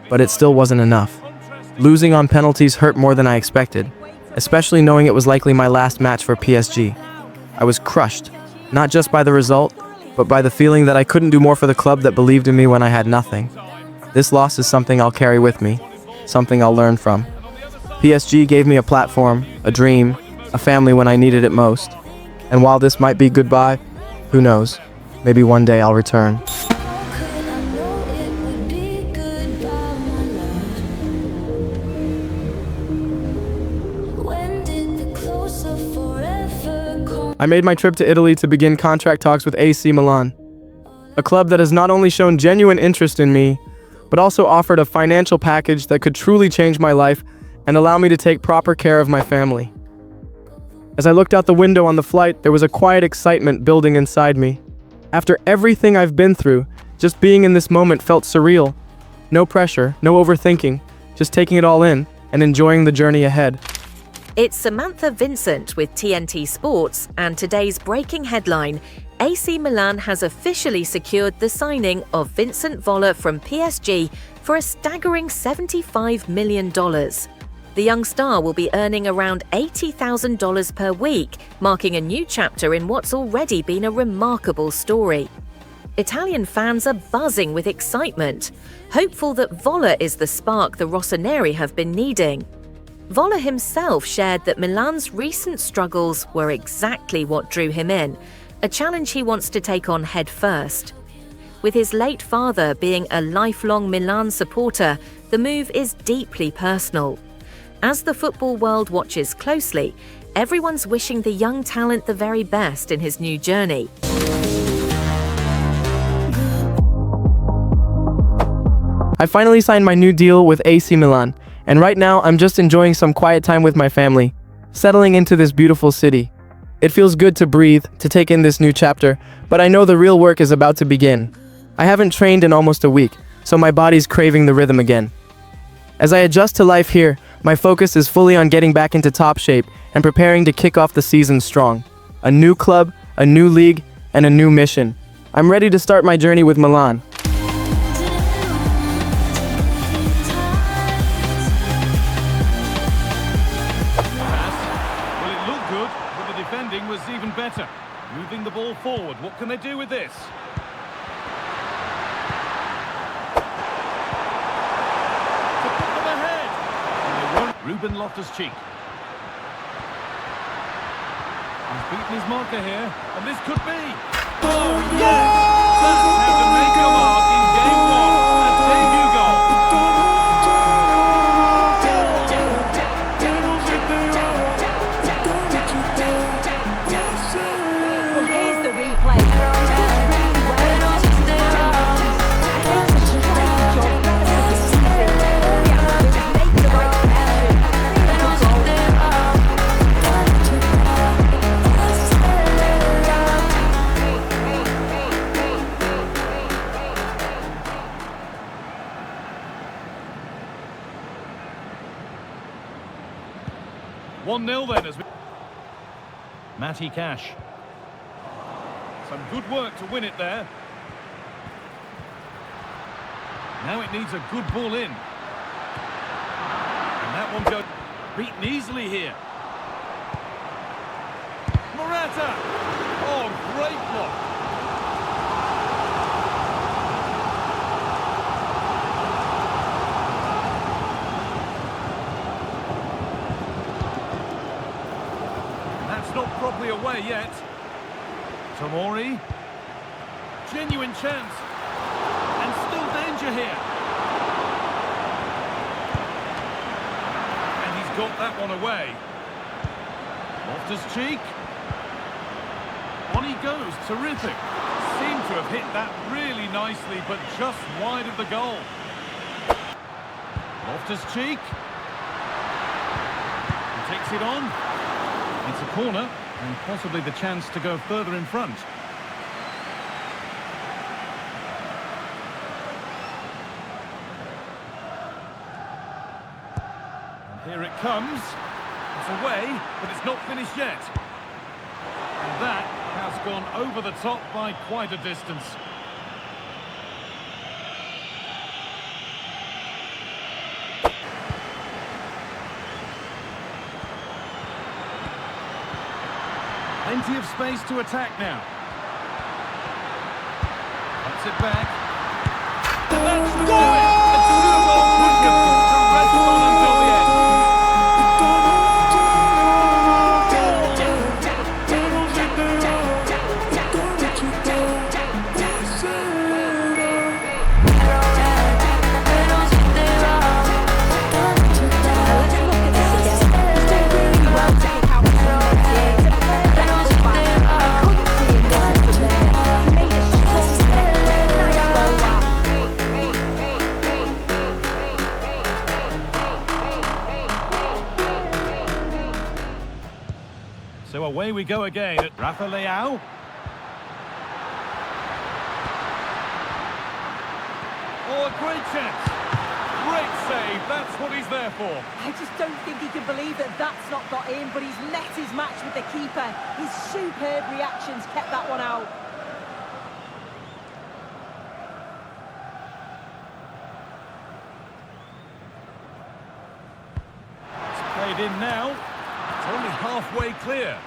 but it still wasn't enough. Losing on penalties hurt more than I expected, especially knowing it was likely my last match for PSG. I was crushed, not just by the result, but by the feeling that I couldn't do more for the club that believed in me when I had nothing. This loss is something I'll carry with me, something I'll learn from. PSG gave me a platform, a dream, a family when I needed it most. And while this might be goodbye, who knows, maybe one day I'll return. I made my trip to Italy to begin contract talks with AC Milan, a club that has not only shown genuine interest in me, but also offered a financial package that could truly change my life and allow me to take proper care of my family. As I looked out the window on the flight, there was a quiet excitement building inside me. After everything I've been through, just being in this moment felt surreal. No pressure, no overthinking, just taking it all in and enjoying the journey ahead.
It's Samantha Vincent with TNT Sports, and today's breaking headline: AC Milan has officially secured the signing of Vincent Voller from PSG for a staggering $75 million. The young star will be earning around $80,000 per week, marking a new chapter in what's already been a remarkable story. Italian fans are buzzing with excitement, hopeful that Voller is the spark the Rossoneri have been needing. Voller himself shared that Milan's recent struggles were exactly what drew him in, a challenge he wants to take on head first. With his late father being a lifelong Milan supporter, the move is deeply personal. As the football world watches closely, everyone's wishing the young talent the very best in his new journey.
I finally signed my new deal with AC Milan, and right now I'm just enjoying some quiet time with my family, settling into this beautiful city. It feels good to breathe, to take in this new chapter, but I know the real work is about to begin. I haven't trained in almost a week, so my body's craving the rhythm again. As I adjust to life here, my focus is fully on getting back into top shape and preparing to kick off the season strong. A new club, a new league, and a new mission. I'm ready to start my journey with Milan.
better. Moving the ball forward. What can they do with this? To put them ahead. And they won't. Ruben Loftus-Cheek. He's beaten his marker here, and this could be. Oh, yes! That's how to make a mark in game one. A debut goal.
Well, here's the replay. He's done really well. Make the right connection. Good goal.
1-0 then as we... Matty Cash. Some good work to win it there. Now it needs a good ball in. And that one goes beaten easily here. Morata! Oh, great block. Not properly away yet. Tomori. Genuine chance. And still danger here. And he's got that one away. Loftus-Cheek. On he goes. Terrific. Seemed to have hit that really nicely, but just wide of the goal. Loftus-Cheek. He takes it on. It's a corner, and possibly the chance to go further in front. And here it comes. It's away, but it's not finished yet. And that has gone over the top by quite a distance. Plenty of space to attack now. Cuts it back. That's the goal! A two-goal quicker to rest on until the end. So away we go again at Rafa Leao. Oh, a great chance. Great save. That's what he's there for.
I just don't think he can believe that that's not got in, but he's met his match with the keeper. His superb reactions kept that one out.
It's played in now. It's only halfway clear.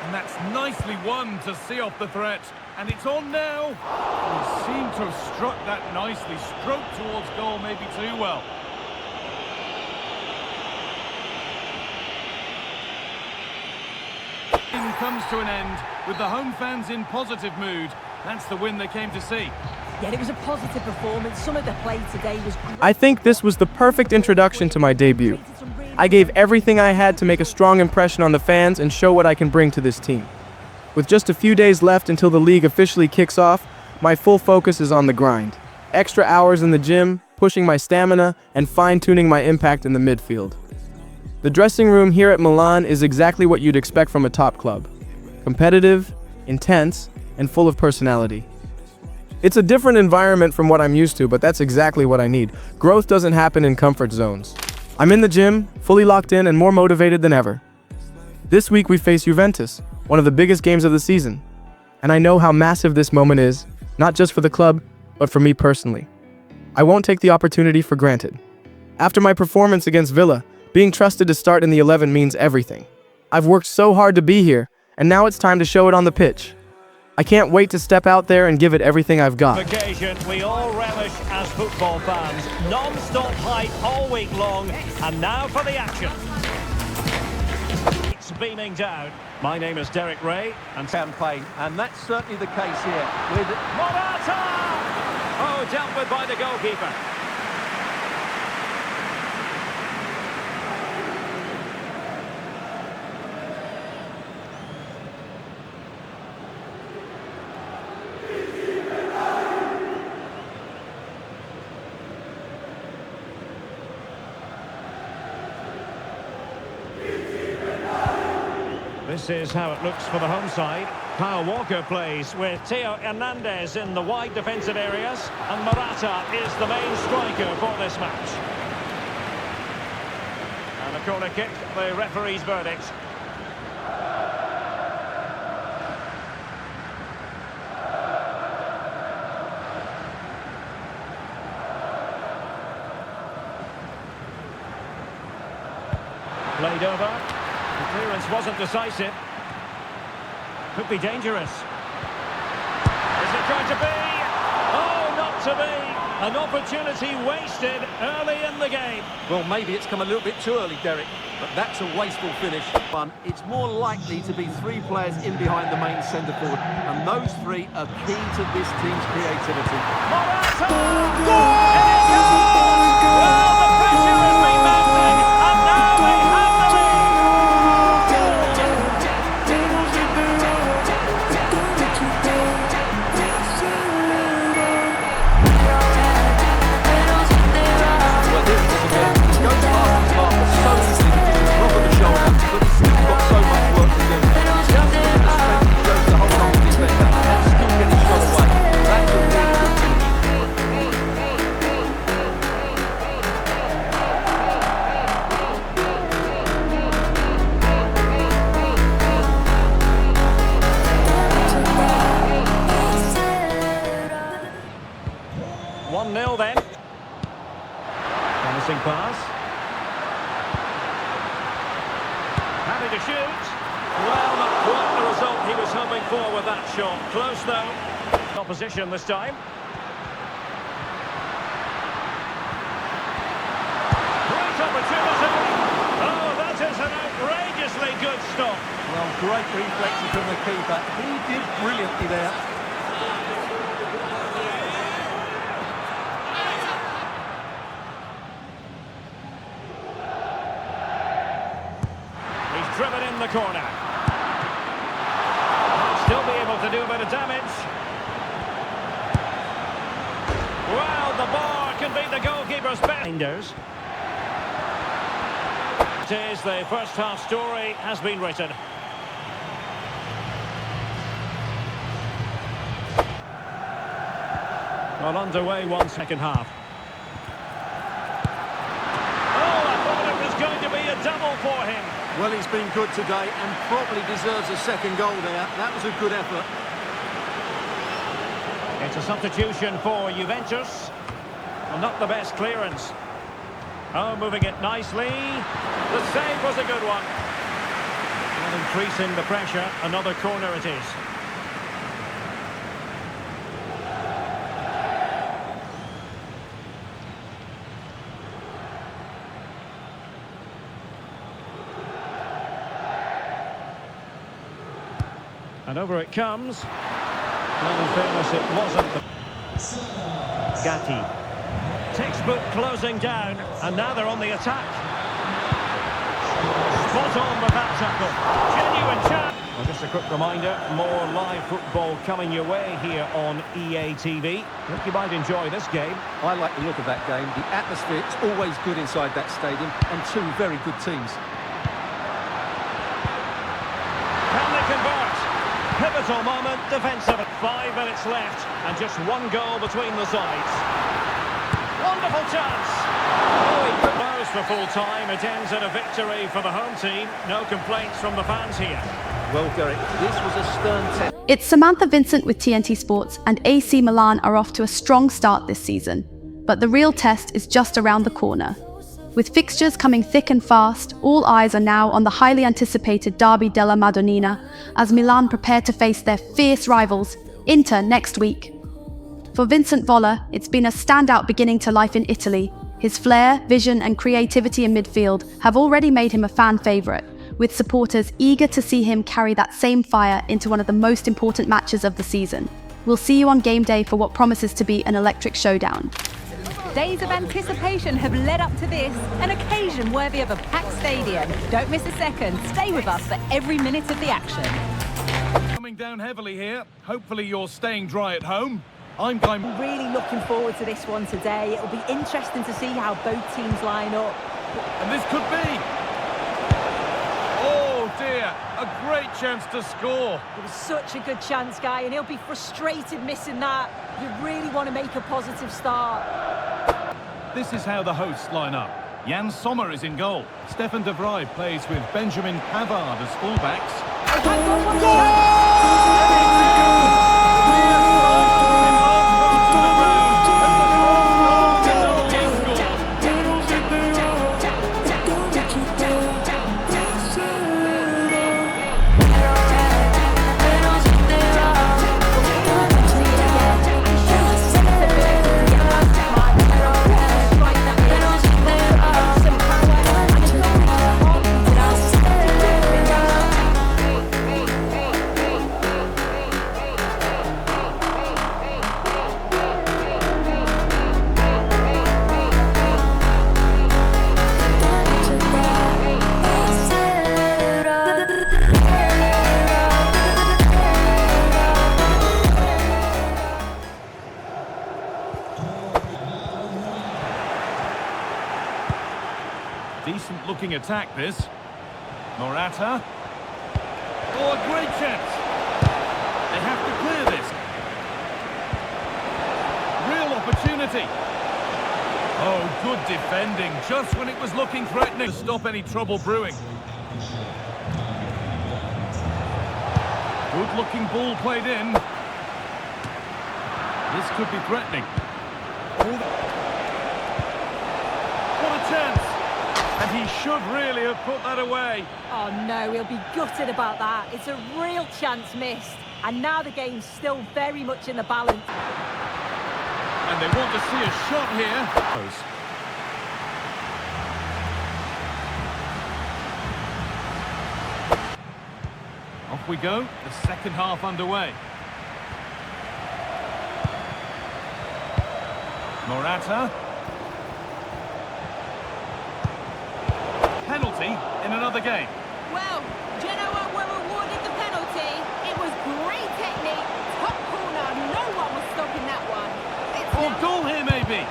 And that's nicely won to see off the threat. And it's on now. He seemed to have struck that nicely. Stroked towards goal, maybe too well. Comes to an end with the home fans in positive mood. That's the win they came to see.
Yeah, it was a positive performance. Some of the play today was great.
I think this was the perfect introduction to my debut. I gave everything I had to make a strong impression on the fans and show what I can bring to this team. With just a few days left until the league officially kicks off, my full focus is on the grind. Extra hours in the gym, pushing my stamina, and fine-tuning my impact in the midfield. The dressing room here at Milan is exactly what you'd expect from a top club. Competitive, intense, and full of personality. It's a different environment from what I'm used to, but that's exactly what I need. Growth doesn't happen in comfort zones. I'm in the gym, fully locked in and more motivated than ever. This week we face Juventus, one of the biggest games of the season. And I know how massive this moment is, not just for the club, but for me personally. I won't take the opportunity for granted. After my performance against Villa, Being trusted to start in the 11 means everything. I've worked so hard to be here, and now it's time to show it on the pitch. I can't wait to step out there and give it everything I've got.
Occasion we all relish as football fans. Non-stop hype all week long, and now for the action. It's beaming down. My name is Derek Ray, and
campaign, and that's certainly the case here with
Morata! Oh, dealt with by the goalkeeper. This is how it looks for the home side. Kyle Walker plays with Theo Hernandez in the wide defensive areas, and Morata is the main striker for this match. And a corner kick, the referee's verdict. Played over. The clearance wasn't decisive. Could be dangerous. Is it going to be? Oh, not to be. An opportunity wasted early in the game.
Well, maybe it's come a little bit too early, Derek, but that's a wasteful finish. It's more likely to be 3 players in behind the main centre forward, and those 3 are key to this team's creativity.
Morata! Goal! And it goes! Well, the pressure has been mounting, and now they have the lead. Pass. Happy to shoot. Well, not quite the result he was hoping for with that shot. Close though. Opposition this time. Great opportunity. Oh, that is an outrageously good stop.
Well, great reflexes from the keeper. He did brilliantly there.
Driven in the corner. Still be able to do a bit of damage. Well, the bar can beat the goalkeeper's benders. It is the first half story has been written. Well, underway 1 second half. Oh, I thought it was going to be a double for him.
Well, he's been good today and probably deserves a second goal there. That was a good effort.
It's a substitution for Juventus. Well, not the best clearance. Oh, moving it nicely. The save was a good one. And increasing the pressure, another corner it is. And over it comes. Well, in fairness, it wasn't the... Gatti. Textbook closing down, and now they're on the attack. Spot on with that tackle. Genuine chance. Well, just a quick reminder, more live football coming your way here on EA TV. I think you might enjoy this game.
I like the look of that game. The atmosphere is always good inside that stadium, and 2 very good teams.
Can they convert? Pivotal moment, defensive. 5 minutes left, and just 1 goal between the sides. Wonderful chance. Oh, he could close for full time. It ends in a victory for the home team. No complaints from the fans here.
Well, Derek, this was a stern test.
It's Samantha Vincent with TNT Sports, and AC Milan are off to a strong start this season. But the real test is just around the corner. With fixtures coming thick and fast, all eyes are now on the highly anticipated Derby della Madonnina as Milan prepare to face their fierce rivals, Inter, next week. For Vincent Voller, it's been a standout beginning to life in Italy. His flair, vision and creativity in midfield have already made him a fan favourite, with supporters eager to see him carry that same fire into one of the most important matches of the season. We'll see you on game day for what promises to be an electric showdown.
Days of anticipation have led up to this, an occasion worthy of a packed stadium. Don't miss a second. Stay with us for every minute of the action.
Coming down heavily here. Hopefully you're staying dry at home. I'm
really looking forward to this one today. It'll be interesting to see how both teams line up.
And this could be... Oh dear, a great chance to score.
It was such a good chance, Guy, and he'll be frustrated missing that. You really want to make a positive start.
This is how the hosts line up. Jan Sommer is in goal. Stefan de Vrij plays with Benjamin Pavard as fullbacks. Decent looking attack this. Morata. Oh, a great chance. They have to clear this. Real opportunity. Oh, good defending, just when it was looking threatening to stop any trouble brewing. Good looking ball played in. This could be threatening. What a chance! And he should really have put that away.
Oh no, he'll be gutted about that. It's a real chance missed. And now the game's still very much in the balance.
And they want to see a shot here. Off we go, the second half underway. Morata. Penalty in another game.
Well, Genoa were awarded the penalty. It was great technique, top corner, no one was stopping that one.
Oh, goal here maybe.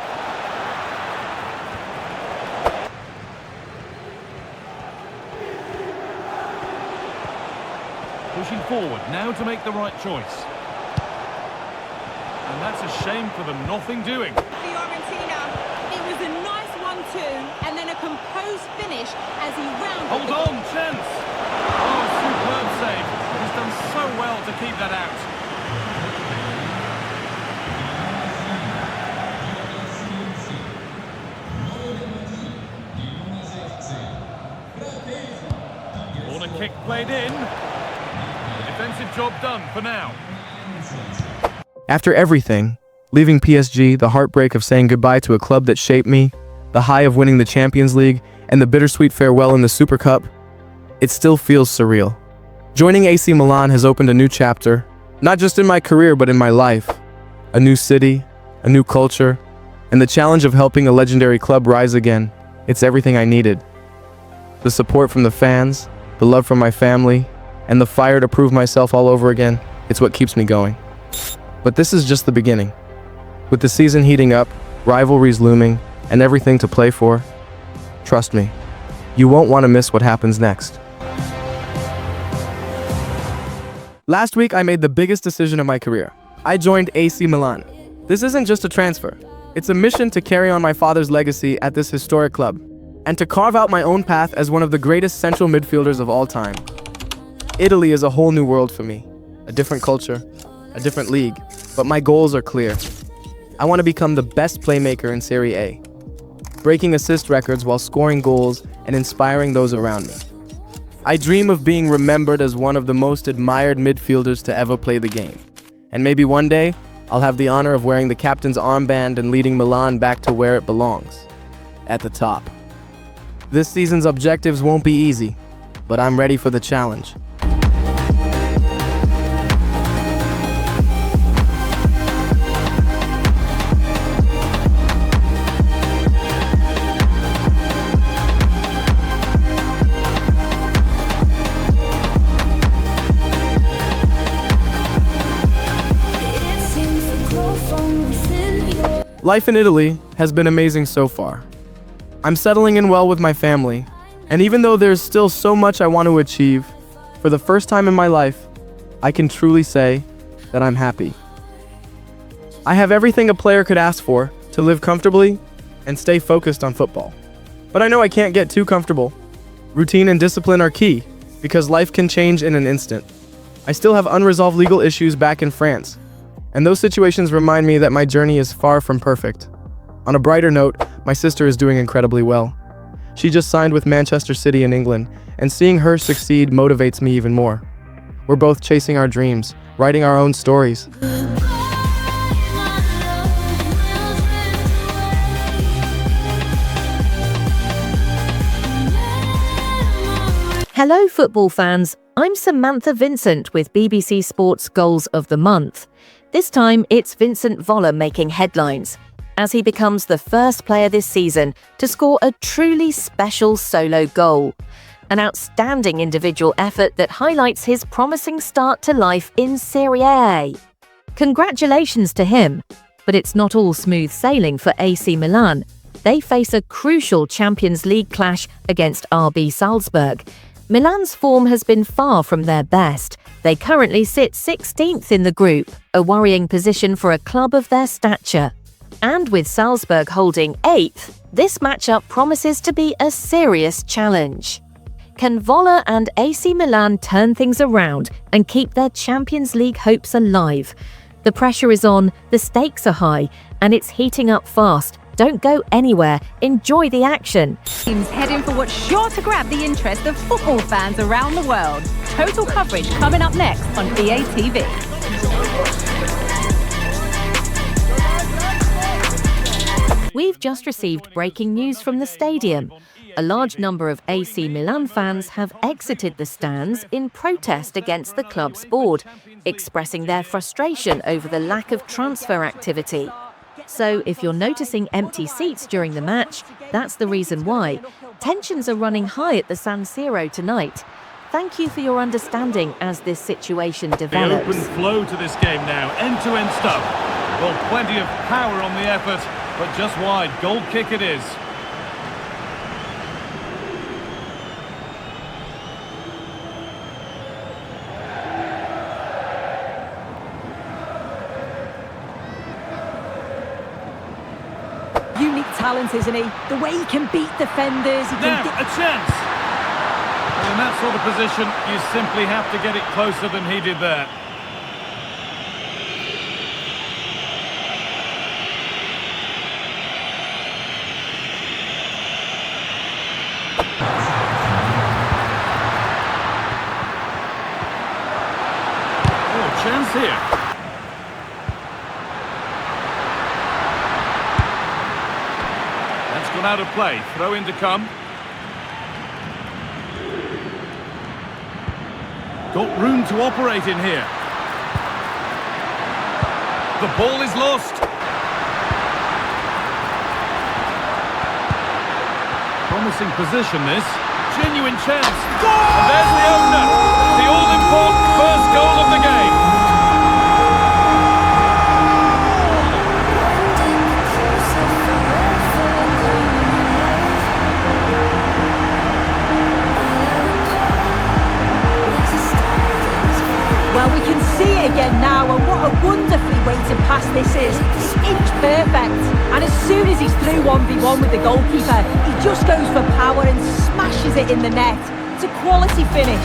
Pushing forward now to make the right choice. And that's a shame for the nothing doing.
Fiorentina, it was a nice 1-2 and then a composed finish as he rounded.
Hold on, chance. Oh, superb save. He's done so well to keep that out. Corner kick played in. Defensive job done for now.
After everything, leaving PSG, the heartbreak of saying goodbye to a club that shaped me, the high of winning the Champions League, and the bittersweet farewell in the Super Cup, it still feels surreal. Joining AC Milan has opened a new chapter, not just in my career but in my life. A new city, a new culture, and the challenge of helping a legendary club rise again. It's everything I needed. The support from the fans, the love from my family, and the fire to prove myself all over again, it's what keeps me going. But this is just the beginning. With the season heating up, rivalries looming, and everything to play for, trust me, you won't want to miss what happens next. Last week, I made the biggest decision of my career. I joined AC Milan. This isn't just a transfer. It's a mission to carry on my father's legacy at this historic club, and to carve out my own path as one of the greatest central midfielders of all time. Italy is a whole new world for me. A different culture, a different league, but my goals are clear. I want to become the best playmaker in Serie A. breaking assist records while scoring goals and inspiring those around me. I dream of being remembered as one of the most admired midfielders to ever play the game. And maybe one day, I'll have the honor of wearing the captain's armband and leading Milan back to where it belongs, at the top. This season's objectives won't be easy, but I'm ready for the challenge. Life in Italy has been amazing so far. I'm settling in well with my family, and even though there's still so much I want to achieve, for the first time in my life, I can truly say that I'm happy. I have everything a player could ask for to live comfortably and stay focused on football. But I know I can't get too comfortable. Routine and discipline are key, because life can change in an instant. I still have unresolved legal issues back in France, and those situations remind me that my journey is far from perfect. On a brighter note, my sister is doing incredibly well. She just signed with Manchester City in England, and seeing her succeed motivates me even more. We're both chasing our dreams, writing our own stories.
Hello football fans, I'm Samantha Vincent with BBC Sports Goals of the Month. This time it's Vincent Voller making headlines, as he becomes the first player this season to score a truly special solo goal. An outstanding individual effort that highlights his promising start to life in Serie A. Congratulations to him, but it's not all smooth sailing for AC Milan. They face a crucial Champions League clash against RB Salzburg. Milan's form has been far from their best. They currently sit 16th in the group, a worrying position for a club of their stature. And with Salzburg holding 8th, this matchup promises to be a serious challenge. Can Voller and AC Milan turn things around and keep their Champions League hopes alive? The pressure is on, the stakes are high, and it's heating up fast. Don't go anywhere. Enjoy the action.
Teams heading for what's sure to grab the interest of football fans around the world. Total coverage coming up next on EA TV.
We've just received breaking news from the stadium. A large number of AC Milan fans have exited the stands in protest against the club's board, expressing their frustration over the lack of transfer activity. So if you're noticing empty seats during the match, that's the reason why. Tensions are running high at the San Siro tonight. Thank you for your understanding as this situation develops.
The open flow to this game now, end-to-end stuff. Well, plenty of power on the effort, but just wide. Goal kick it is.
Unique talent, isn't he? The way he can beat defenders. He
Now,
can
a chance! Well, in that sort of position, you simply have to get it closer than he did there. Oh, chance here. Out of play, throw in to come. Got room to operate in here. The ball is lost. Promising position this. Genuine chance. And there's the opener. The all-important first goal of the game.
Well, we can see it again now, and what a wonderfully weighted pass this is. It's inch perfect. And as soon as he's through 1v1 with the goalkeeper, he just goes for power and smashes it in the net. It's a quality finish.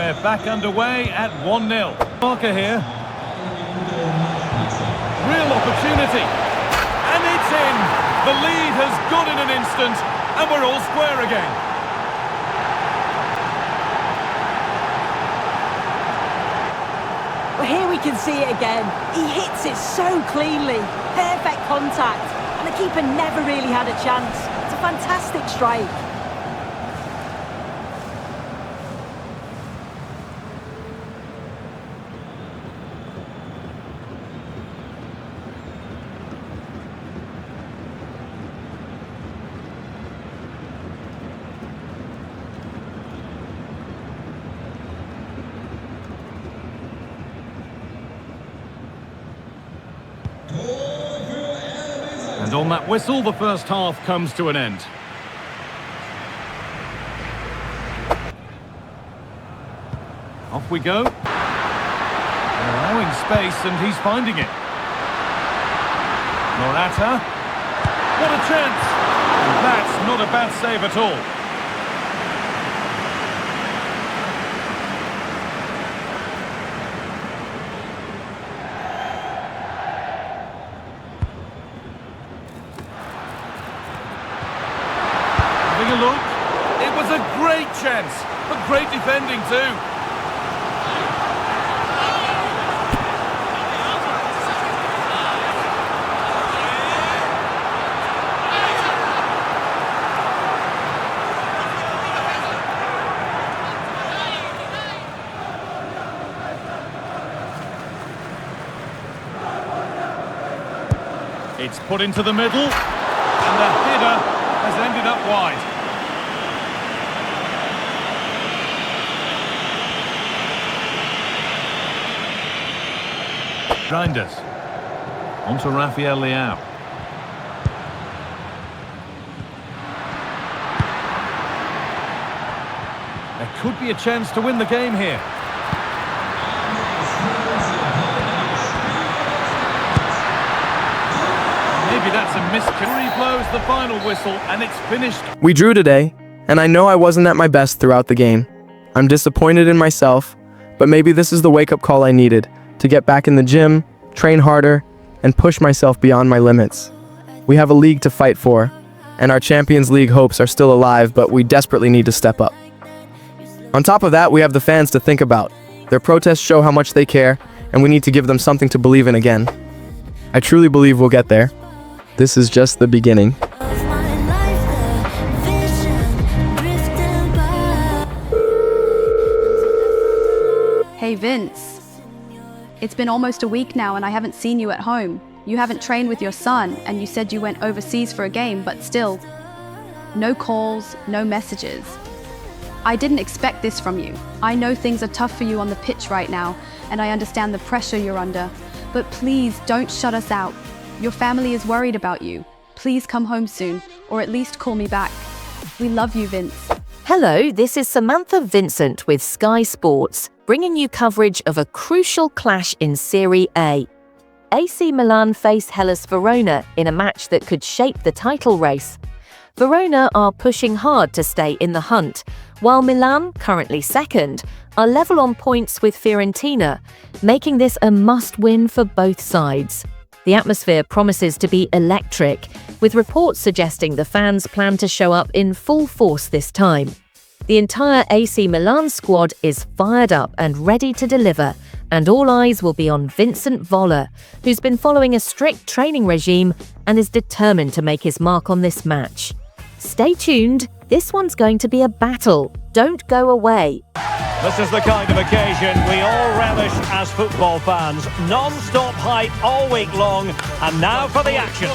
we're back underway at 1-0. Marker here. Real opportunity. And it's in. The lead has gone in an instant, and we're all square again.
Well, here we can see it again. He hits it so cleanly. Perfect contact. And the keeper never really had a chance. It's a fantastic strike.
And on that whistle, the first half comes to an end. Off we go. Allowing space, and he's finding it. Morata. What a chance! And that's not a bad save at all. Having a look. It was a great chance, but great defending too. It's put into the middle, and the header has ended up wide. Reinders. On to Rafael Leao. There could be a chance to win the game here. Maybe that's a miscarry. Blows the final whistle, and it's finished.
We drew today, and I know I wasn't at my best throughout the game. I'm disappointed in myself, but maybe this is the wake-up call I needed to get back in the gym, train harder, and push myself beyond my limits. We have a league to fight for, and our Champions League hopes are still alive, but we desperately need to step up. On top of that, we have the fans to think about. Their protests show how much they care, and we need to give them something to believe in again. I truly believe we'll get there. This is just the beginning.
Hey Vince, it's been almost a week now and I haven't seen you at home. You haven't trained with your son and you said you went overseas for a game, but still, no calls, no messages. I didn't expect this from you. I know things are tough for you on the pitch right now and I understand the pressure you're under, but please don't shut us out. Your family is worried about you. Please come home soon, or at least call me back. We love you, Vince.
Hello, this is Samantha Vincent with Sky Sports, bringing you coverage of a crucial clash in Serie A. AC Milan face Hellas Verona in a match that could shape the title race. Verona are pushing hard to stay in the hunt, while Milan, currently second, are level on points with Fiorentina, making this a must-win for both sides. The atmosphere promises to be electric, with reports suggesting the fans plan to show up in full force this time. The entire AC Milan squad is fired up and ready to deliver, and all eyes will be on Vincent Voller, who's been following a strict training regime and is determined to make his mark on this match. Stay tuned, this one's going to be a battle. Don't go away.
This is the kind of occasion we all relish as football fans. Non-stop hype all week long, and now for the action.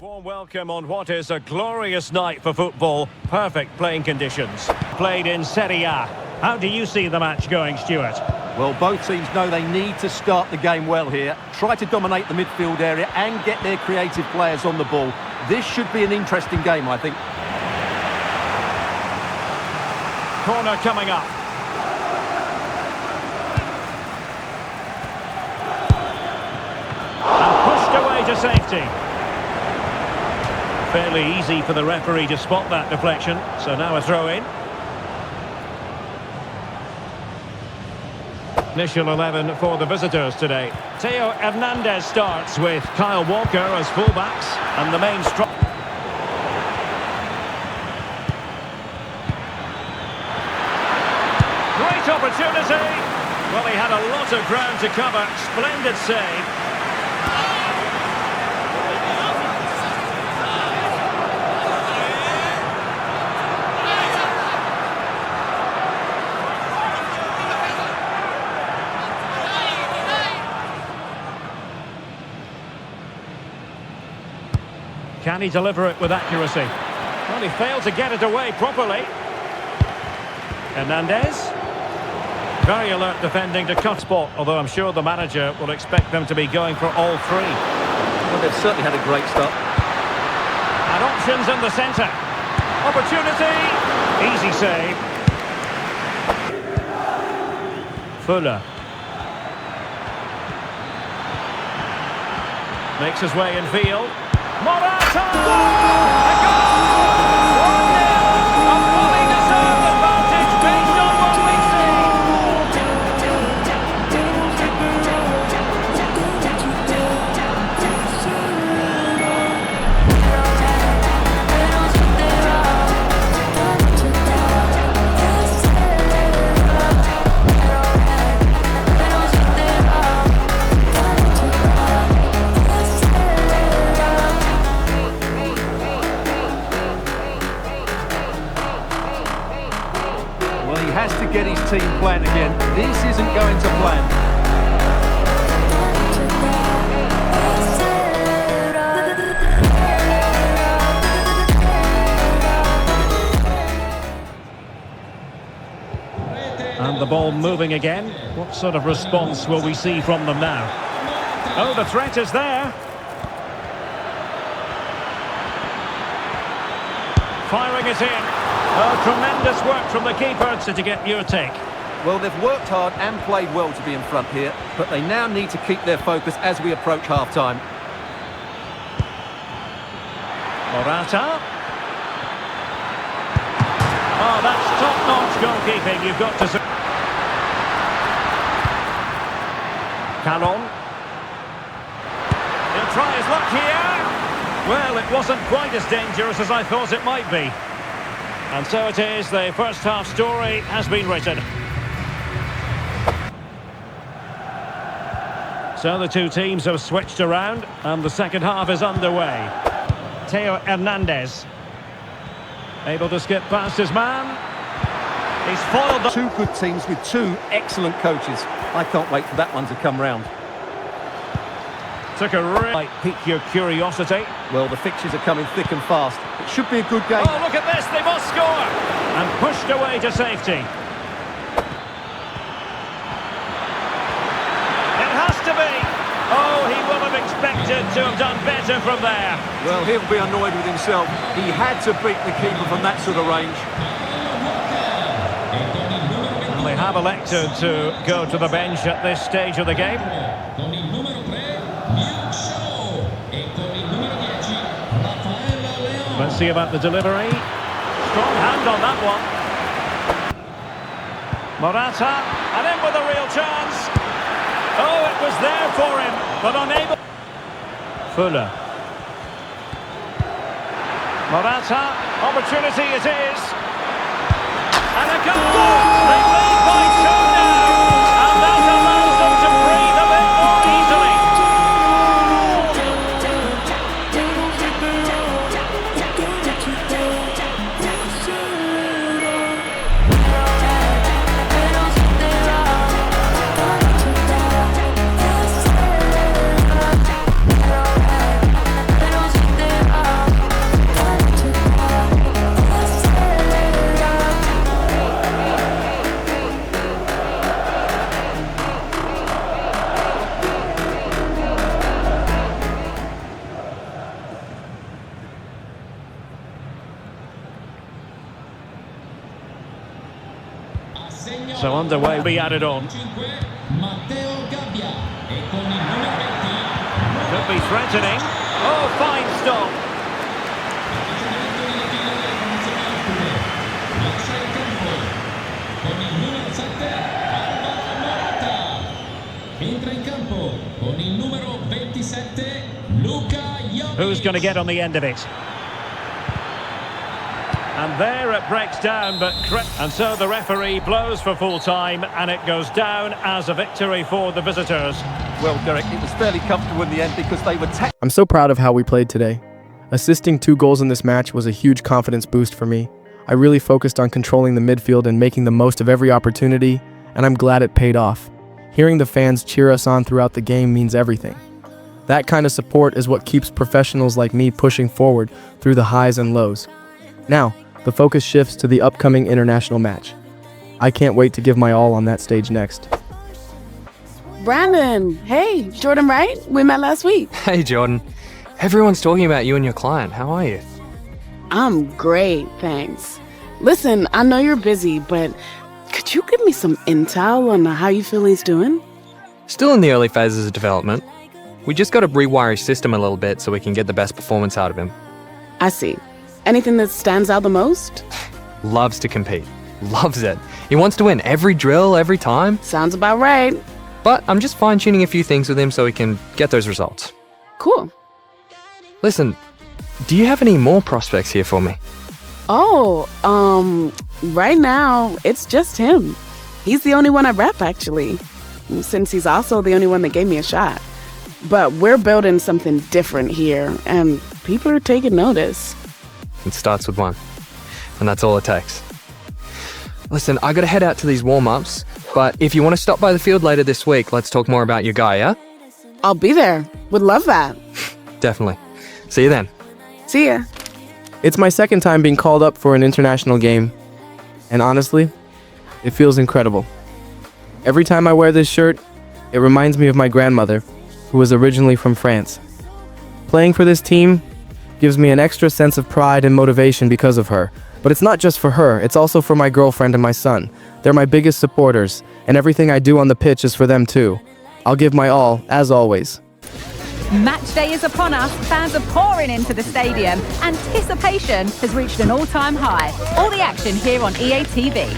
Warm welcome on what is a glorious night for football. Perfect playing conditions. Played in Serie A. How do you see the match going, Stuart?
Well, both teams know they need to start the game well here. Try to dominate the midfield area and get their creative players on the ball. This should be an interesting game, I think.
Corner coming up. And pushed away to safety. Fairly easy for the referee to spot that deflection. So now a throw in. Initial 11 for the visitors today. Theo Hernandez starts with Kyle Walker as fullbacks and the main strike. Great opportunity. Well, he had a lot of ground to cover. Splendid save. Can he deliver it with accuracy? Well, he failed to get it away properly. Hernandez. Very alert defending to cut spot, although I'm sure the manager will expect them to be going for all three.
Well, they've certainly had a great start.
And options in the centre. Opportunity. Easy save. Fuller. Makes his way in field. Morata! A goal! 1-0! A fully deserved advantage based on what we
get his team plan again. This isn't going to plan.
And the ball moving again. What sort of response will we see from them now? Oh, the threat is there. Firing it in. Oh, tremendous work from the keeper to get your take.
Well, they've worked hard and played well to be in front here, but they now need to keep their focus as we approach half-time.
Morata. Oh, that's top-notch goalkeeping, you've got to say. Calon. He'll try his luck here. Well, it wasn't quite as dangerous as I thought it might be. And so it is, the first half story has been written. So the two teams have switched around and the second half is underway. Theo Hernandez. Able to skip past his man. He's foiled.
Two good teams with two excellent coaches. I can't wait for that one to come round.
Took a might pique your curiosity.
Well, the fixtures are coming thick and fast. It should be a good game.
Oh, look at this, they must score! And pushed away to safety. It has to be! Oh, he will have expected to have done better from there.
Well, he'll be annoyed with himself. He had to beat the keeper from that sort of range.
Well, they have elected to go to the bench at this stage of the game. Let's see about the delivery. Strong hand on that one. Morata, and in with a real chance. Oh, it was there for him, but unable. Fuller. Morata, opportunity it is. And a goal! They lead by 2 now, and that allows them to breathe a bit more easily. So underway, be added on. Could be threatening. Oh, fine stop. Who's going to get on the end of it? And there it breaks down, and so the referee blows for full time, and it goes down as a victory for the visitors.
Well, Derek, it was fairly comfortable in the end because they were
I'm so proud of how we played today. Assisting 2 goals in this match was a huge confidence boost for me. I really focused on controlling the midfield and making the most of every opportunity, and I'm glad it paid off. Hearing the fans cheer us on throughout the game means everything. That kind of support is what keeps professionals like me pushing forward through the highs and lows. Now, the focus shifts to the upcoming international match. I can't wait to give my all on that stage next.
Brandon, hey, Jordan, right? We met last week.
Hey, Jordan. Everyone's talking about you and your client. How are you?
I'm great, thanks. Listen, I know you're busy, but could you give me some intel on how you feel he's doing?
Still in the early phases of development. We just got to rewire his system a little bit so we can get the best performance out of him.
I see. Anything that stands out the most?
Loves to compete. Loves it. He wants to win every drill, every time.
Sounds about right.
But I'm just fine-tuning a few things with him so he can get those results.
Cool.
Listen, do you have any more prospects here for me?
Oh, right now, it's just him. He's the only one I rep, actually, since he's also the only one that gave me a shot. But we're building something different here, and people are taking notice.
It starts with one, and that's all it takes. Listen, I gotta head out to these warm-ups, but if you want to stop by the field later this week, let's talk more about your guy, yeah?
I'll be there. Would love that.
Definitely. See you then.
See ya.
It's my second time being called up for an international game, and honestly, it feels incredible. Every time I wear this shirt, it reminds me of my grandmother, who was originally from France. Playing for this team gives me an extra sense of pride and motivation because of her. But it's not just for her, it's also for my girlfriend and my son. They're my biggest supporters, and everything I do on the pitch is for them too. I'll give my all, as always.
Match day is upon us. Fans are pouring into the stadium. Anticipation has reached an all-time high. All the action here on EA TV.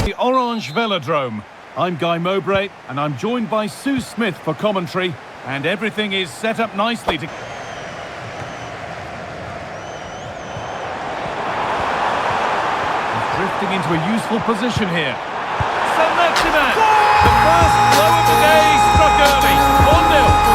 The Orange Velodrome. I'm Guy Mowbray, and I'm joined by Sue Smith for commentary, and everything is set up nicely to... He's drifting into a useful position here. Saint-Maximin! The first blow of the day struck early. 1-0.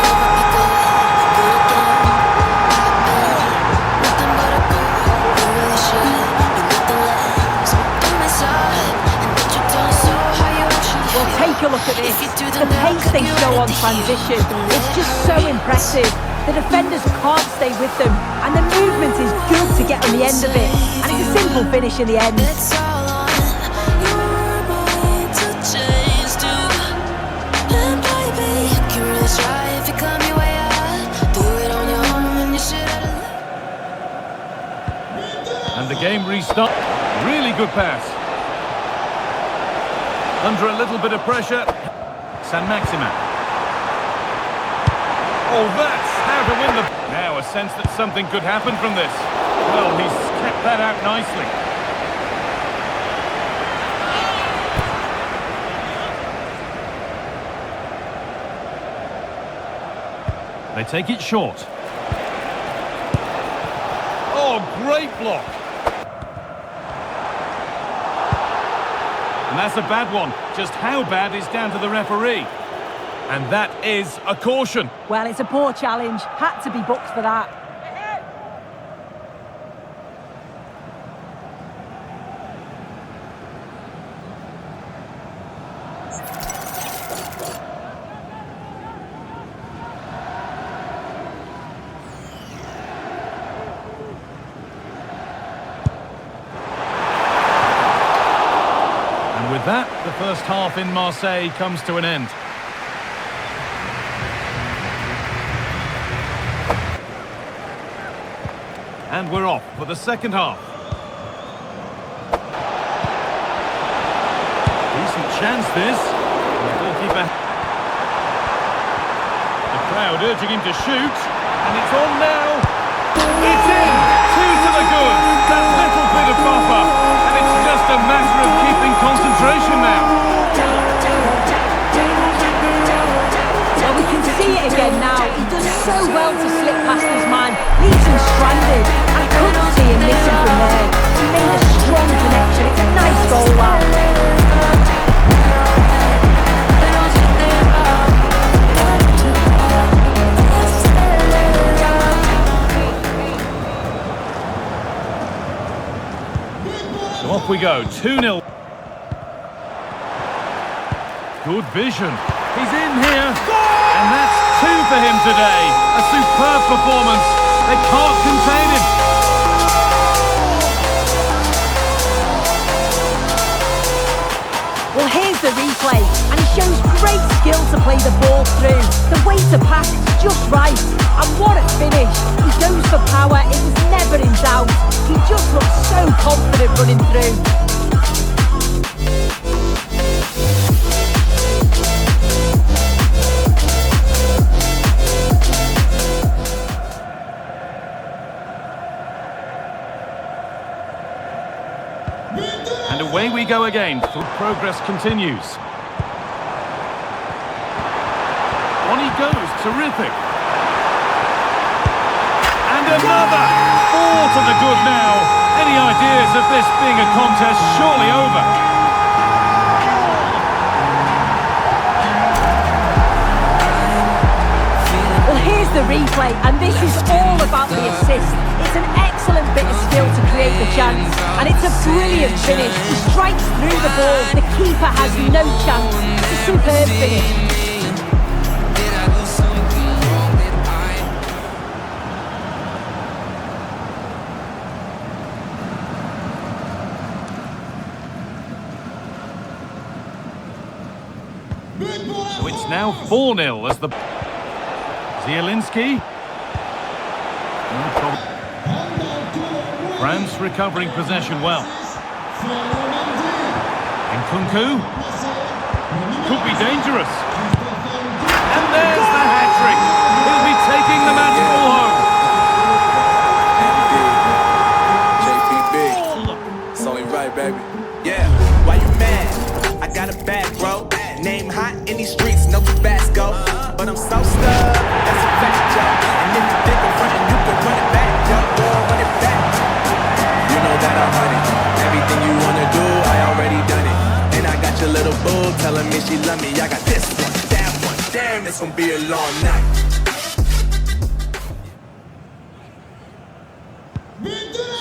Take a look at this. The pace they show on transition is just so impressive. The defenders can't stay with them, and the movement is good to get on the end of it. And it's a simple finish in the end.
And the game restarts. Really good pass. Under a little bit of pressure, Saint-Maximin. Oh, that's how to win the... Now a sense that something could happen from this. Well, he's kept that out nicely. They take it short. Oh, great block. And that's a bad one. Just how bad is down to the referee. And that is a caution.
Well, it's a poor challenge. Had to be booked for that.
With that, the first half in Marseille comes to an end. And we're off for the second half. Decent chance this. The goalkeeper. The Crowd urging him to shoot, and it's on now. It's in! 2 to the good. That little bit of buffer, and it's just a matter of keeping concentration now.
Well, we can see it again now. He does so well to slip past his man. Leaves him stranded. I couldn't see him missing from there. He made a strong connection. It's a nice goal, wow.
So off we go, 2-0. Good vision. He's in here. And that's 2 for him today. A superb performance. They can't contain him.
Well, here's the replay, and he shows great skill to play the ball through. The way to pass is just right, and what a finish. He goes for power, it was never in doubt. He just looks so confident running through.
And away we go again. Full progress continues. On he goes, terrific. And another! 4 to the good now. Any ideas of this being a contest surely over?
Well, here's the replay, and this is all about the assist. It's an excellent bit of skill to create the chance, and it's a brilliant finish. He strikes through the ball, the keeper has no chance. It's a superb finish.
So it's now 4-0 as the... Zielinski. France recovering possession well. Nkunku. Could be dangerous. And there's the hat-trick. He'll be taking the match ball home.
JPB. It's only right, baby. Yeah, why you mad? I got a bag, bro. Name hot in these streets, no Tabasco. But I'm so stuck, that's a fact, yo. And if you think I'm running, you can run it back, yo. Run it back. You know that I'm running. Everything you wanna do, I already done it. And I got your little boo telling me she love me. I got this one, that one. Damn, it's gonna be a long night.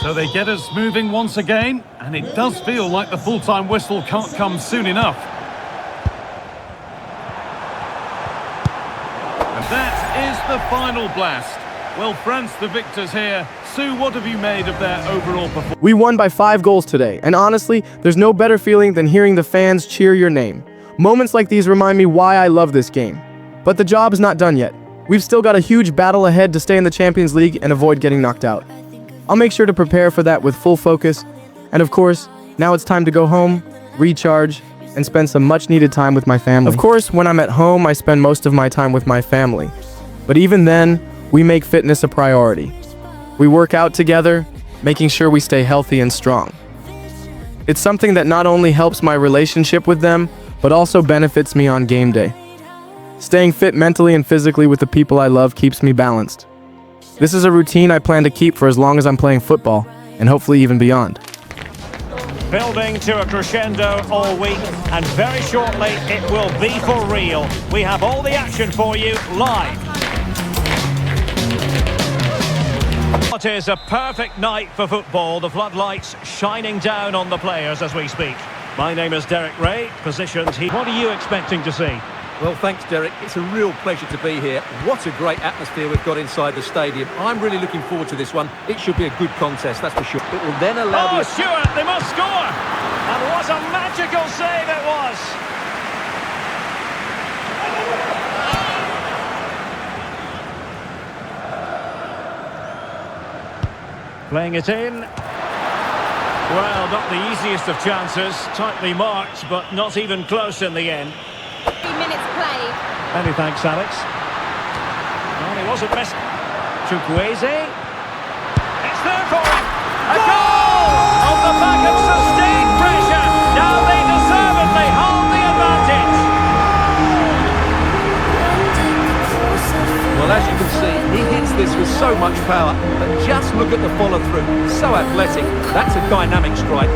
So they get us moving once again, and it does feel like the full-time whistle can't come soon enough. And that is the final blast. Well, France the victors here. Sue, what have you made of their overall performance?
We won by 5 goals today, and honestly, there's no better feeling than hearing the fans cheer your name. Moments like these remind me why I love this game. But the job is not done yet. We've still got a huge battle ahead to stay in the Champions League and avoid getting knocked out. I'll make sure to prepare for that with full focus. And of course, now it's time to go home, recharge, and spend some much-needed time with my family. Of course, when I'm at home, I spend most of my time with my family. But even then, we make fitness a priority. We work out together, making sure we stay healthy and strong. It's something that not only helps my relationship with them, but also benefits me on game day. Staying fit mentally and physically with the people I love keeps me balanced. This is a routine I plan to keep for as long as I'm playing football, and hopefully even beyond.
Building to a crescendo all week, and very shortly it will be for real. We have all the action for you live. It is a perfect night for football, the floodlights shining down on the players as we speak. My name is Derek Ray, positioned here. What are you expecting to see?
Well, thanks, Derek. It's a real pleasure to be here. What a great atmosphere we've got inside the stadium. I'm really looking forward to this one. It should be a good contest, that's for sure. It will then allow
Stewart, they must score! And what a magical save it was! Playing it in. Well, not the easiest of chances. Tightly marked, but not even close in the end.
3 minutes played.
Many thanks, Alex. Well, he wasn't missing. Chukwueze. It's there for him. A goal! On the back of sustained pressure. Now they deservedly hold the advantage.
Well, as you can see, he hits this with so much power, but just look at the follow-through. So athletic. That's a dynamic strike.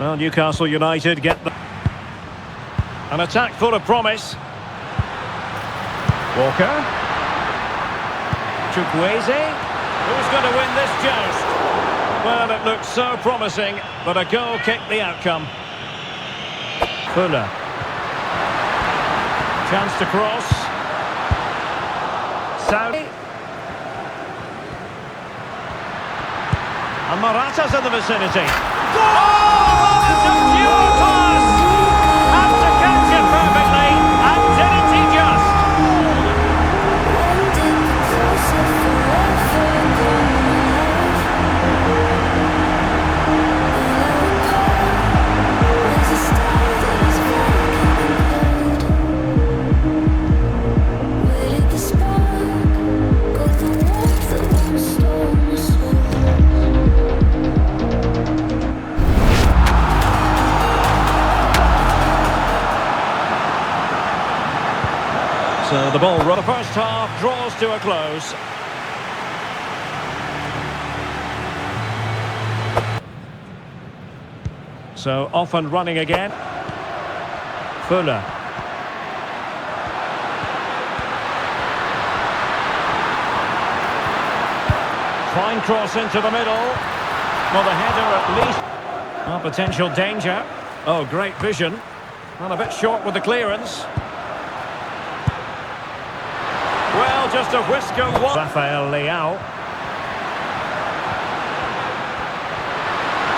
Well, Newcastle United get an attack full of promise. Walker. Chukwueze. Who's going to win this joust? Well, it looked so promising, but a goal kicked the outcome. Fuller. Chance to cross. Saudi. And Morata's in the vicinity. Goal! Moment of pure class! Had to catch it perfectly, and didn't he just? So the ball, the first half draws to a close. So off and running again. Fuller. Fine cross into the middle. Well, the header at least. Oh, potential danger. Oh, great vision. Well, a bit short with the clearance. Well, just a whisker one. Rafael Leao.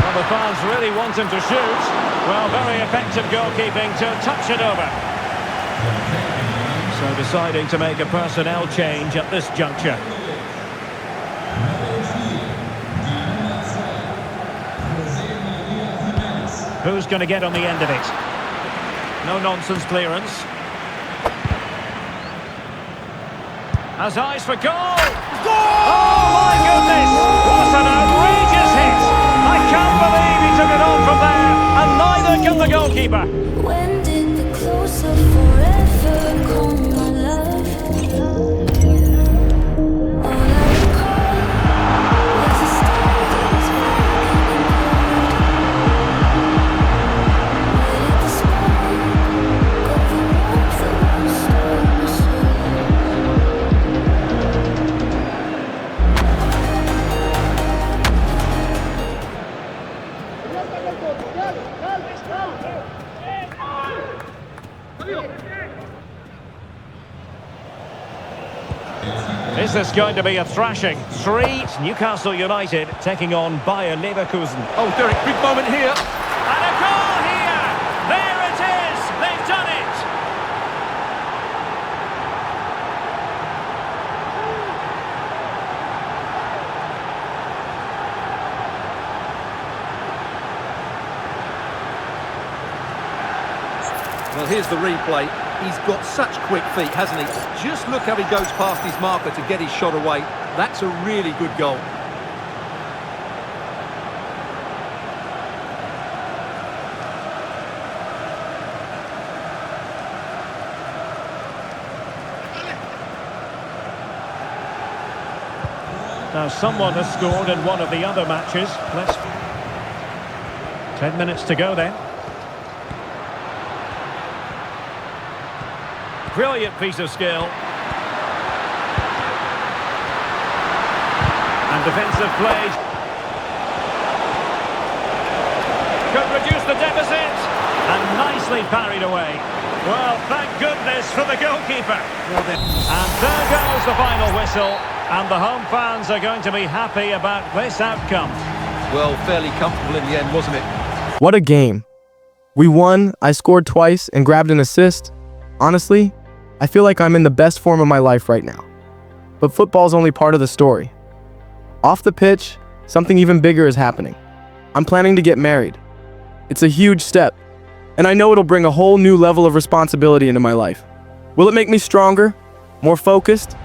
Well, the fans really want him to shoot. Well, very effective goalkeeping to touch it over. So deciding to make a personnel change at this juncture. Who's going to get on the end of it? No nonsense clearance. Has eyes for goal! Goal! Oh my goodness! What an outrageous hit! I can't believe he took it on from there, and neither can the goalkeeper.
When did the close of forever come, my love? All I recall was the start that was where did the spark go, the warmth that won't stop my soul?
Is this going to be a thrashing? 3, Newcastle United taking on Bayer Leverkusen.
Oh, Derek, big moment here.
And a goal here! There it is! They've done it!
Well, here's the replay. He's got such quick feet, hasn't he? Just look how he goes past his marker to get his shot away. That's a really good goal.
Now someone has scored in one of the other matches. 10 minutes to go then. Brilliant piece of skill. And defensive play. Could reduce the deficit. And nicely parried away. Well, thank goodness for the goalkeeper. And there goes the final whistle. And the home fans are going to be happy about this outcome.
Well, fairly comfortable in the end, wasn't it?
What a game. We won, I scored twice, and grabbed an assist. Honestly, I feel like I'm in the best form of my life right now. But football's only part of the story. Off the pitch, something even bigger is happening. I'm planning to get married. It's a huge step, and I know it'll bring a whole new level of responsibility into my life. Will it make me stronger, more focused?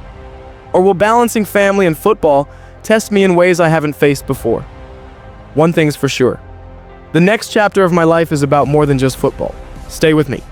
Or will balancing family and football test me in ways I haven't faced before? One thing's for sure. The next chapter of my life is about more than just football. Stay with me.